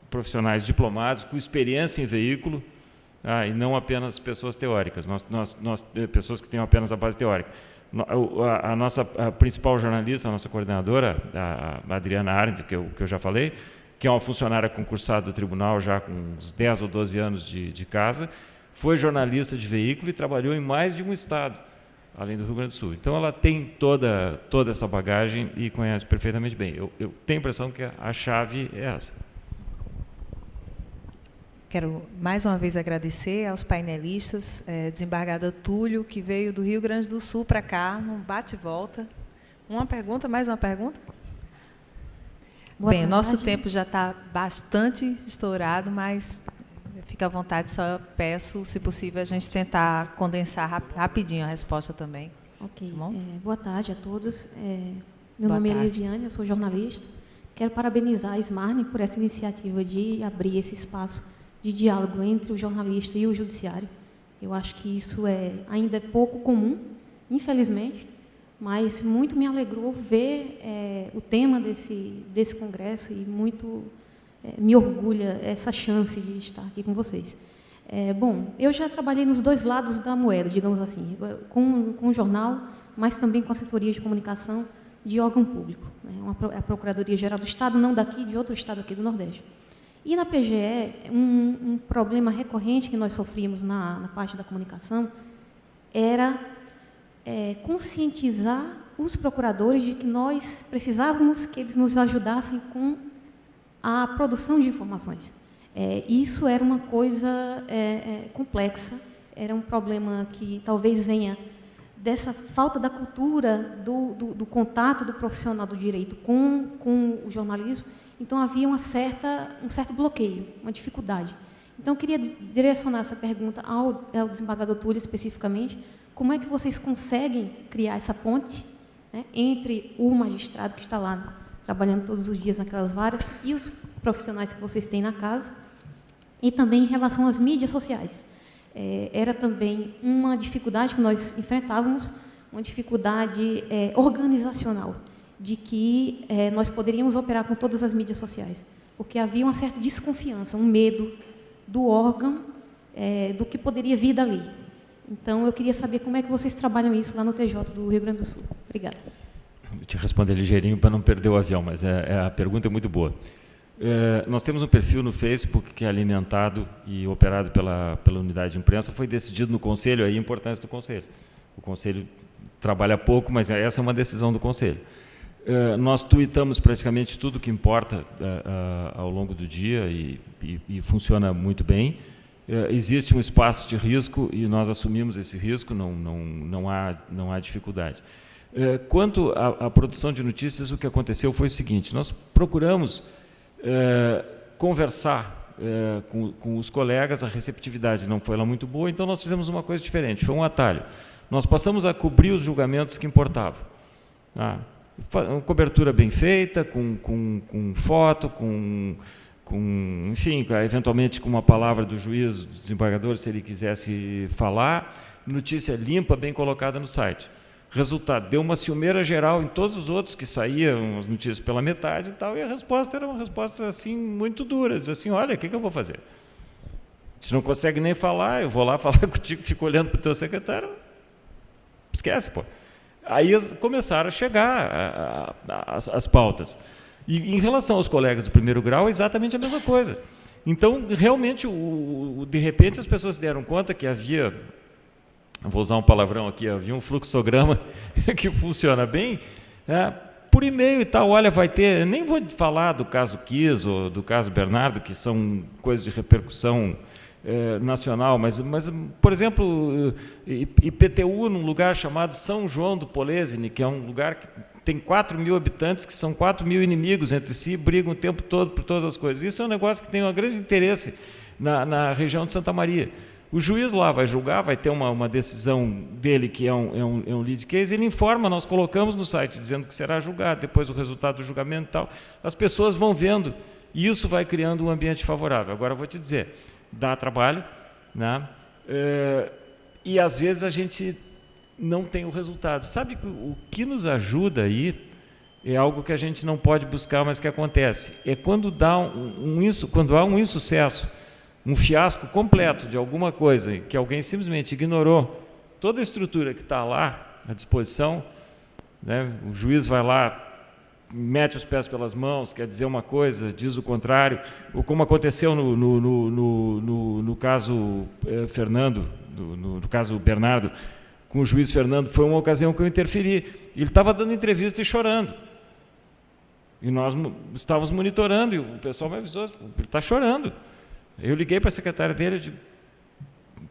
C: profissionais diplomados com experiência em veículo, e não apenas pessoas teóricas, pessoas que tenham apenas a base teórica. A nossa principal jornalista, a nossa coordenadora, a Adriana Arendt, que eu já falei, que é uma funcionária concursada do tribunal já com uns 10 ou 12 anos de casa, foi jornalista de veículo e trabalhou em mais de um estado, além do Rio Grande do Sul. Então, ela tem toda essa bagagem e conhece perfeitamente bem. Eu tenho a impressão que a chave é essa.
B: Quero mais uma vez agradecer aos painelistas, desembargador Túlio, que veio do Rio Grande do Sul para cá, num bate-volta. Uma pergunta, mais uma pergunta? Bem, nosso tempo já está bastante estourado, mas fica à vontade, só peço, se possível, a gente tentar condensar rapidinho a resposta também.
D: Ok.
B: Tá bom?
D: Boa tarde a todos. Meu nome é Elisiane, eu sou jornalista. Quero parabenizar a Smarne por essa iniciativa de abrir esse espaço de diálogo entre o jornalista e o judiciário. Eu acho que isso ainda é pouco comum, infelizmente, mas muito me alegrou ver o tema desse congresso e muito me orgulha essa chance de estar aqui com vocês. Bom, eu já trabalhei nos dois lados da moeda, digamos assim, com o jornal, mas também com assessoria de comunicação de órgão público, né? A Procuradoria-Geral do Estado, não daqui, de outro estado aqui do Nordeste. E na PGE, um problema recorrente que nós sofríamos na parte da comunicação era conscientizar os procuradores de que nós precisávamos que eles nos ajudassem com a produção de informações. Isso era uma coisa complexa, era um problema que talvez venha dessa falta da cultura do contato do profissional do direito com o jornalismo. Então, havia um certo bloqueio, uma dificuldade. Então, eu queria direcionar essa pergunta ao desembargador Túlio, especificamente, como é que vocês conseguem criar essa ponte, né, entre o magistrado que está lá trabalhando todos os dias naquelas varas e os profissionais que vocês têm na casa, e também em relação às mídias sociais. Era também uma dificuldade que nós enfrentávamos, uma dificuldade organizacional, de que nós poderíamos operar com todas as mídias sociais, porque havia uma certa desconfiança, um medo do órgão, do que poderia vir dali. Então, eu queria saber como é que vocês trabalham isso lá no TJ do Rio Grande do Sul. Obrigada.
C: Vou te responder ligeirinho para não perder o avião, mas a pergunta é muito boa. Nós temos um perfil no Facebook que é alimentado e operado pela unidade de imprensa, foi decidido no Conselho, aí a importância do Conselho. O Conselho trabalha pouco, mas essa é uma decisão do Conselho. Nós tuitamos praticamente tudo que importa ao longo do dia e funciona muito bem. Existe um espaço de risco e nós assumimos esse risco, não há dificuldade. Quanto à produção de notícias, o que aconteceu foi o seguinte: nós procuramos conversar com os colegas, a receptividade não foi lá muito boa, então nós fizemos uma coisa diferente, foi um atalho. Nós passamos a cobrir os julgamentos que importavam. Uma cobertura bem feita, com foto, com enfim, eventualmente com uma palavra do juiz, do desembargador, se ele quisesse falar, notícia limpa, bem colocada no site. Resultado, deu uma ciumeira geral em todos os outros que saíam as notícias pela metade e tal, e a resposta era uma resposta assim muito dura, diz assim, olha, o que eu vou fazer? A gente não consegue nem falar, eu vou lá falar contigo, fico olhando para o teu secretário, esquece, pô. Aí começaram a chegar as pautas. E em relação aos colegas do primeiro grau, é exatamente a mesma coisa. Então, realmente, de repente, as pessoas se deram conta que havia, vou usar um palavrão aqui, havia um fluxograma que funciona bem, por e-mail e tal, olha, vai ter, nem vou falar do caso Kiss ou do caso Bernardo, que são coisas de repercussão nacional, mas, por exemplo, IPTU num lugar chamado São João do Polesine, que é um lugar que tem 4.000 habitantes, que são 4.000 inimigos entre si, brigam o tempo todo por todas as coisas. Isso é um negócio que tem um grande interesse na região de Santa Maria. O juiz lá vai julgar, vai ter uma decisão dele que é um lead case, ele informa, nós colocamos no site dizendo que será julgado, depois o resultado do julgamento e tal. As pessoas vão vendo, e isso vai criando um ambiente favorável. Agora, eu vou te dizer, dá trabalho, né? E às vezes a gente não tem o resultado. Sabe o que nos ajuda aí é algo que a gente não pode buscar, mas que acontece. É quando quando há um insucesso, um fiasco completo de alguma coisa, que alguém simplesmente ignorou toda a estrutura que está lá à disposição, né? O juiz vai lá, mete os pés pelas mãos, quer dizer uma coisa, diz o contrário, ou como aconteceu no caso Fernando, no caso Bernardo, com o juiz Fernando, foi uma ocasião que eu interferi. Ele estava dando entrevista e chorando. E nós estávamos monitorando, e o pessoal me avisou, ele está chorando. Eu liguei para a secretária dele, eu digo,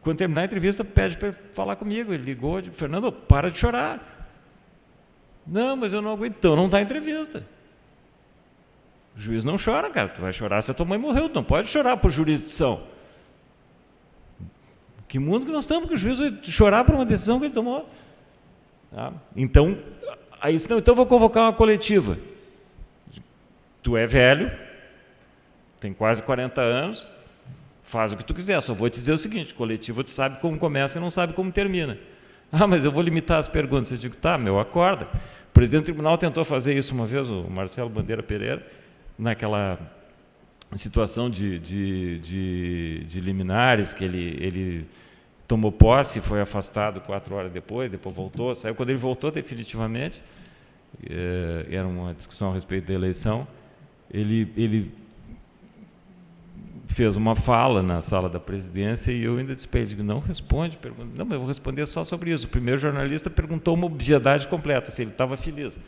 C: quando terminar a entrevista, pede para falar comigo. Ele ligou, eu digo, Fernando, para de chorar. Não, mas eu não aguento. Então não dá entrevista. O juiz não chora, cara. Tu vai chorar se a tua mãe morreu. Tu não pode chorar por jurisdição. Que mundo que nós estamos, que o juiz vai chorar por uma decisão que ele tomou. Tá? Então, então eu vou convocar uma coletiva. Tu é velho, tem quase 40 anos, faz o que tu quiser. Só vou te dizer o seguinte, coletiva tu sabe como começa e não sabe como termina. Ah, mas eu vou limitar as perguntas. Eu digo, tá, acorda. O presidente do tribunal tentou fazer isso uma vez, o Marcelo Bandeira Pereira, naquela situação de liminares, que ele tomou posse, foi afastado 4 horas depois voltou, saiu. Quando ele voltou definitivamente, era uma discussão a respeito da eleição, ele fez uma fala na sala da presidência e eu ainda disse para ele, digo, não responde, pergunta. Não, mas eu vou responder só sobre isso. O primeiro jornalista perguntou uma obviedade completa, se ele estava feliz. Ele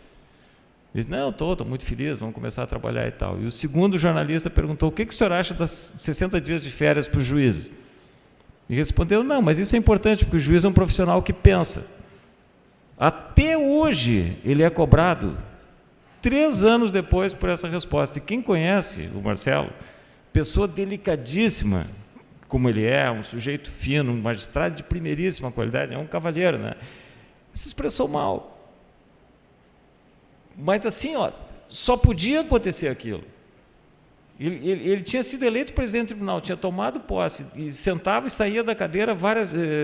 C: disse, não, estou muito feliz, vamos começar a trabalhar e tal. E o segundo jornalista perguntou, o que o senhor acha das 60 dias de férias para os juízes? E respondeu, não, mas isso é importante, porque o juiz é um profissional que pensa. Até hoje ele é cobrado 3 anos depois por essa resposta. E quem conhece o Marcelo, pessoa delicadíssima, como ele é, um sujeito fino, um magistrado de primeiríssima qualidade, é um cavalheiro, né? Se expressou mal. Mas assim, só podia acontecer aquilo. Ele tinha sido eleito presidente do tribunal, tinha tomado posse, e sentava e saía da cadeira,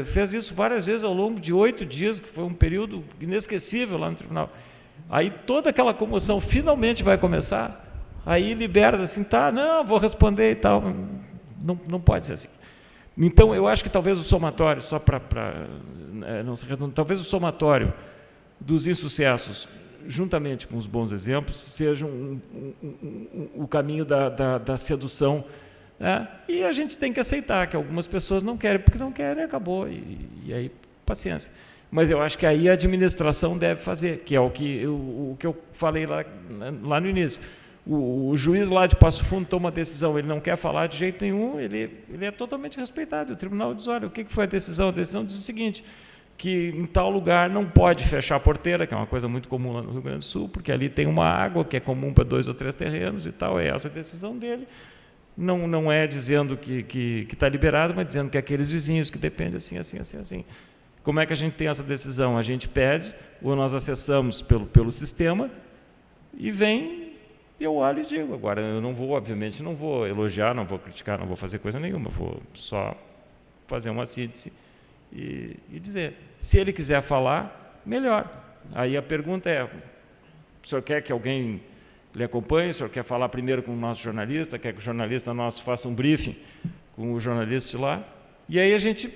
C: fez isso várias vezes ao longo de 8 dias, que foi um período inesquecível lá no tribunal. Aí toda aquela comoção finalmente vai começar, aí libera assim, tá, não, vou responder e tal. Não pode ser assim. Então, eu acho que talvez o somatório, só para não ser redondo, talvez o somatório dos insucessos, juntamente com os bons exemplos, sejam o caminho da sedução. Né? E a gente tem que aceitar que algumas pessoas não querem, porque não querem, acabou, e aí, paciência. Mas eu acho que aí a administração deve fazer, que é o que eu falei lá no início. O juiz lá de Passo Fundo toma uma decisão, ele não quer falar de jeito nenhum, ele é totalmente respeitado. O tribunal diz, olha, o que foi a decisão? A decisão diz o seguinte, que em tal lugar não pode fechar a porteira, que é uma coisa muito comum lá no Rio Grande do Sul, porque ali tem uma água que é comum para 2 ou 3 terrenos e tal, é essa a decisão dele. Não é dizendo que está liberado, mas dizendo que aqueles vizinhos que dependem assim, assim, assim, assim. Como é que a gente tem essa decisão? A gente pede, ou nós acessamos pelo sistema, e vem E eu olho e digo, agora, eu não vou, obviamente, não vou elogiar, não vou criticar, não vou fazer coisa nenhuma, vou só fazer uma síntese e dizer. Se ele quiser falar, melhor. Aí a pergunta é, o senhor quer que alguém lhe acompanhe? O senhor quer falar primeiro com o nosso jornalista? Quer que o jornalista nosso faça um briefing com o jornalista de lá? E aí a gente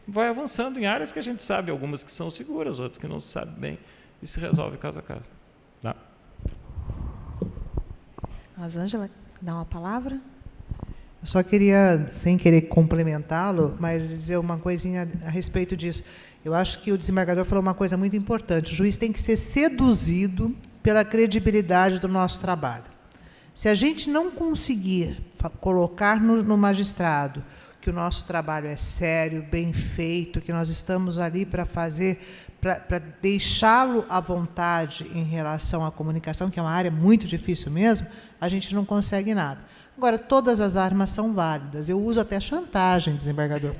C: vai avançando em áreas que a gente sabe, algumas que são seguras, outras que não se sabe bem, e se resolve caso a caso. Tá?
B: Rosângela, dá uma palavra?
F: Eu só queria, sem querer complementá-lo, mas dizer uma coisinha a respeito disso. Eu acho que o desembargador falou uma coisa muito importante. O juiz tem que ser seduzido pela credibilidade do nosso trabalho. Se a gente não conseguir colocar no magistrado que o nosso trabalho é sério, bem feito, que nós estamos ali para fazer, para deixá-lo à vontade em relação à comunicação, que é uma área muito difícil mesmo, a gente não consegue nada. Agora, todas as armas são válidas. Eu uso até chantagem, desembargador.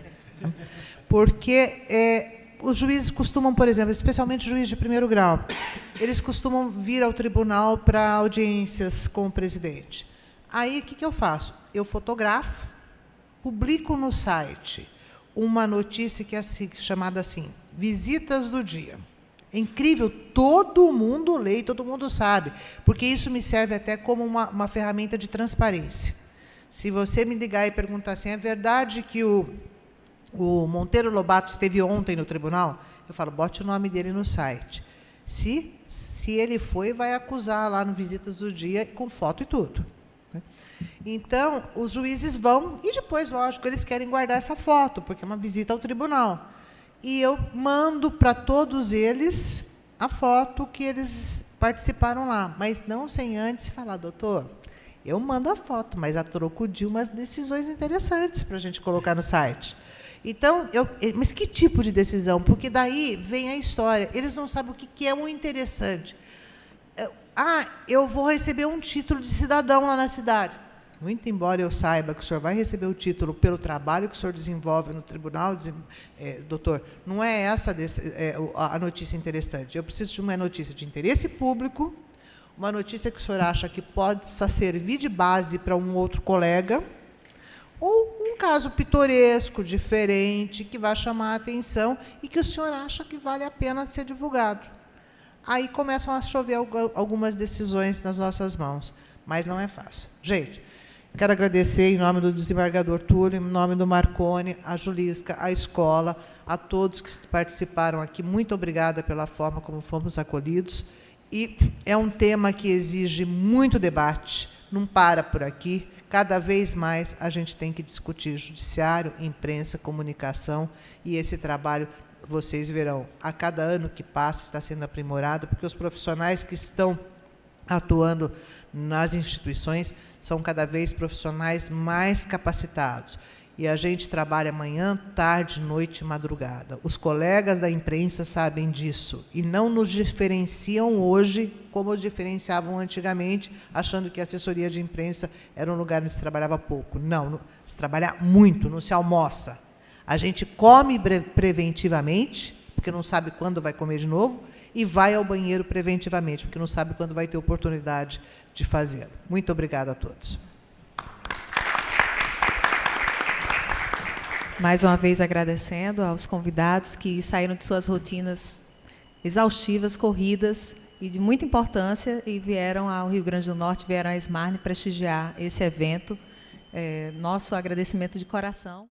F: Porque os juízes costumam, por exemplo, especialmente juiz de primeiro grau, eles costumam vir ao tribunal para audiências com o presidente. Aí, o que eu faço? Eu fotografo, publico no site uma notícia que é chamada assim, visitas do dia. É incrível, todo mundo lê, todo mundo sabe, porque isso me serve até como uma ferramenta de transparência. Se você me ligar e perguntar assim, é verdade que o Monteiro Lobato esteve ontem no tribunal? Eu falo, bote o nome dele no site. Se ele foi, vai acusar lá no Visitas do Dia, com foto e tudo. Então, os juízes vão, e depois, lógico, eles querem guardar essa foto, porque é uma visita ao tribunal. E eu mando para todos eles a foto que eles participaram lá, mas não sem antes falar, doutor, eu mando a foto, mas a troco de umas decisões interessantes para a gente colocar no site. Então, mas que tipo de decisão? Porque daí vem a história. Eles não sabem o que é um interessante. Eu vou receber um título de cidadão lá na cidade. Muito embora eu saiba que o senhor vai receber o título pelo trabalho que o senhor desenvolve no tribunal, doutor, não é essa a notícia interessante. Eu preciso de uma notícia de interesse público, uma notícia que o senhor acha que possa servir de base para um outro colega, ou um caso pitoresco, diferente, que vai chamar a atenção e que o senhor acha que vale a pena ser divulgado. Aí começam a chover algumas decisões nas nossas mãos, mas não é fácil. Gente, quero agradecer em nome do desembargador Túlio, em nome do Marconi, a Julisca, a escola, a todos que participaram aqui. Muito obrigada pela forma como fomos acolhidos. E é um tema que exige muito debate, não para por aqui. Cada vez mais a gente tem que discutir judiciário, imprensa, comunicação, e esse trabalho, vocês verão, a cada ano que passa está sendo aprimorado, porque os profissionais que estão atuando nas instituições são cada vez profissionais mais capacitados. E a gente trabalha manhã, tarde, noite e madrugada. Os colegas da imprensa sabem disso e não nos diferenciam hoje como diferenciavam antigamente, achando que a assessoria de imprensa era um lugar onde se trabalhava pouco. Não, se trabalha muito, não se almoça. A gente come preventivamente, porque não sabe quando vai comer de novo, e vai ao banheiro preventivamente, porque não sabe quando vai ter oportunidade de fazê-lo. Muito obrigada a todos.
B: Mais uma vez agradecendo aos convidados que saíram de suas rotinas exaustivas, corridas e de muita importância e vieram ao Rio Grande do Norte, vieram a Esmarne prestigiar esse evento. Nosso agradecimento de coração.